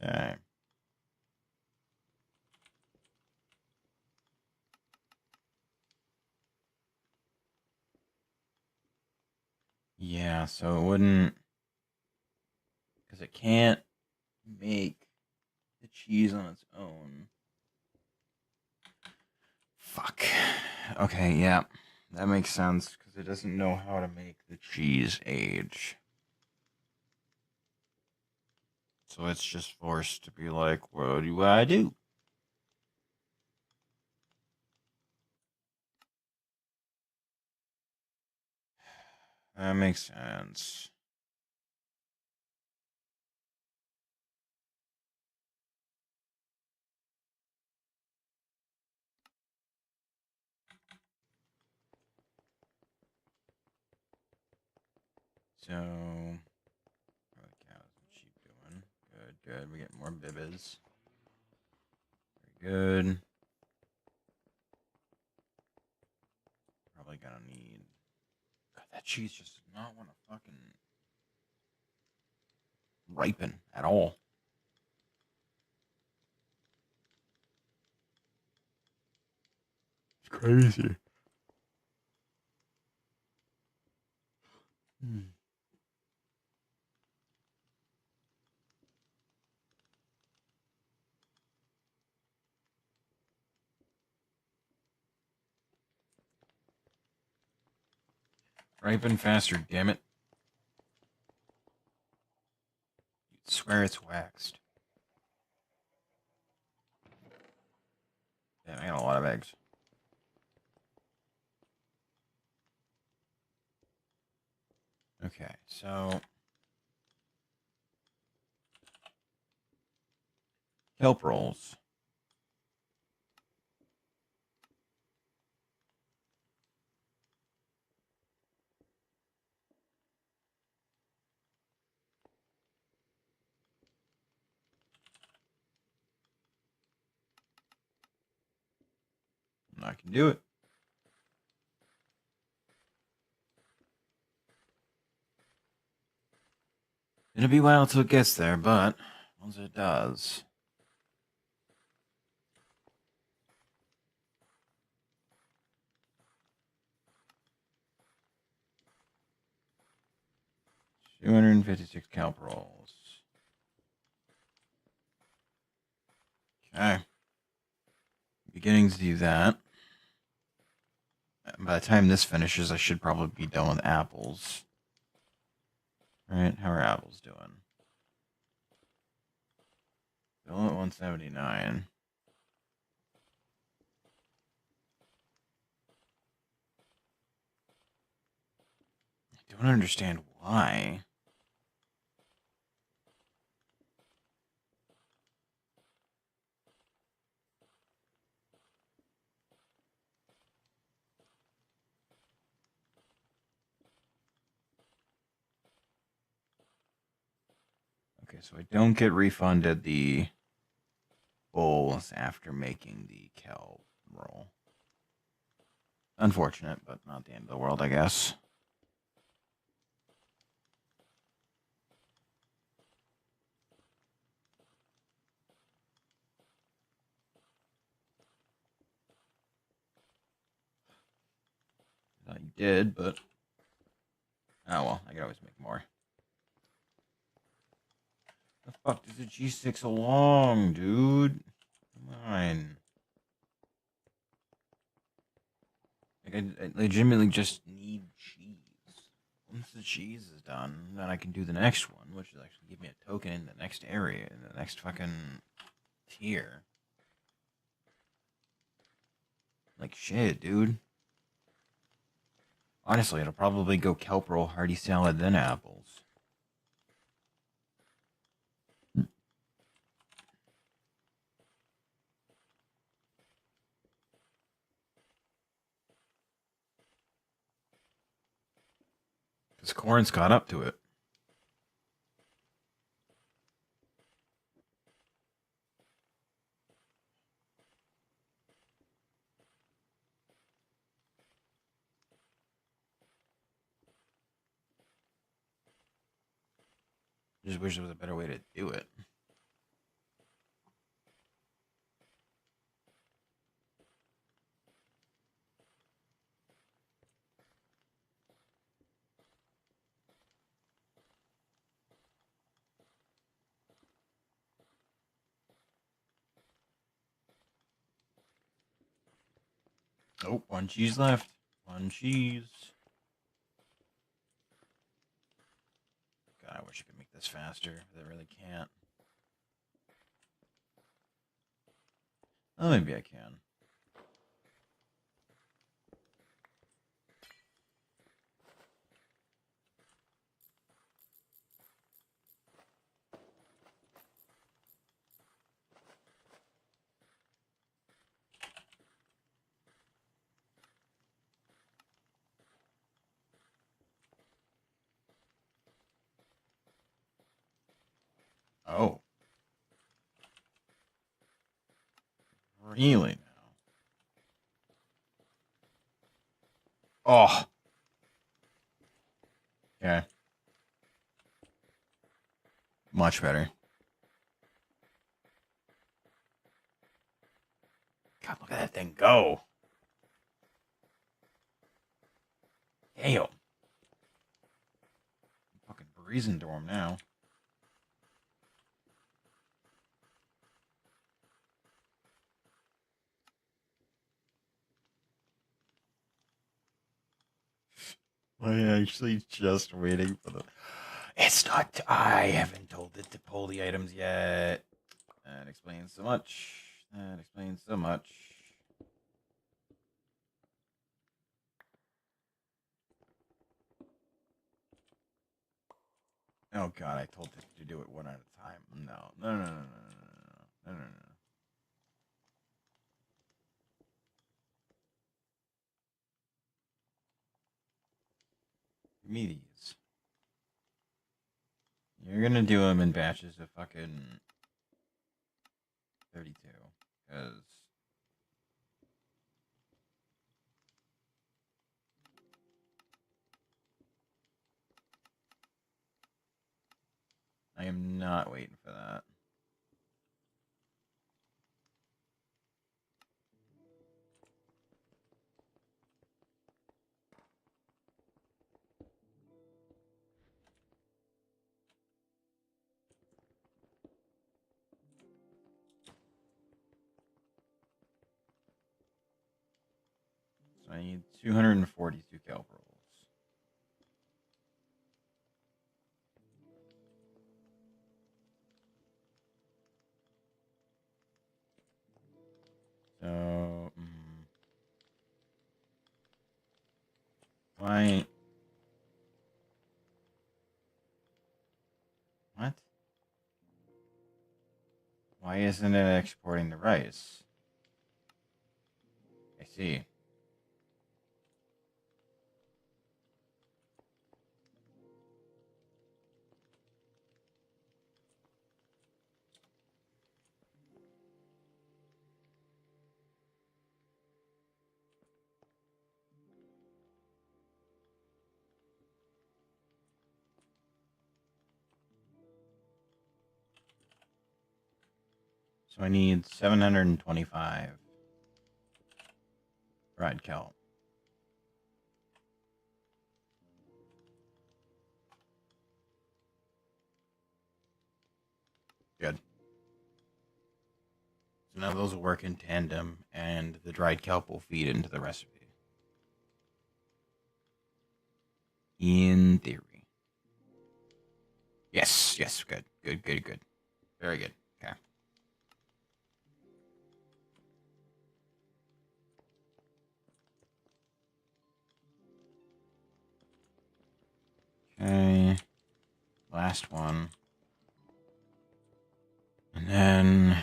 Okay. Yeah, so it wouldn't. Because it can't make the cheese on its own. Fuck. Okay, yeah. That makes sense, because it doesn't know how to make the cheese age. So it's just forced to be like, what do I do? That makes sense. So, how are the cows and sheep doing? Good, good. We get more bibbas. Very good. Probably gonna need. God, that cheese just does not want to fucking ripen at all. It's crazy. Ripen faster, damn it. You'd swear it's waxed. Damn, I got a lot of eggs. Okay, so kelp rolls. I can do it. It'll be a while till it gets there, but once it does. $256 kelp rolls. Okay. Beginning to do that. By the time this finishes, I should probably be done with apples. Alright, how are apples doing? Still at 179. I don't understand why. Okay, so I don't get refunded the bowls after making the kelp roll. Unfortunate, but not the end of the world, I guess. Thought you did, but oh well, I can always make more. The fuck does the G6 along, dude? Come on. Like, I legitimately just need cheese. Once the cheese is done, then I can do the next one, which will actually give me a token in the next area, in the next fucking tier. Like, shit, dude. Honestly, it'll probably go kelp roll, hearty salad, then apples. Because corn's caught up to it. Just wish there was a better way to do it. Oh, one cheese left. One cheese. God, I wish I could make this faster, but I really can't. Oh, maybe I can. Oh. Really now? Oh. Yeah. Much better. God, look at that thing go. Damn. I'm fucking breezing through him now. I'm actually just waiting for the... It's not... I haven't told it to pull the items yet. That explains so much. That explains so much. Oh god, I told it to do it one at a time. No. No, no, no, no, no, no, no, no, no, no. Give me these. You're gonna do them in batches of fucking 32. Because I am not waiting for that. So I need 242 kelp rolls. So, why? What? Why isn't it exporting the rice? I see. So I need 725 dried kelp. Good. So now those will work in tandem, and the dried kelp will feed into the recipe. In theory. Yes, yes, good, good, good, good. Very good. Okay. Okay. Last one. And then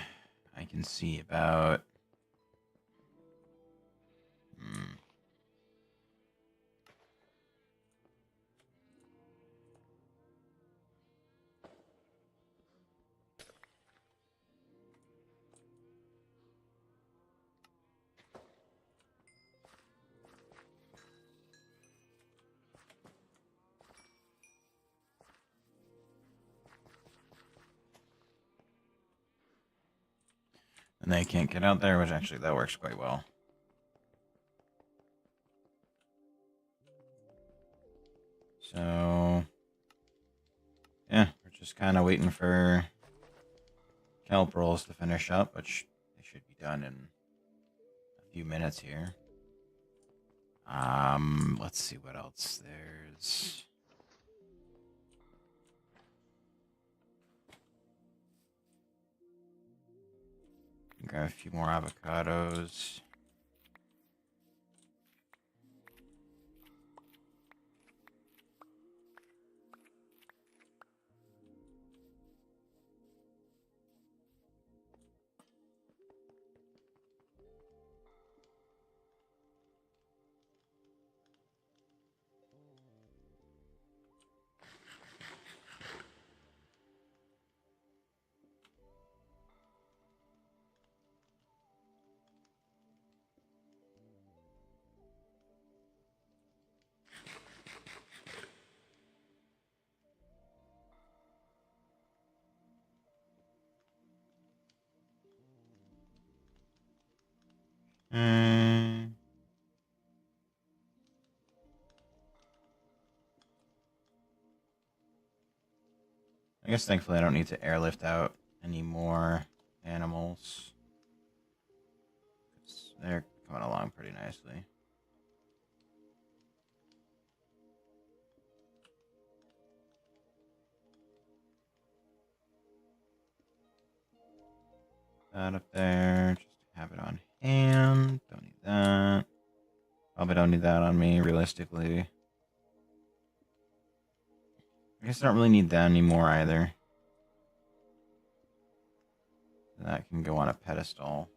I can see about... And they can't get out there, which actually that works quite well. So, yeah, we're just kind of waiting for kelp rolls to finish up, which they should be done in a few minutes here. Let's see what else there's. Grab a few more avocados. I guess thankfully I don't need to airlift out any more animals. They're coming along pretty nicely. That up there, just to have it on hand. Don't need that. Probably don't need that on me, realistically. I guess I don't really need that anymore either. That can go on a pedestal.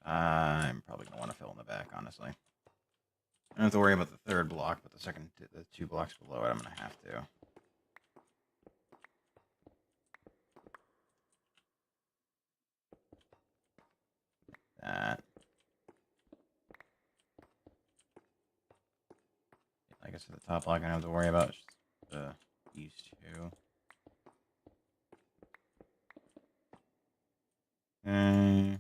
I'm probably going to want to fill in the back, honestly. I don't have to worry about the third block, but the 2 blocks below it, I'm going to have to. That. I guess for the top block, I don't have to worry about these 2. Okay.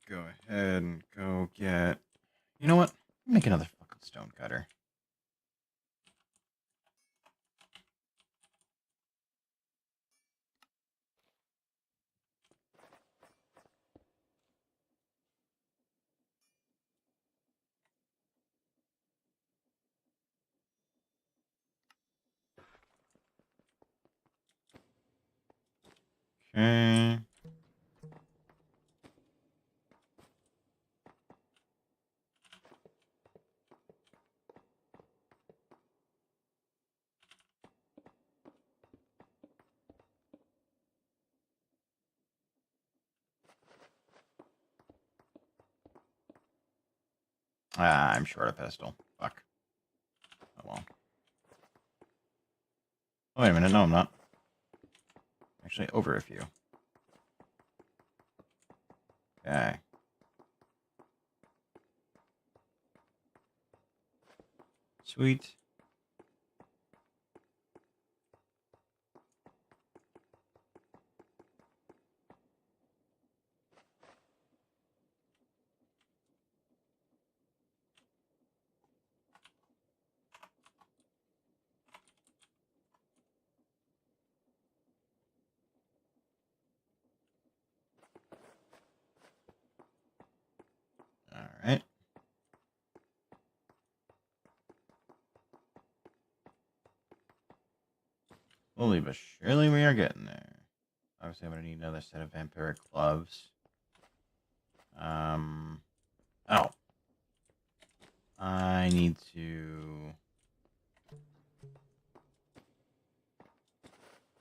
Go ahead and go get... You know what? Make another fucking stone cutter. Okay. I'm short a pedestal. Fuck. Oh well. Oh, wait a minute. No, I'm not. Actually, over a few. Okay. Sweet. Alright. Slowly but surely we are getting there. Obviously, I'm going to need another set of vampiric gloves. Oh. I need to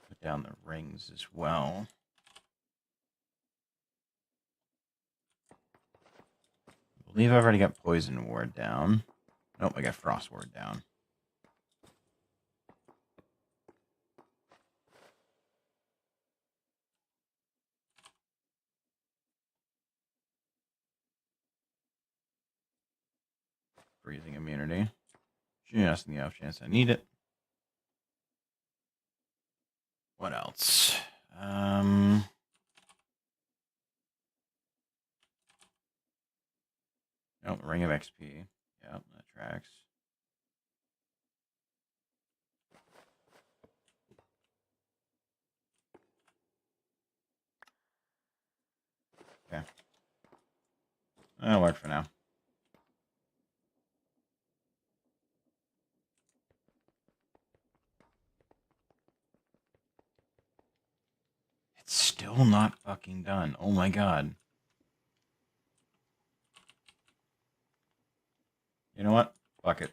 put down the rings as well. I believe I've already got poison ward down. Nope, I got frost ward down. Freezing immunity. Just in the off chance I need it. What else? Oh, ring of XP. Yep, that tracks. Okay. That'll work for now. It's still not fucking done. Oh my god. You know what? Fuck it.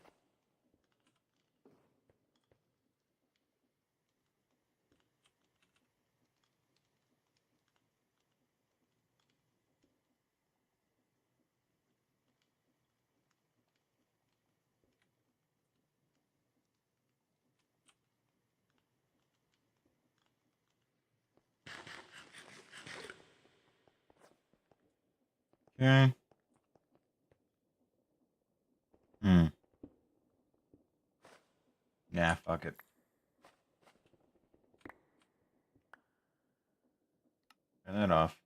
Okay. Yeah, fuck it. Turn that off.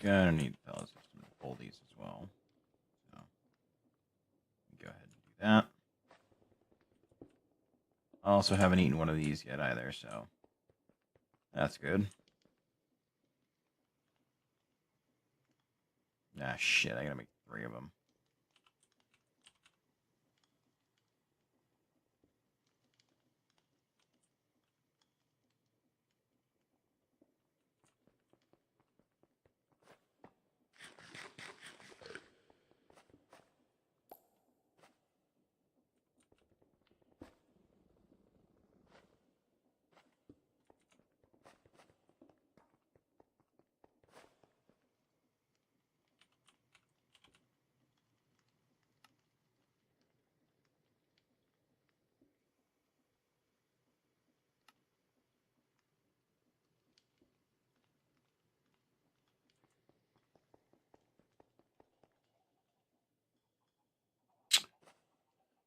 Gonna need the pellet system to pull these as well. So, go ahead and do that. I also haven't eaten one of these yet either, so that's good. Ah, shit, I gotta make 3 of them.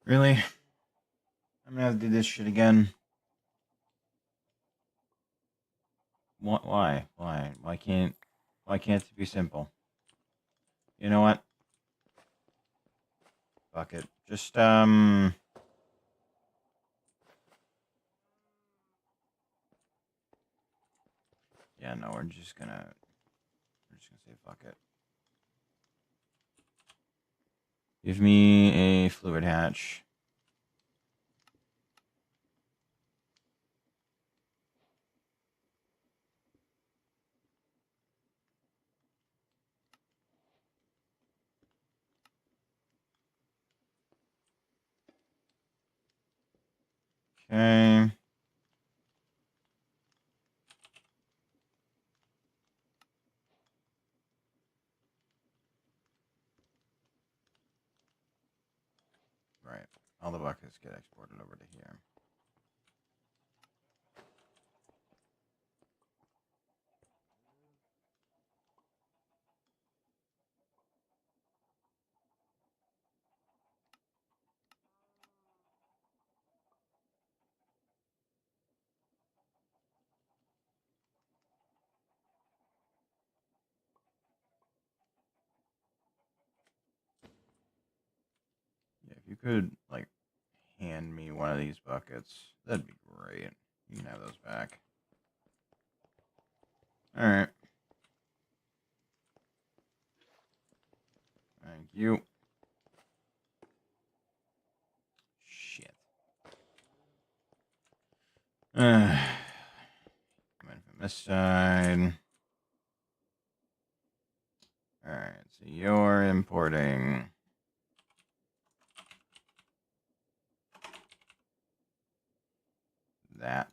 Really? I'm gonna have to do this shit again. What? Why? Why? Why can't it be simple? You know what? Fuck it. Just, Yeah, no, we're just gonna say fuck it. Give me a fluid hatch. Okay. Right. All the buckets get exported over to here. Yeah, if you could, like, hand me one of these buckets, that'd be great. You can have those back. Alright. Thank you. Shit. Come in from this side. Alright, so you're importing that.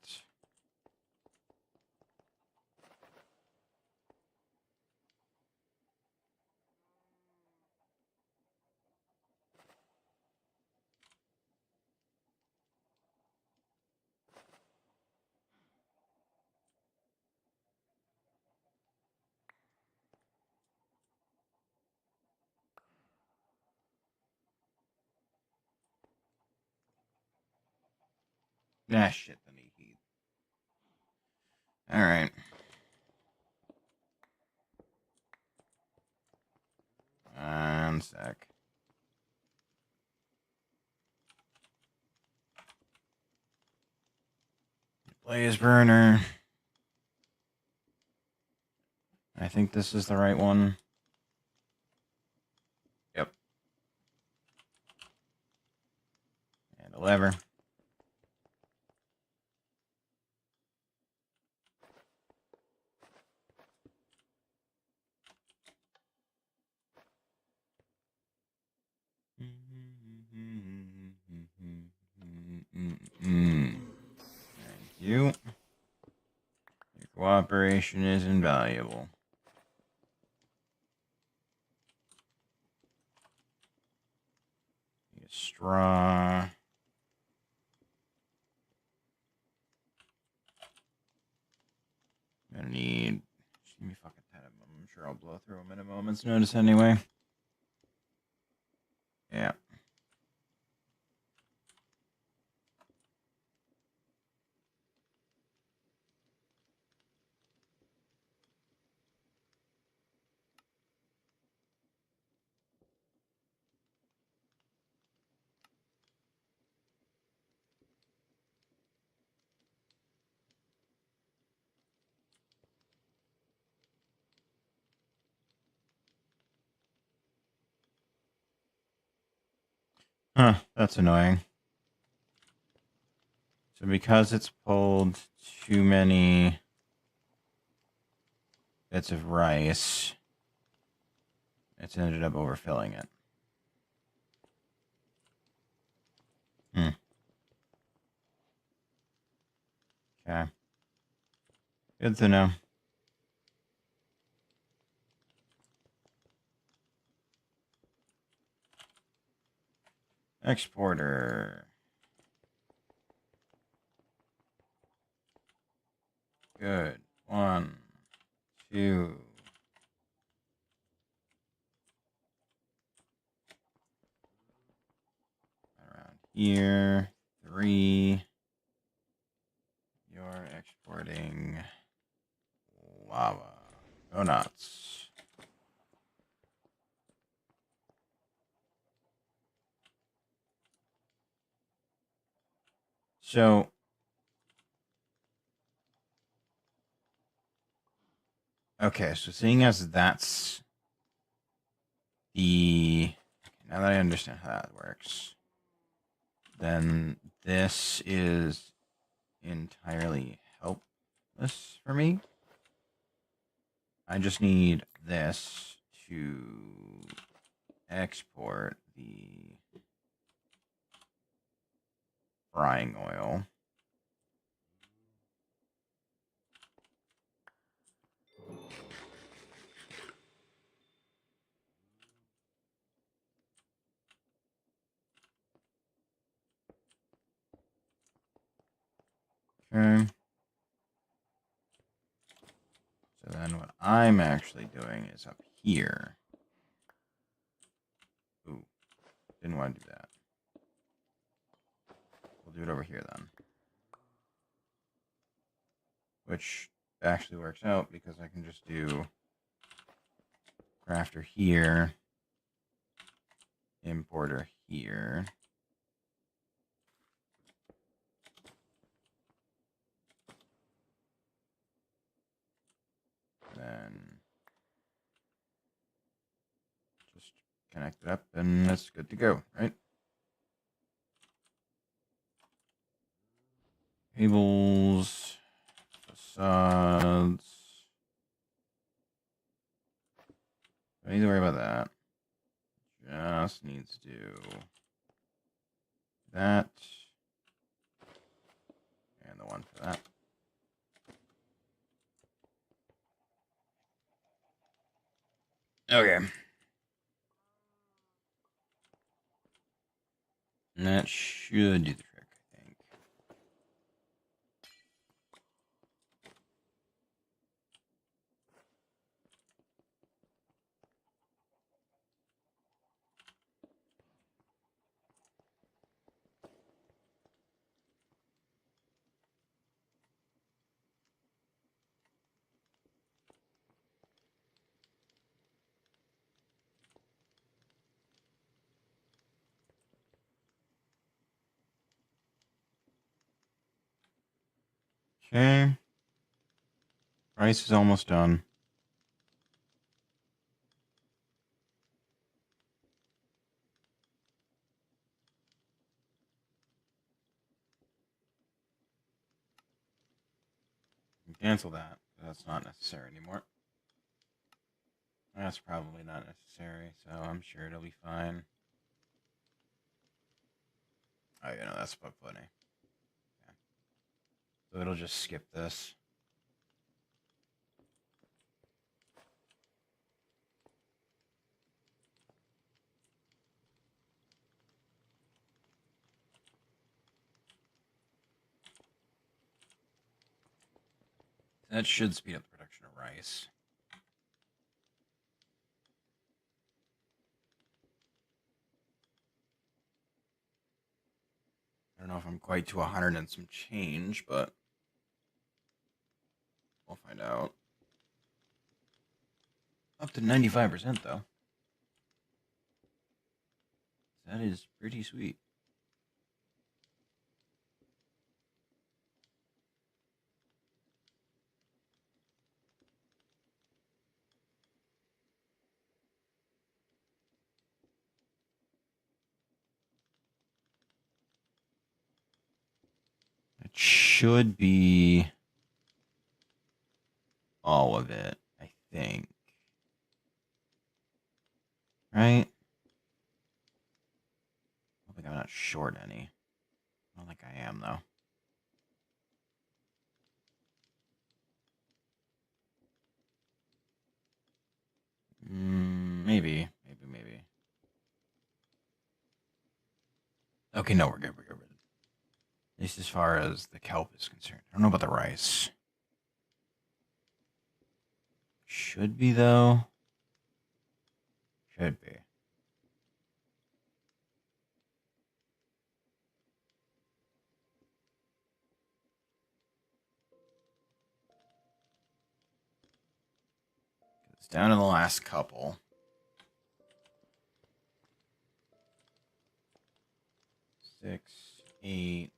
Ah, shit, the need heat. Alright. 1 sec. Blaze burner. I think this is the right one. Yep. And a lever. Thank you. Your cooperation is invaluable. Need a straw. I'm gonna need. Just give me fucking 10 of them. I'm sure I'll blow through them in a moment's notice anyway. Yeah. Huh, that's annoying. So because it's pulled too many bits of rice, it's ended up overfilling it. Okay. Good to know. Exporter. Good. 1, 2. Around here. 3. You're exporting lava. Go nuts. So, okay, so seeing as that's the... Now that I understand how that works, then this is entirely helpless for me. I just need this to export the frying oil. Okay. So then what I'm actually doing is up here. Ooh, didn't want to do that. We'll do it over here then. Which actually works out because I can just do crafter here, importer here. Then just connect it up and it's good to go, right? Cables, facades. Don't need to worry about that. Just needs to do that. And the one for that. Okay. And that should do the trick, I think. Okay. Rice is almost done. Cancel that. That's not necessary anymore. That's probably not necessary, so I'm sure it'll be fine. Oh, you know, that's funny. Yeah. So it'll just skip this. That should speed up the production of rice. I don't know if I'm quite to 100 and some change, but we'll find out. Up to 95%, though. That is pretty sweet. It should be all of it, I think. Right? I don't think I'm not short any. I don't think I am, though. Maybe. Okay, no, we're good. At least as far as the kelp is concerned. I don't know about the rice. Should be, though. Should be. It's down to the last couple. 6, 8.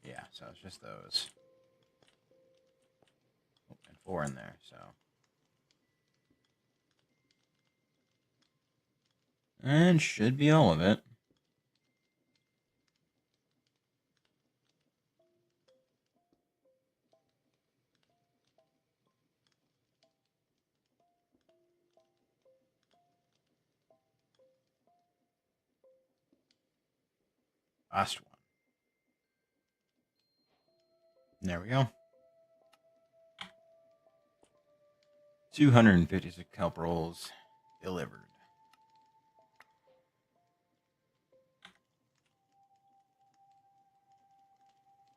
Yeah, so it's just those. Oh, and 4 in there, so. And should be all of it. Last one. There we go. 256 kelp rolls delivered.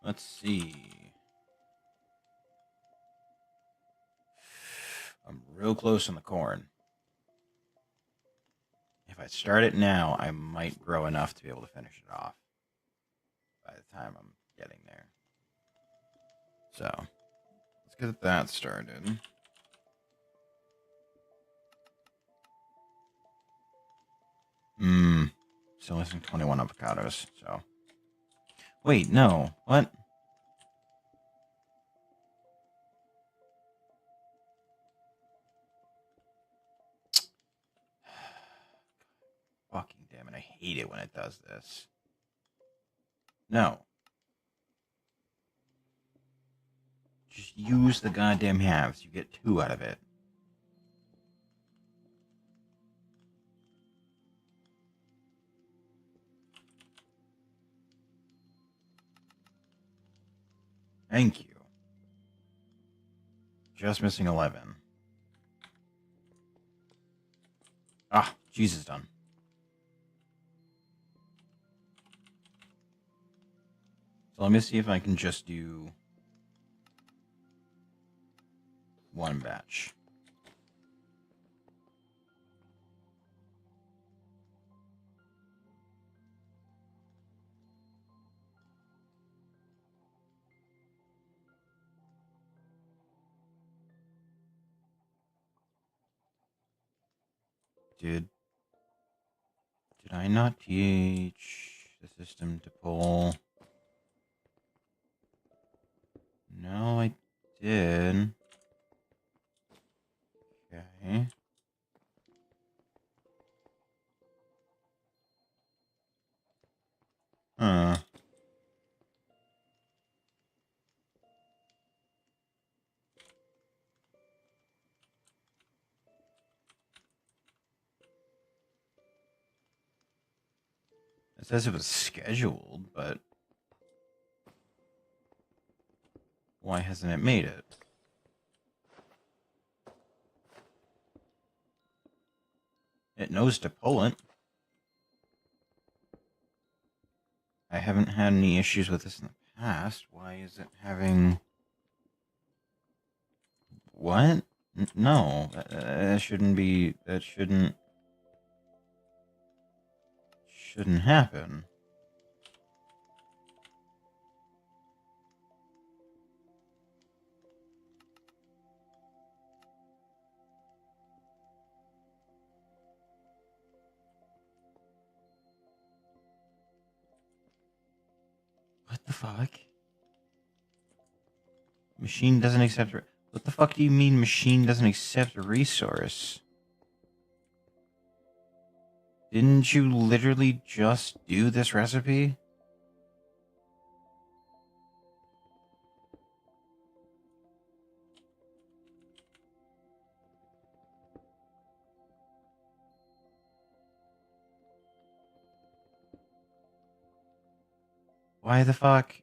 Let's see. I'm real close on the corn. If I start it now, I might grow enough to be able to finish it off by the time I'm getting there. So, let's get that started. Still missing 21 avocados, so. Wait, no. What? Fucking damn it, I hate it when it does this. No. Just use the goddamn halves. You get 2 out of it. Thank you. Just missing 11. Ah, Jesus, done. So let me see if I can just do 1 batch. Did I not teach the system to pull did. Okay. Huh. It says it was scheduled, but why hasn't it made it? It knows to pull it. I haven't had any issues with this in the past. Why is it having... What? No, that shouldn't be... That shouldn't happen. What the fuck? Machine doesn't accept... What the fuck do you mean machine doesn't accept a resource? Didn't you literally just do this recipe? Why the fuck?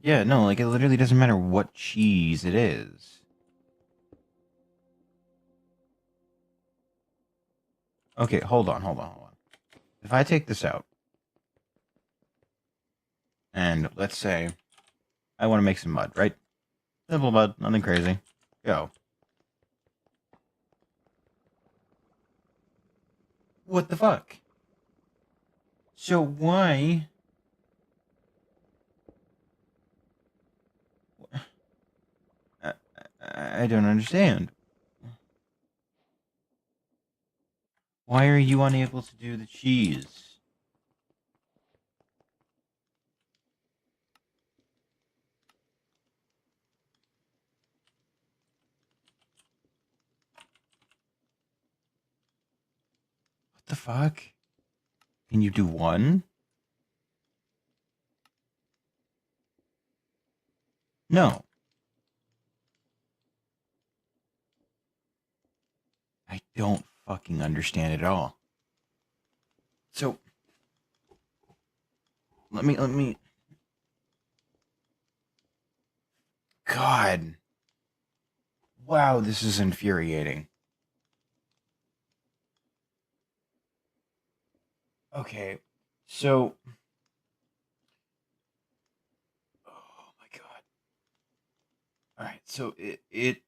Yeah, no, like, it literally doesn't matter what cheese it is. Okay, hold on. If I take this out, and let's say I want to make some mud, right? Simple mud, nothing crazy. Go. What the fuck? So why... I don't understand. Why are you unable to do the cheese? What the fuck? Can you do one? No. I don't fucking understand it at all. So, let me... God. Wow, this is infuriating. Okay, so... Oh my god. Alright, so it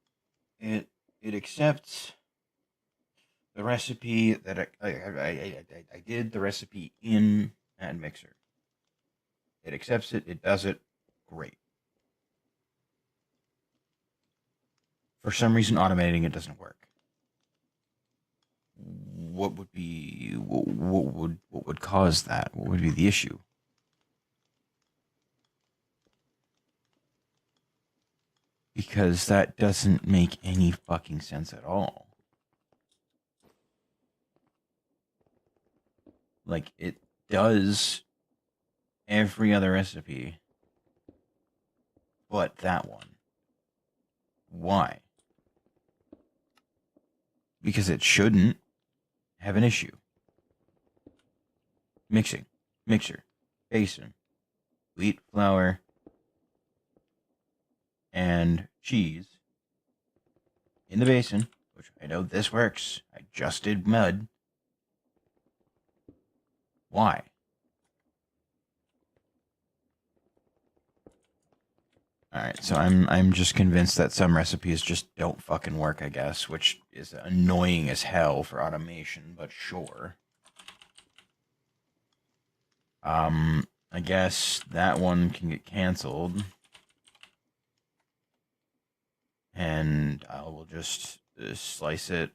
accepts the recipe that I did the recipe in Admixer. It accepts it, it does it, great. For some reason, automating it doesn't work. What would cause that? What would be the issue? Because that doesn't make any fucking sense at all. Like, it does every other recipe but that one. Why? Because it shouldn't have an issue. Mixer, basin, wheat flour, and cheese in the basin, which I know this works. I just did mud. Why? Alright, so I'm just convinced that some recipes just don't fucking work, I guess, which is annoying as hell for automation, but sure. I guess that one can get canceled. And I will just slice it.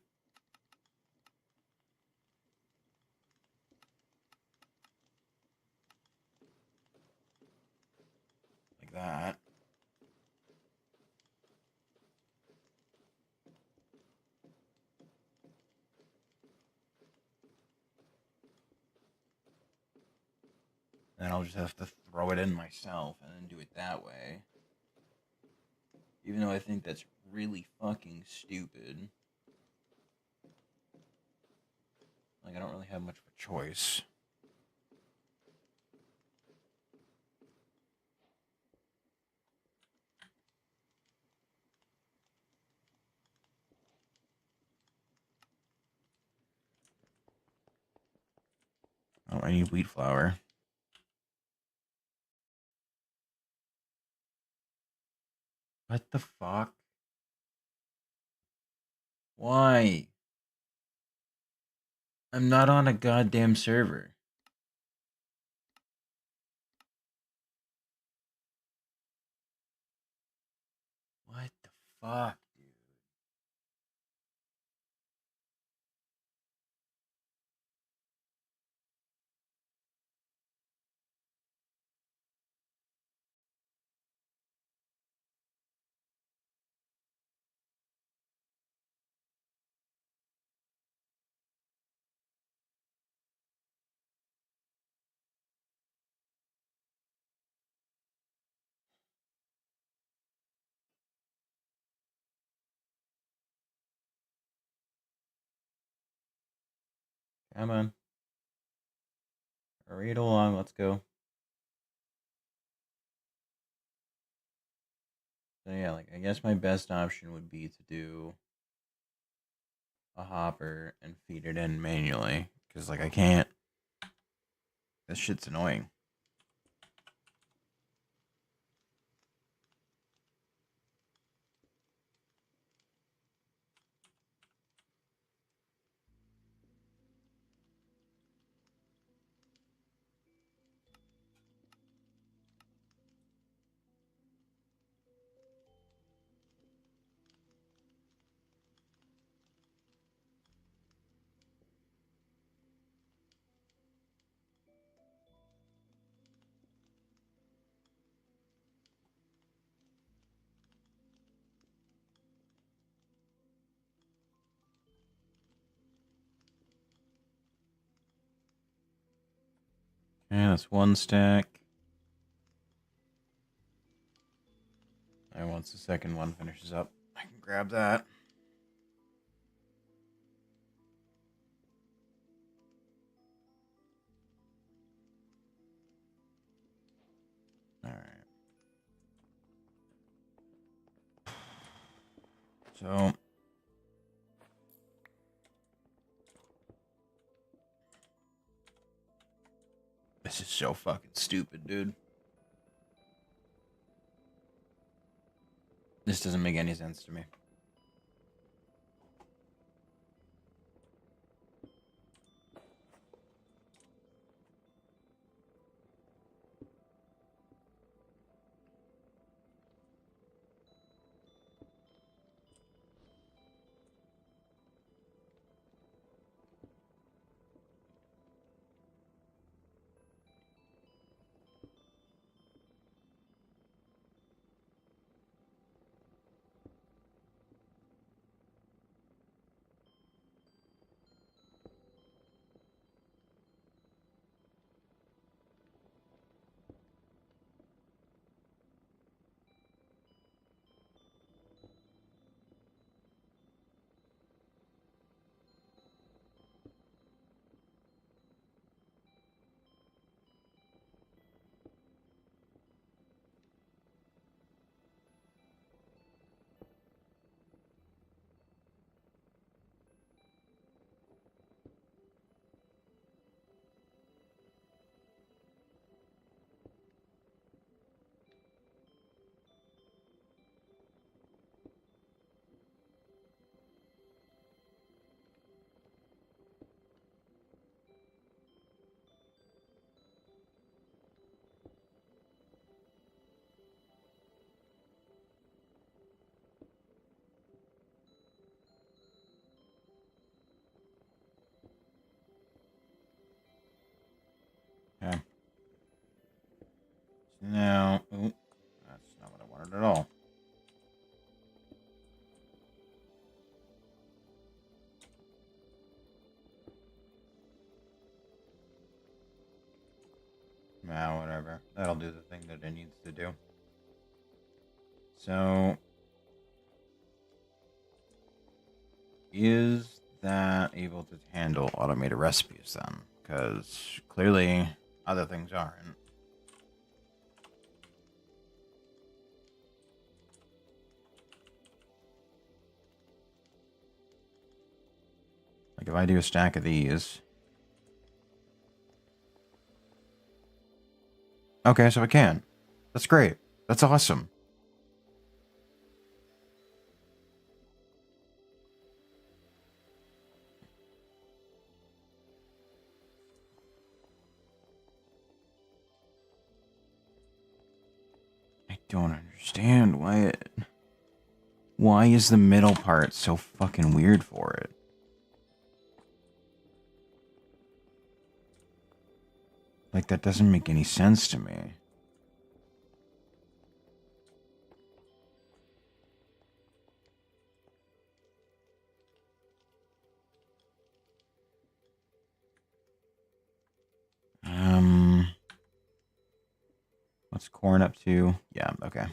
Like that. And I'll just have to throw it in myself and then do it that way. Even though I think that's really fucking stupid. Like, I don't really have much of a choice. Oh, I need wheat flour. What the fuck? Why? I'm not on a goddamn server. What the fuck, dude? Come on. Hurry it along, let's go. So yeah, like, I guess my best option would be to do a hopper and feed it in manually. Because, like, I can't. This shit's annoying. Okay, that's one stack. And once the second one finishes up, I can grab that. Alright. So, this is so fucking stupid, dude. This doesn't make any sense to me. whatever. That'll do the thing that it needs to do. So, is that able to handle automated recipes then? Because clearly other things aren't. Like if I do a stack of these. Okay, so I can. That's great. That's awesome. I don't understand why is the middle part so fucking weird for it? Like that doesn't make any sense to me. What's corn up to? Yeah, okay.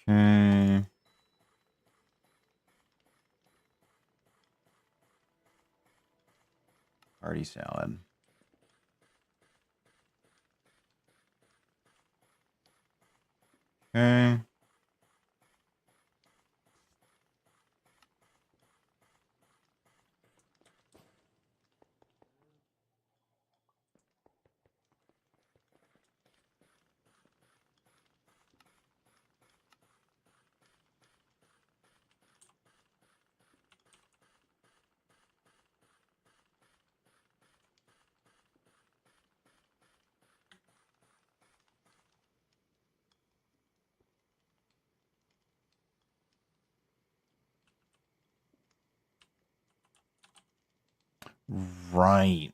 Okay. Hearty salad. Okay. Right.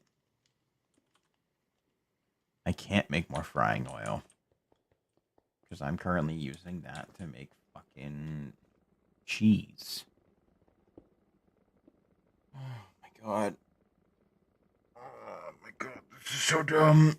I can't make more frying oil. Because I'm currently using that to make fucking cheese. Oh my god. Oh my god, this is so dumb.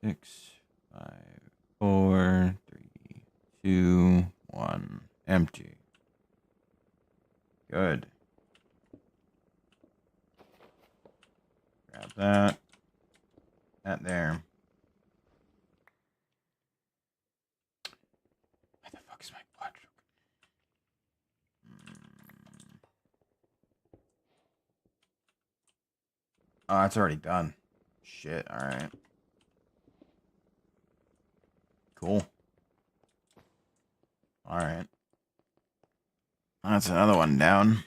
6, 5, 4, 3, 2, 1. Empty. Good. Grab that. That there. Where the fuck is my blood sugar? Oh, it's already done. Shit, alright. Cool. Alright. That's another one down.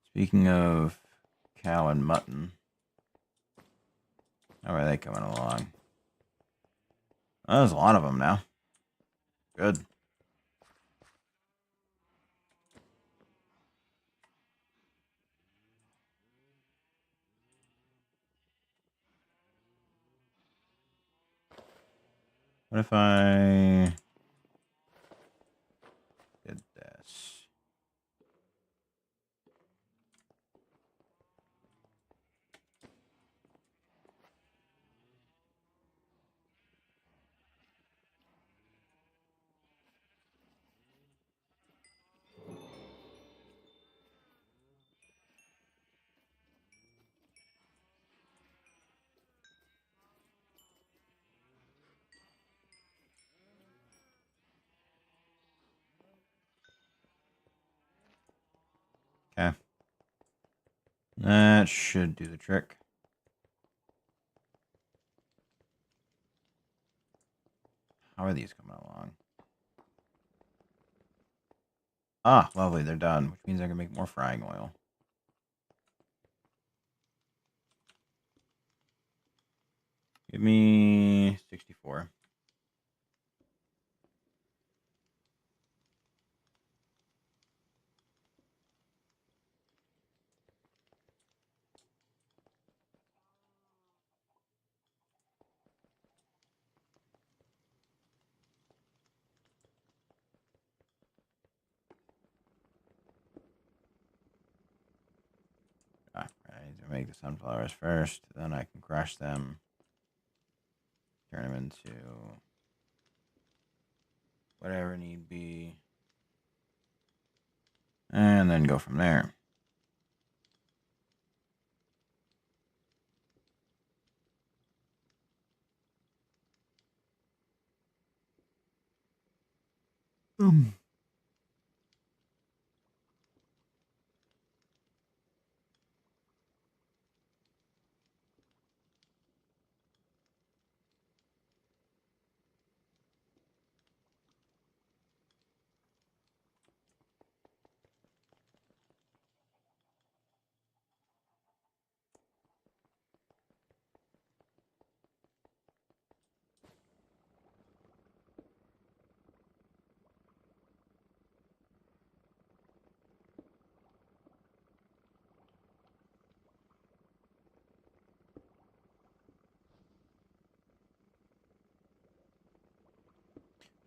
Speaking of cow and mutton, how are they coming along? Oh, there's a lot of them now. Good. What if I did this? Okay. That should do the trick. How are these coming along? Ah, lovely, they're done, which means I can make more frying oil. Give me 64. Ah, I need to make the sunflowers first, then I can crush them, turn them into whatever need be, and then go from there.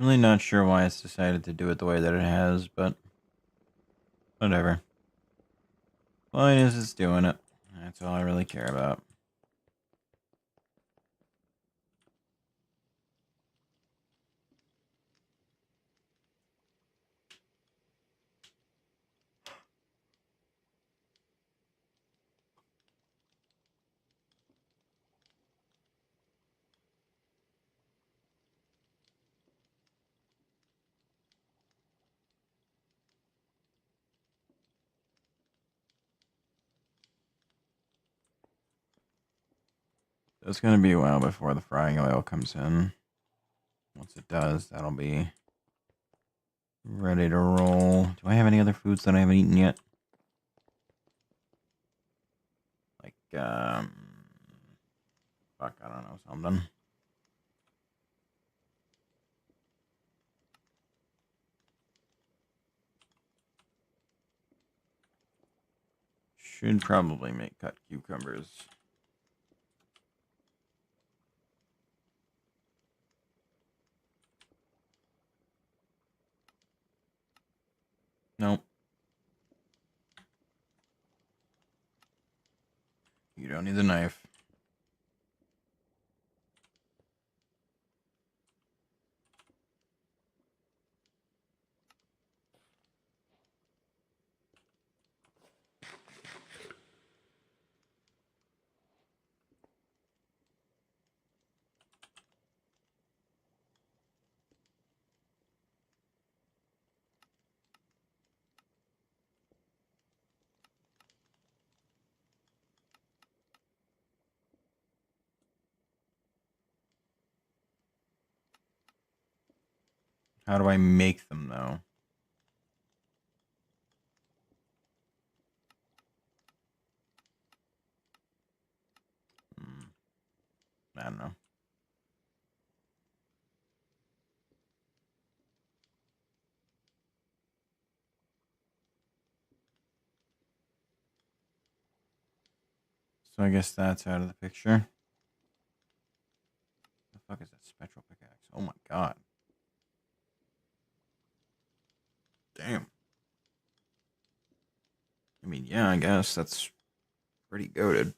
Really not sure why it's decided to do it the way that it has, but whatever. Point is, it's doing it. That's all I really care about. It's going to be a while before the frying oil comes in. Once it does, that'll be ready to roll. Do I have any other foods that I haven't eaten yet? Like, fuck, I don't know, something. Should probably make cut cucumbers. Nope. You don't need the knife. How do I make them, though? I don't know. So I guess that's out of the picture. The fuck is that spectral pickaxe? Oh my god. Damn. I mean, yeah, I guess that's pretty goated.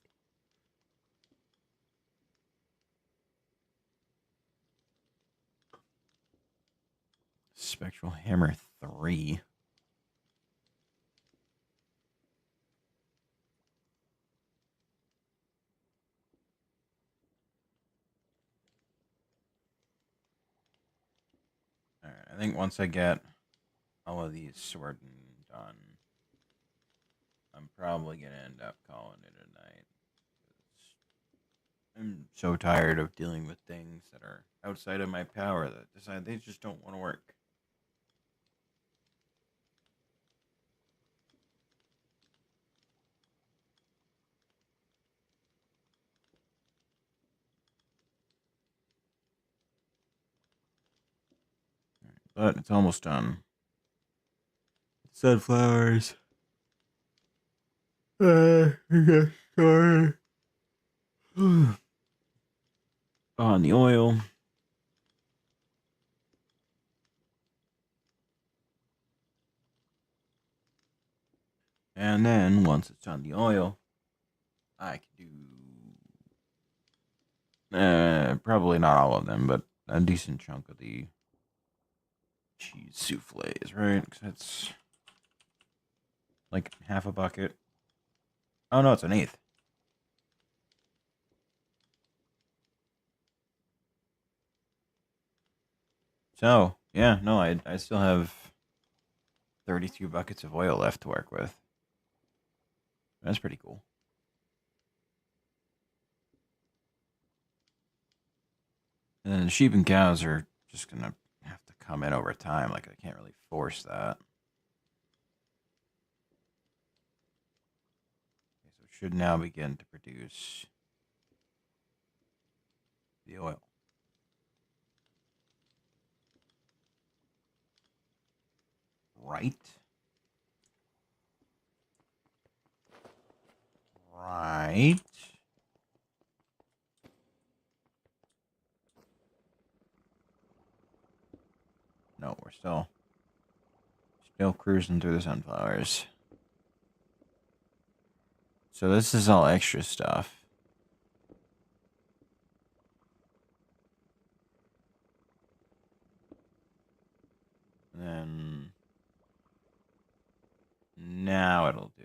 Spectral hammer 3. Alright, I think once I get all of these sorted and done, I'm probably going to end up calling it a night. I'm so tired of dealing with things that are outside of my power that decide they just don't want to work. But it's almost done. Sunflowers. Sorry. On the oil. And then once it's on the oil, I can do probably not all of them, but a decent chunk of the cheese souffles, right? Because it's like half a bucket. Oh no, it's an eighth. So yeah, no, I still have 32 buckets of oil left to work with. That's pretty cool. And then the sheep and cows are just gonna have to come in over time. Like I can't really force that. Okay, so it should now begin to produce the oil. Right? Right. No, we're still cruising through the sunflowers. So this is all extra stuff. And then now it'll do.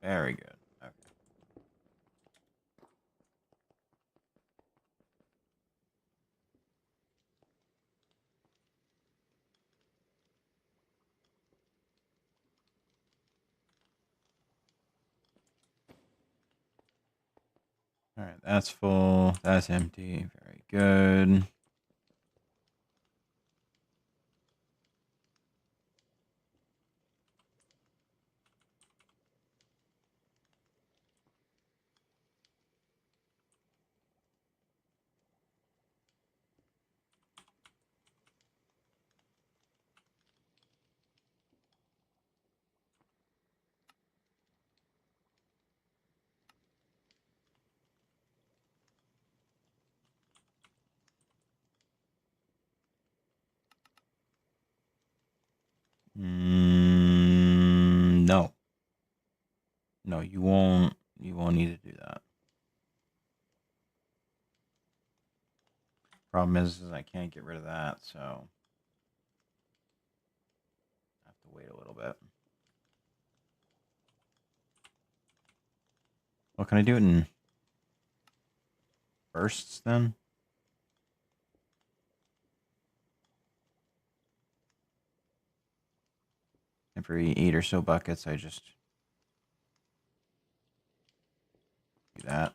Very good. Okay. All right, that's full. That's empty. Very good. No. No, you won't. You won't need to do that. Problem is I can't get rid of that, so I have to wait a little bit. Well, can I do it in bursts then? Every 8 or so buckets, I just do that.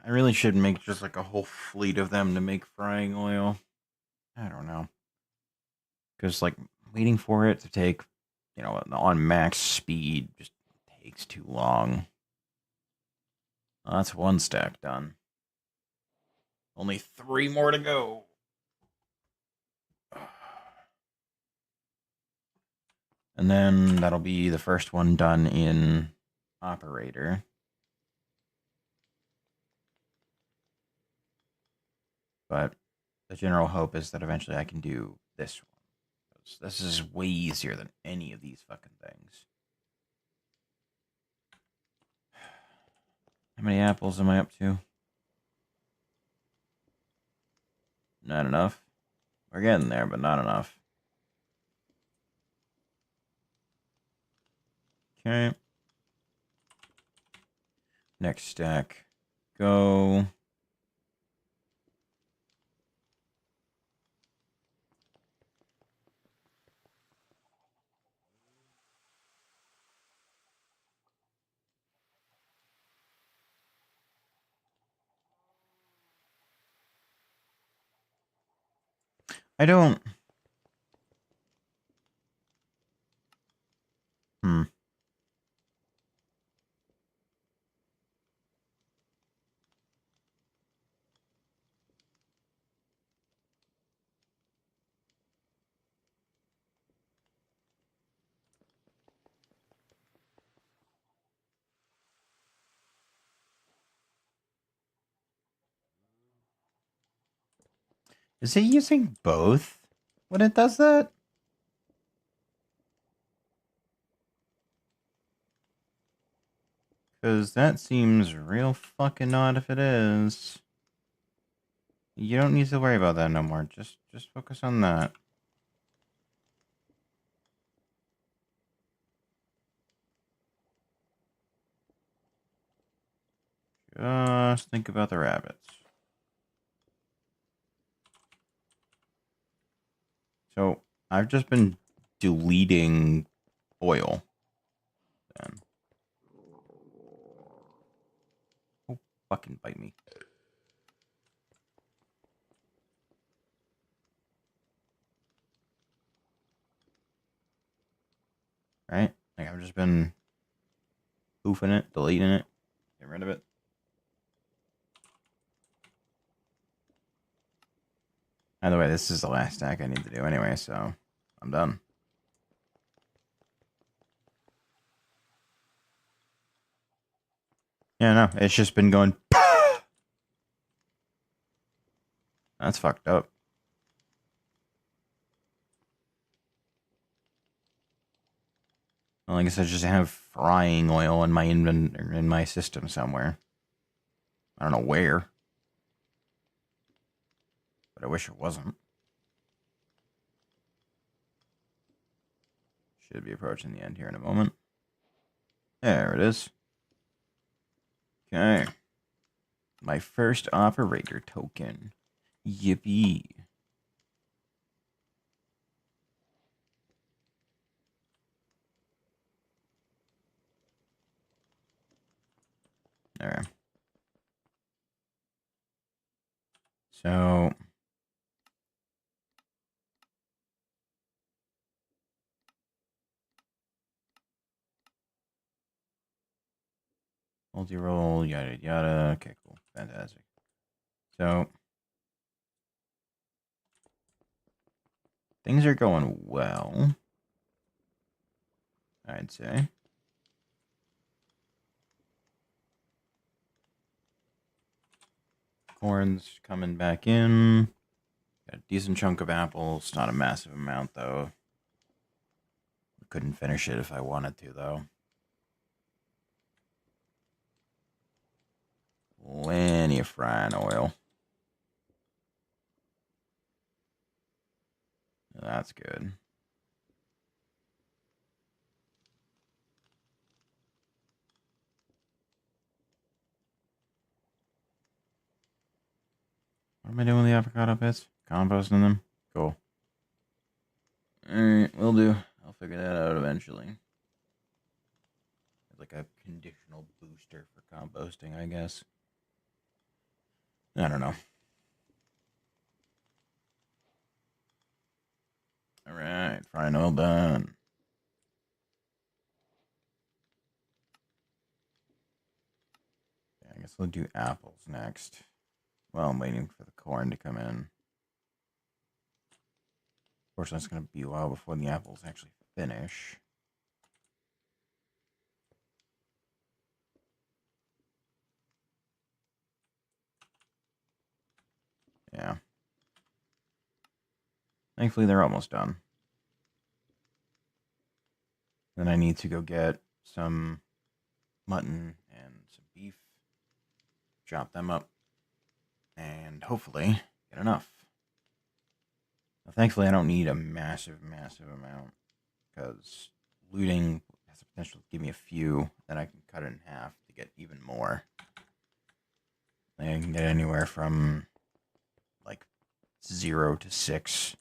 I really should make just like a whole fleet of them to make frying oil. I don't know. Because like waiting for it to take, on max speed just takes too long. Well, that's one stack done. Only 3 more to go. And then that'll be the first one done in operator. But the general hope is that eventually I can do this one. This is way easier than any of these fucking things. How many apples am I up to? Not enough. We're getting there, but not enough. Okay. Next stack. Go. I don't... Hmm. Is it using both when it does that? Because that seems real fucking odd if it is. You don't need to worry about that no more. Just focus on that. Just think about the rabbits. So, I've just been deleting oil. Then. Oh, fucking bite me. Right? Like, I've just been poofing it, deleting it, getting rid of it. By the way, this is the last stack I need to do anyway, so I'm done. Yeah, no, it's just been going. That's fucked up. Well, I guess I just have frying oil in my in my system somewhere. I don't know where, but I wish it wasn't. Should be approaching the end here in a moment. There it is. Okay. My first operator token. Yippee. There. So multi-roll, yada yada. Okay, cool. Fantastic. So things are going well, I'd say. Corn's coming back in. Got a decent chunk of apples. Not a massive amount, though. Couldn't finish it if I wanted to, though. Plenty of frying oil. That's good. What am I doing with the avocado bits? Composting them? Cool. Alright, will do. I'll figure that out eventually. It's like a conditional booster for composting, I guess. I don't know. Alright, frying oil done. Yeah, I guess we'll do apples next. Well, I'm waiting for the corn to come in. Of course, that's going to be a while before the apples actually finish. Yeah. Thankfully, they're almost done. Then I need to go get some mutton and some beef, chop them up, and hopefully get enough. Now, thankfully, I don't need a massive, massive amount because looting has the potential to give me a few. Then I can cut it in half to get even more. I can get anywhere from like 0 to 6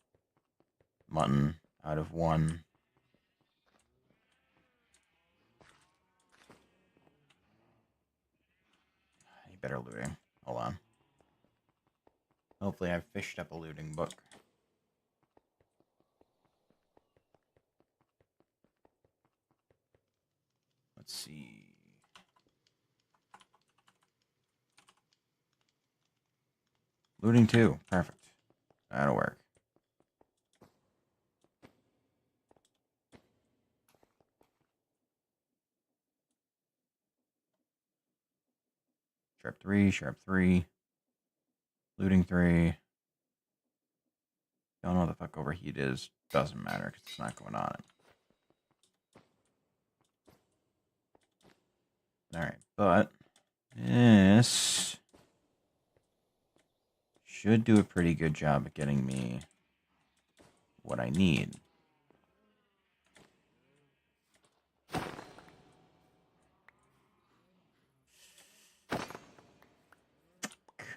mutton out of one. I need better looting. Hold on. Hopefully I've fished up a looting book. Let's see. Looting 2. Perfect. That'll work. Sharp 3, sharp 3. Looting 3. Don't know what the fuck overheat is. Doesn't matter because it's not going on. Alright, but this should do a pretty good job at getting me what I need.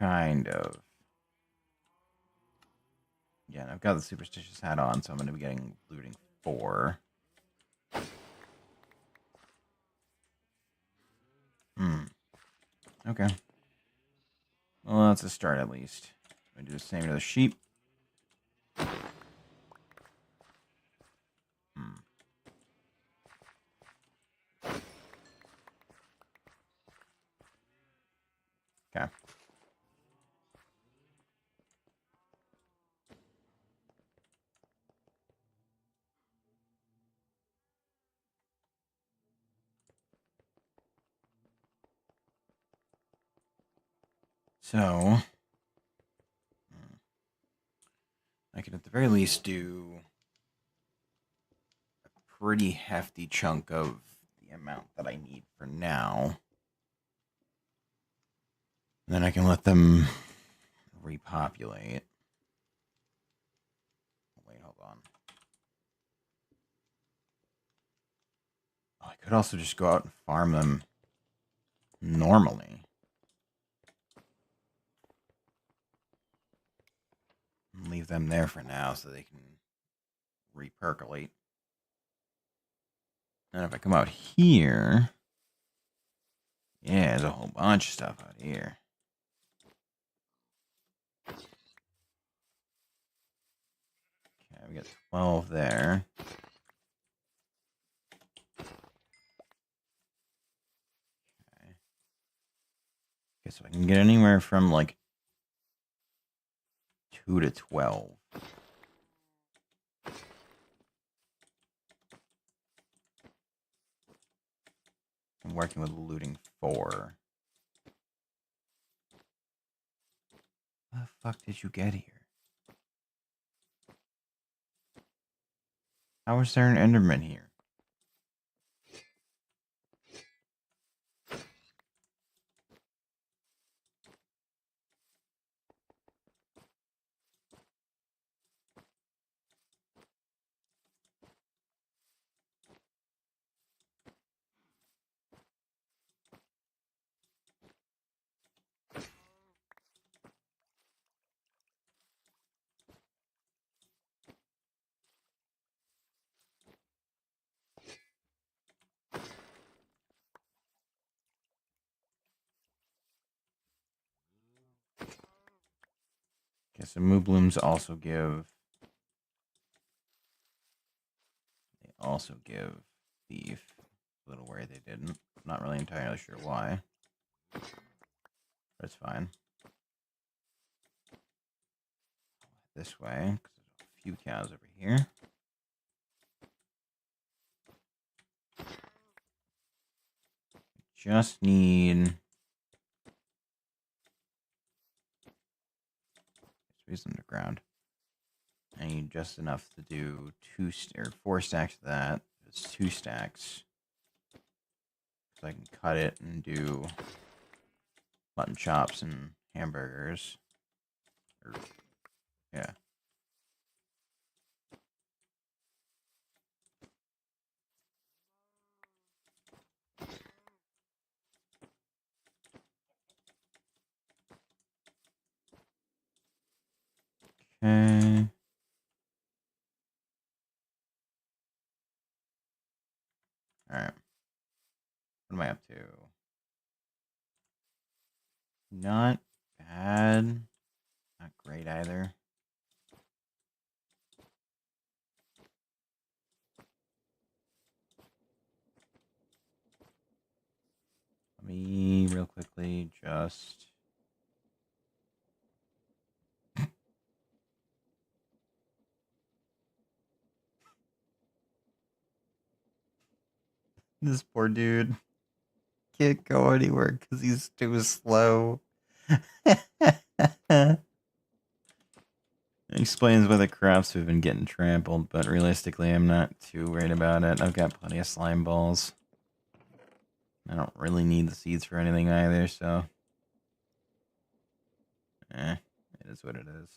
Kind of. Yeah, and I've got the superstitious hat on, so I'm going to be getting looting 4. Okay. Well, that's a start at least. I'm going to do the same to the sheep. Okay. So, I could at the very least do a pretty hefty chunk of the amount that I need for now. And then I can let them repopulate. Wait, hold on. Oh, I could also just go out and farm them normally. And leave them there for now so they can repercolate. And if I come out here... Yeah, there's a whole bunch of stuff out here. Okay, we got 12 there. Okay, so I can get anywhere from like 2 to 12. I'm working with looting 4. How the fuck did you get here? How is there an Enderman here? Okay, so moo blooms also give... They also give thief. A little worried they didn't. I'm not really entirely sure why. But it's fine. This way, because there's a few cows over here. Just need... Space underground. I need just enough to do 4 stacks of that. It's 2 stacks. So I can cut it and do mutton chops and hamburgers. Yeah. Okay. Alright. What am I up to? Not bad. Not great either. chest. This poor dude can't go anywhere because he's too slow. It explains why the crops have been getting trampled, but realistically, I'm not too worried about it. I've got plenty of slime balls. I don't really need the seeds for anything either, so... it is what it is.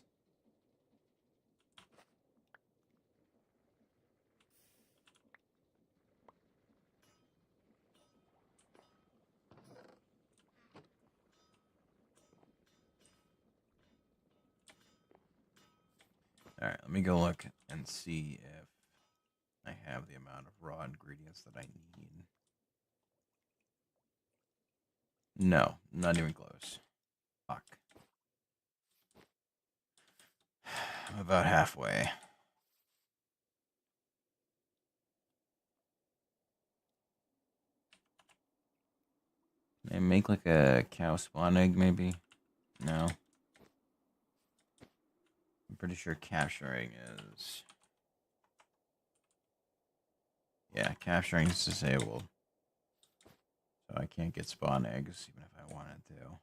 Alright, let me go look and see if I have the amount of raw ingredients that I need. No, not even close. Fuck. I'm about halfway. Can I make like a cow spawn egg, maybe? No. I'm pretty sure capturing is... Yeah, capturing is disabled. So I can't get spawn eggs, even if I wanted to.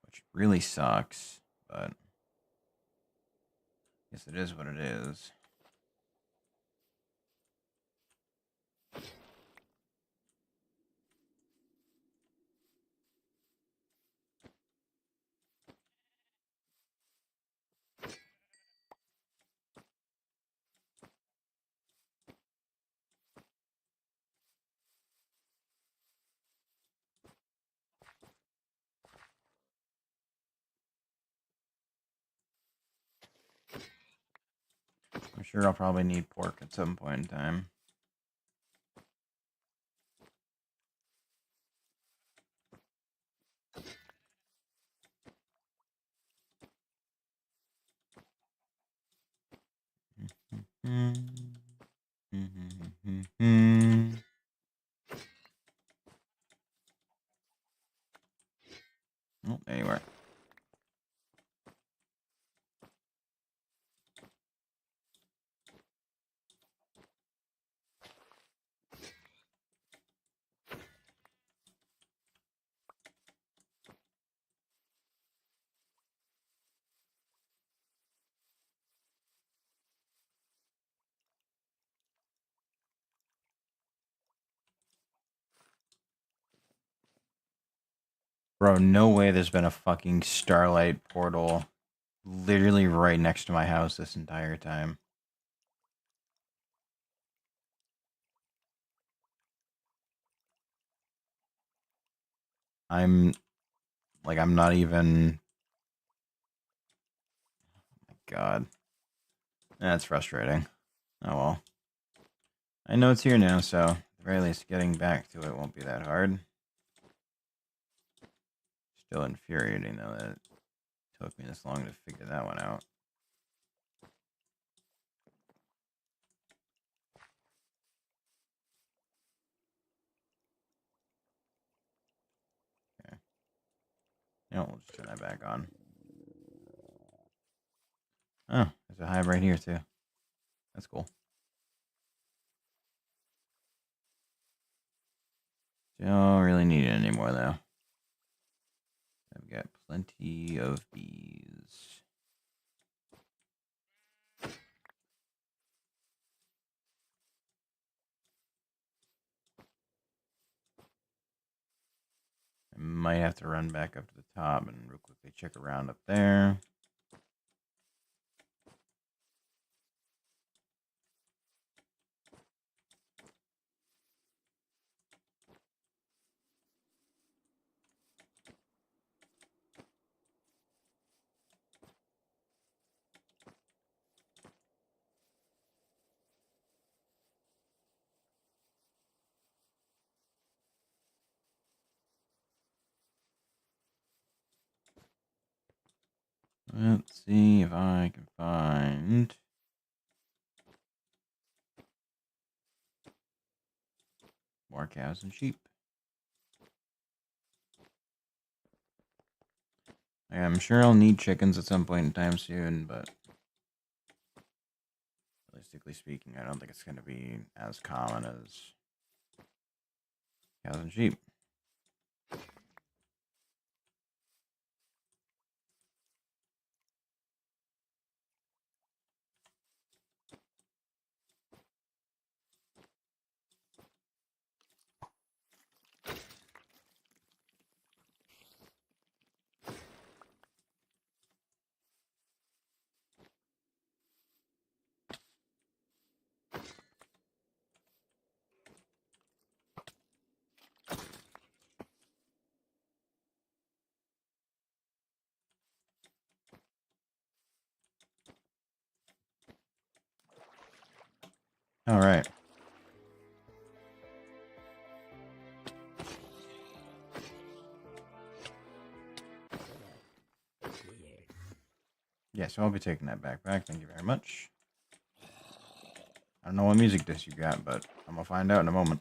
Which really sucks, but... I guess it is what it is. I'm sure I'll probably need pork at some point in time. Oh, anywhere. Bro, no way there's been a fucking starlight portal literally right next to my house this entire time. I'm not even... Oh my god. That's frustrating. Oh well. I know it's here now, so at the very least getting back to it won't be that hard. Still infuriating though that it took me this long to figure that one out. Okay. You know, we'll just turn that back on. Oh, there's a hive right here too. That's cool. Don't really need it anymore though. I've got plenty of bees. I might have to run back up to the top and real quickly check around up there. Let's see if I can find more cows and sheep. I'm sure I'll need chickens at some point in time soon, but realistically speaking, I don't think it's going to be as common as cows and sheep. All right. Yeah, so I'll be taking that backpack. Thank you very much. I don't know what music disc you got, but I'm going to find out in a moment.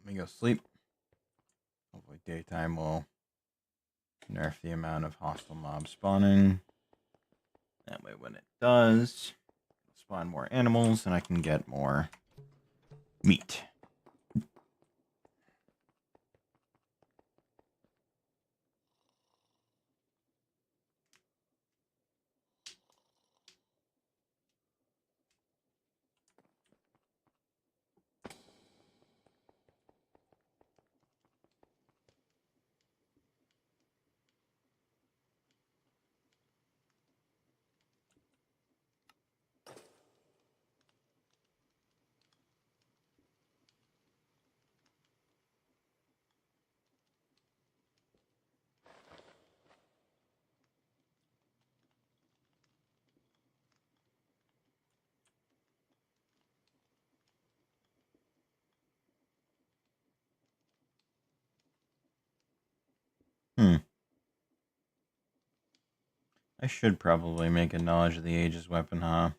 Let me go sleep. Hopefully daytime will nerf the amount of hostile mobs spawning. That way when it does, spawn more animals and I can get more meat. I should probably make a Knowledge of the Ages weapon, huh?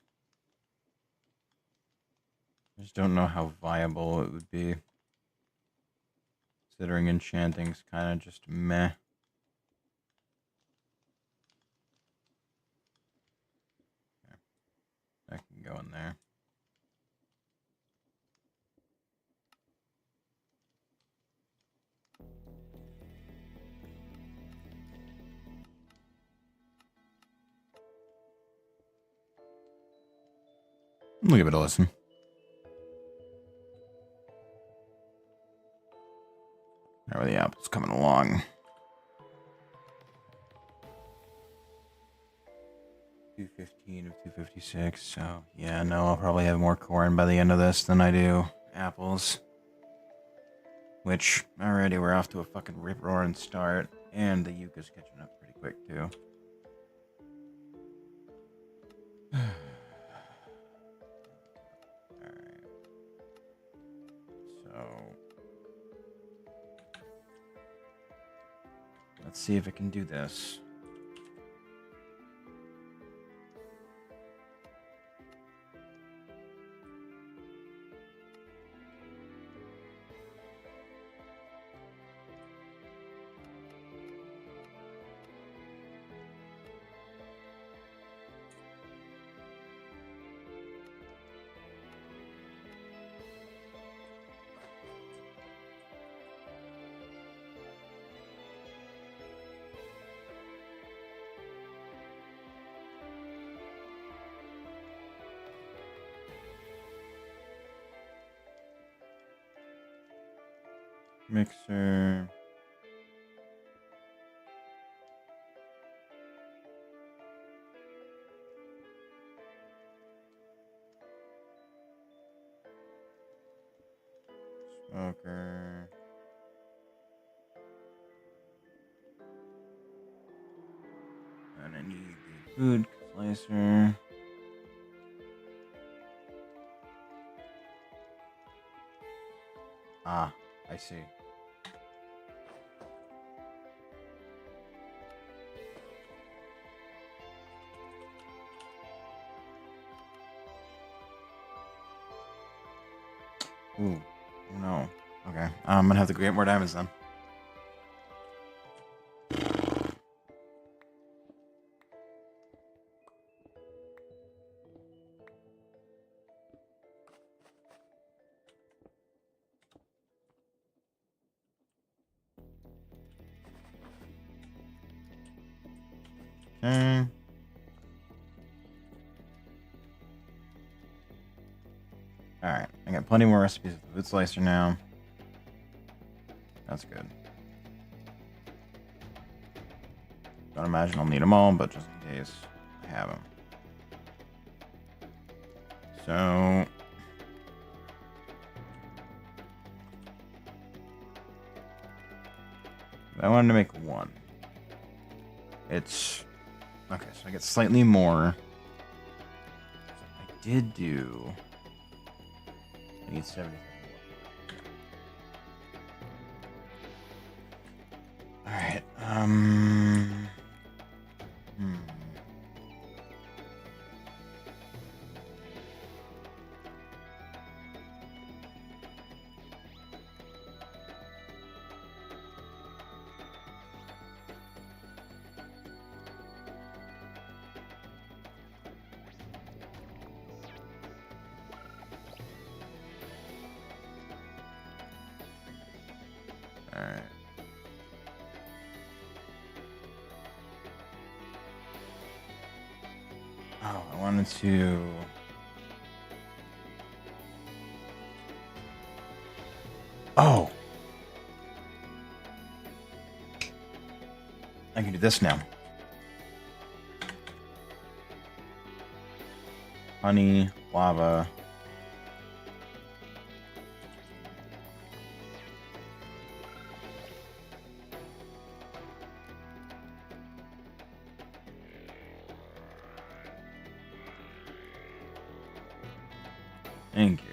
I just don't know how viable it would be. Considering enchanting's kind of just meh. Okay. That can go in there. We'll give it a listen. How are the apples coming along? 215 of 256, so yeah, no, I'll probably have more corn by the end of this than I do apples. Which, already we're off to a fucking rip-roaring start, and the yuca's catching up pretty quick, too. Alright. So... let's see if it can do this. Mixer. Smoker. And I need the food slicer. Ah, I see. Ooh, no. Okay, I'm gonna have to go get more diamonds then. Okay. Alright, I got plenty more recipes of the food slicer now. That's good. Don't imagine I'll need them all, but just in case, I have them. So... I wanted to make one. It's... Okay, so I get slightly more. I did do... I need 70. Alright, Alright. Oh, I wanted to... Oh! I can do this now. Honey, lava. Thank you.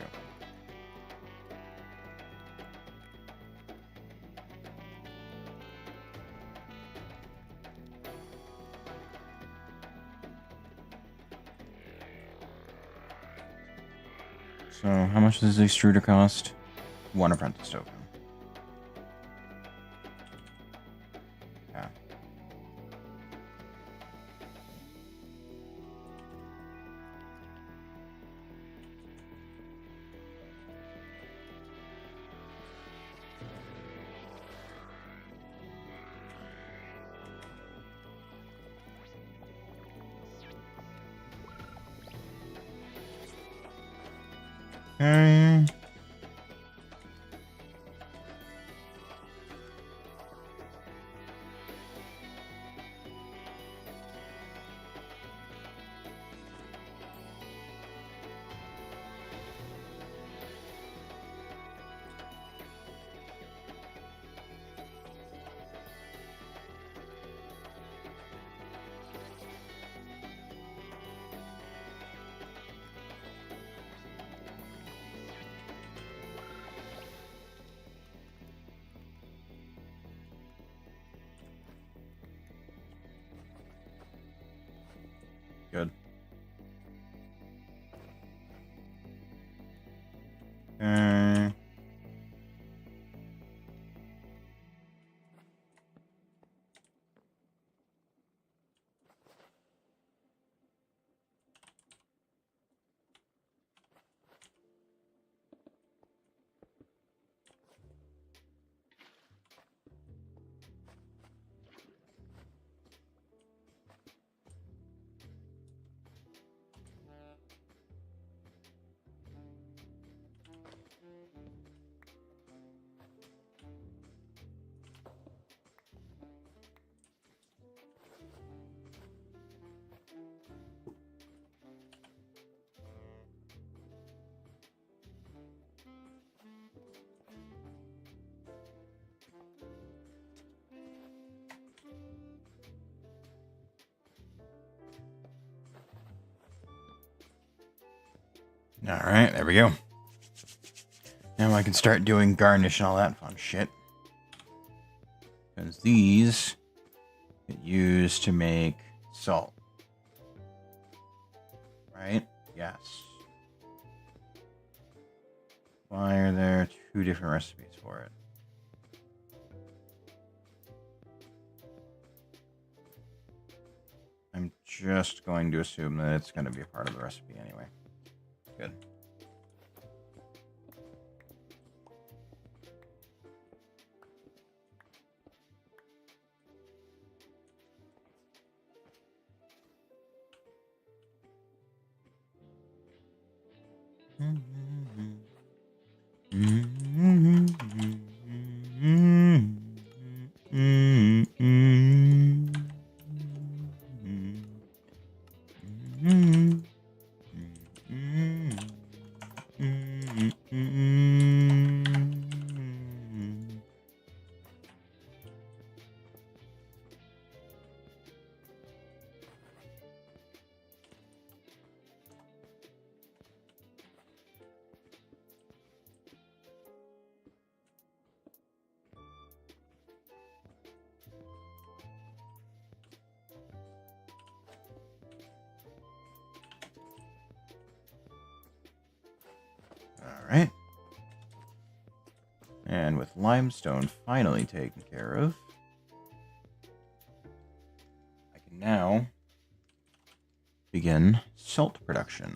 So, how much does the extruder cost? 1 apprentice token. Yeah. Okay. Good. Okay. Alright, there we go. Now I can start doing garnish and all that fun shit. Because these get used to make salt. Right? Yes. Why are there 2 different recipes for it? I'm just going to assume that it's going to be a part of the recipe anyway. Good. Alright. And with limestone finally taken care of, I can now begin salt production.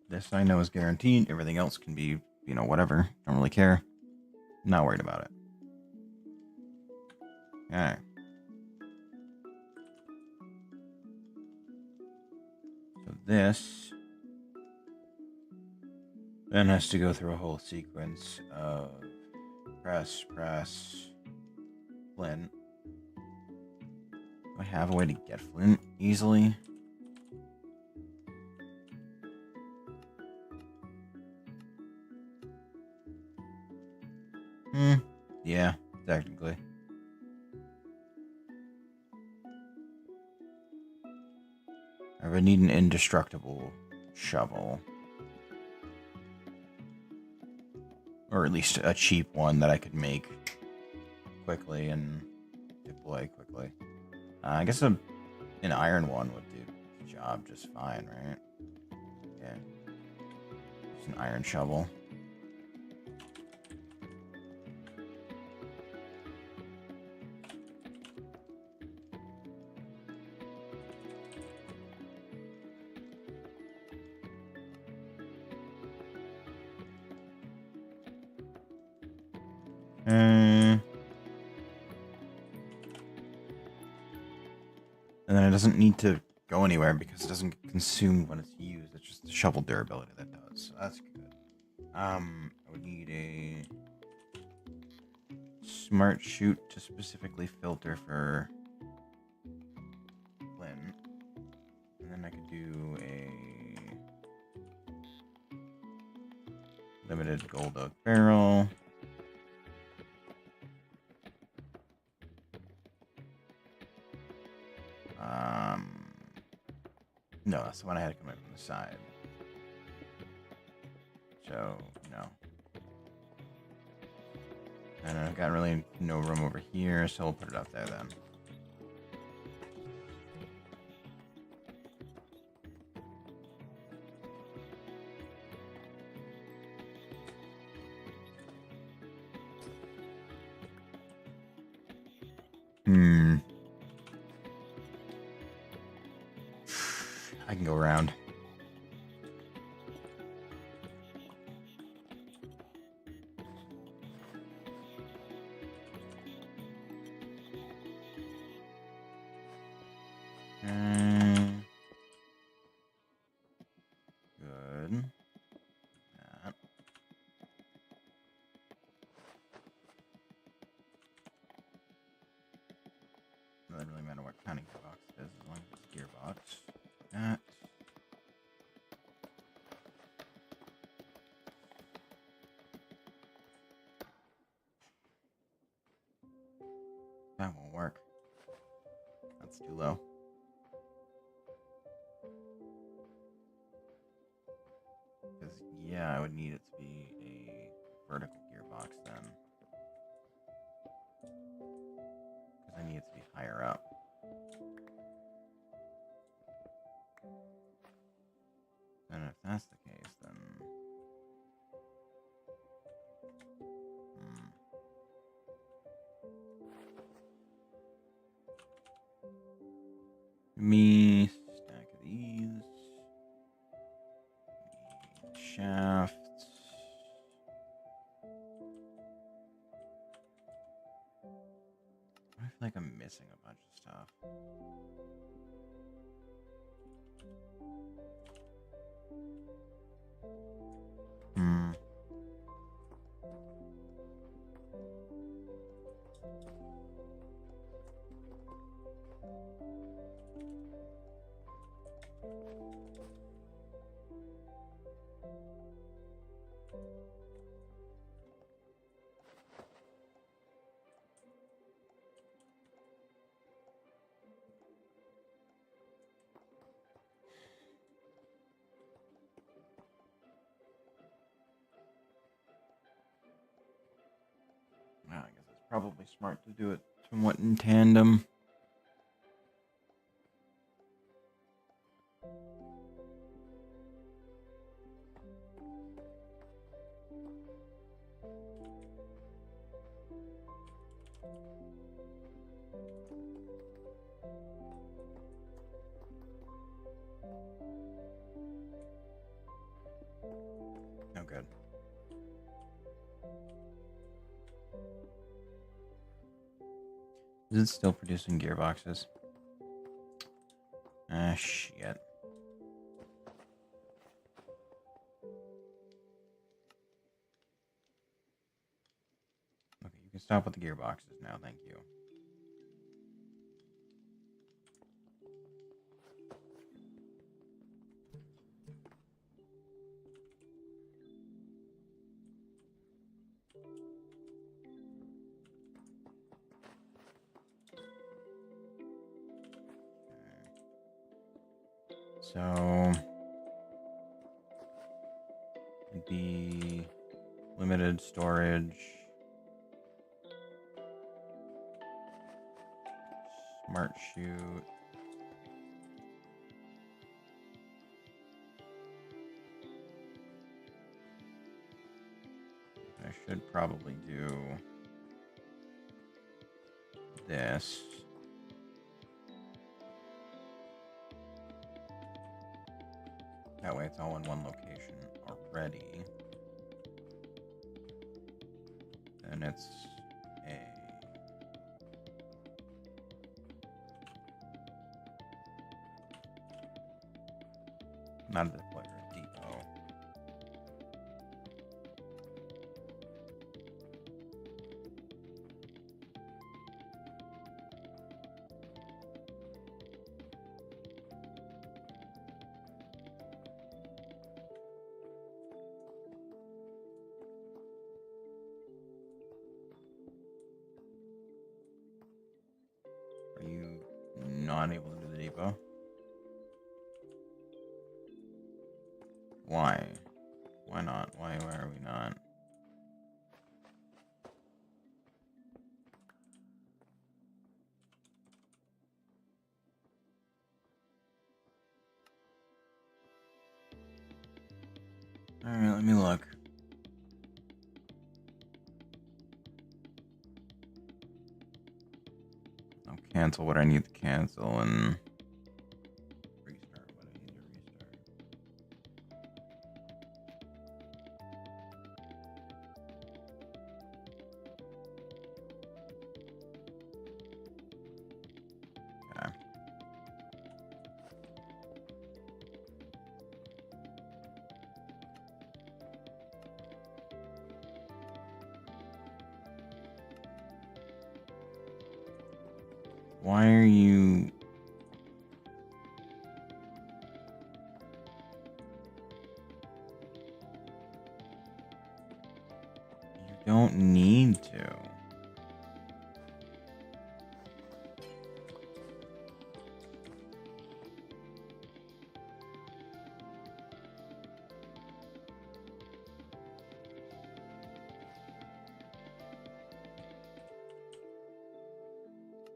This I know is guaranteed. Everything else can be, whatever. Don't really care. Not worried about it. Okay. So this then has to go through a whole sequence of press, flint. Do I have a way to get flint easily? Yeah, technically. I would need an indestructible shovel. Or at least a cheap one that I could make quickly and deploy quickly. I guess an iron one would do the job just fine, right? Yeah. It's an iron shovel. And then it doesn't need to go anywhere because it doesn't consume when it's used. It's just the shovel durability that does. So that's good. I would need a smart chute to specifically filter for flint. And then I could do a limited gold oak barrel. No, that's the one I had to come in from the side. So, no. And I've got really no room over here, so we'll put it up there then. I can go around. Good. That. Doesn't really matter what kind of gearbox it is, as long as it's gearbox. That. that won't work. That's too low. Because, yeah, I would need it to be a vertical gearbox then. Because I need it to be higher up. And if that's the case, then... Me stack of these. Shafts. I feel like I'm missing a bunch of stuff. Well, I guess it's probably smart to do it somewhat in tandem. Oh, good. Is it still producing gearboxes? Ah, shit. Okay, you can stop with the gearboxes now, thank you. So, the limited storage, smart shoot, I should probably do this. That way it's all in one location already. And it's a... not a deployer, a depot. Are you not able to do the depot? Why? Why not? Why are we not? Alright, let me look. I'll cancel what I need to cancel and restart what I need to restart. Okay. Why are you... You don't need to.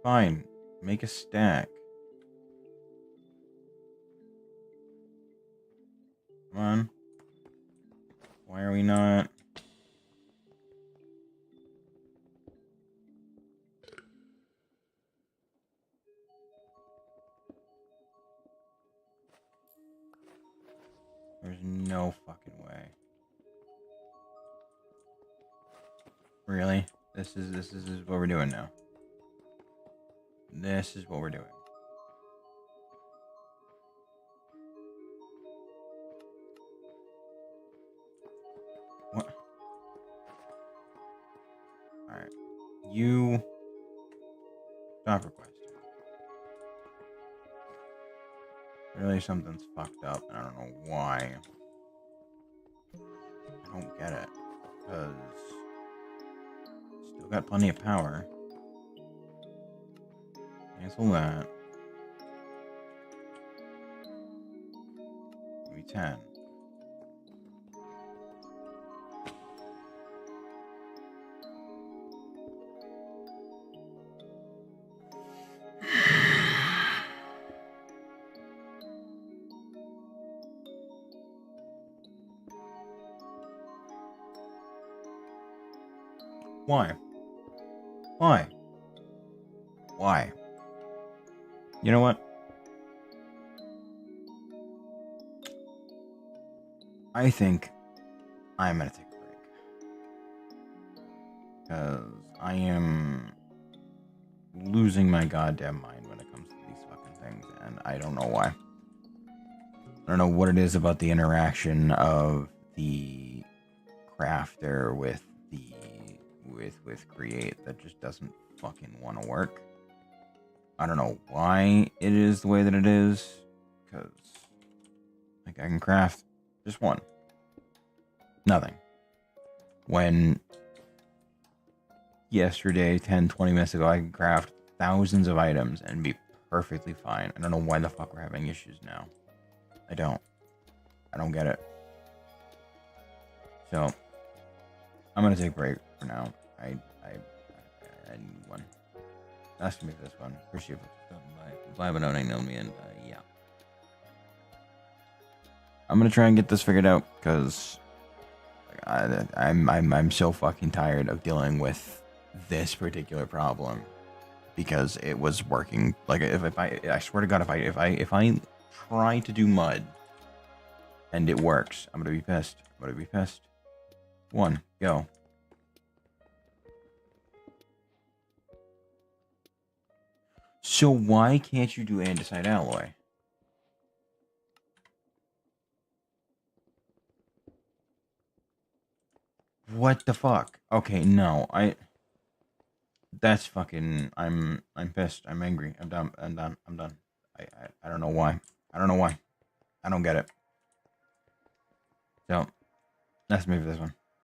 Fine. Make a stack. Come on. Why are we not? There's no fucking way. Really? This is what we're doing now. This is what we're doing. What? Alright. You stop requesting. Really, something's fucked up, and I don't know why. I don't get it. Because still got plenty of power. Cancel that. Give me 10. Why? Why? Why? You know what? I think I'm gonna take a break. Because I am losing my goddamn mind when it comes to these fucking things, and I don't know why. I don't know what it is about the interaction of the crafter with the with create that just doesn't fucking want to work. I don't know why it is the way that it is, because like I can craft just one. Nothing. When yesterday, 10, 20 minutes ago, I could craft thousands of items and be perfectly fine. I don't know why the fuck we're having issues now. I don't get it. So, I'm gonna take a break for now. I need one. Ask me for this one. Appreciate it. Bye, but don't know me, and yeah. I'm gonna try and get this figured out, because I'm so fucking tired of dealing with this particular problem, because it was working. Like if I swear to God, if I try to do mud and it works, I'm gonna be pissed. One, go. So why can't you do andesite alloy? What the fuck? Okay, no, that's fucking. I'm pissed. I'm angry. I'm done. I don't know why. I don't know why. I don't get it. So, that's me for this one.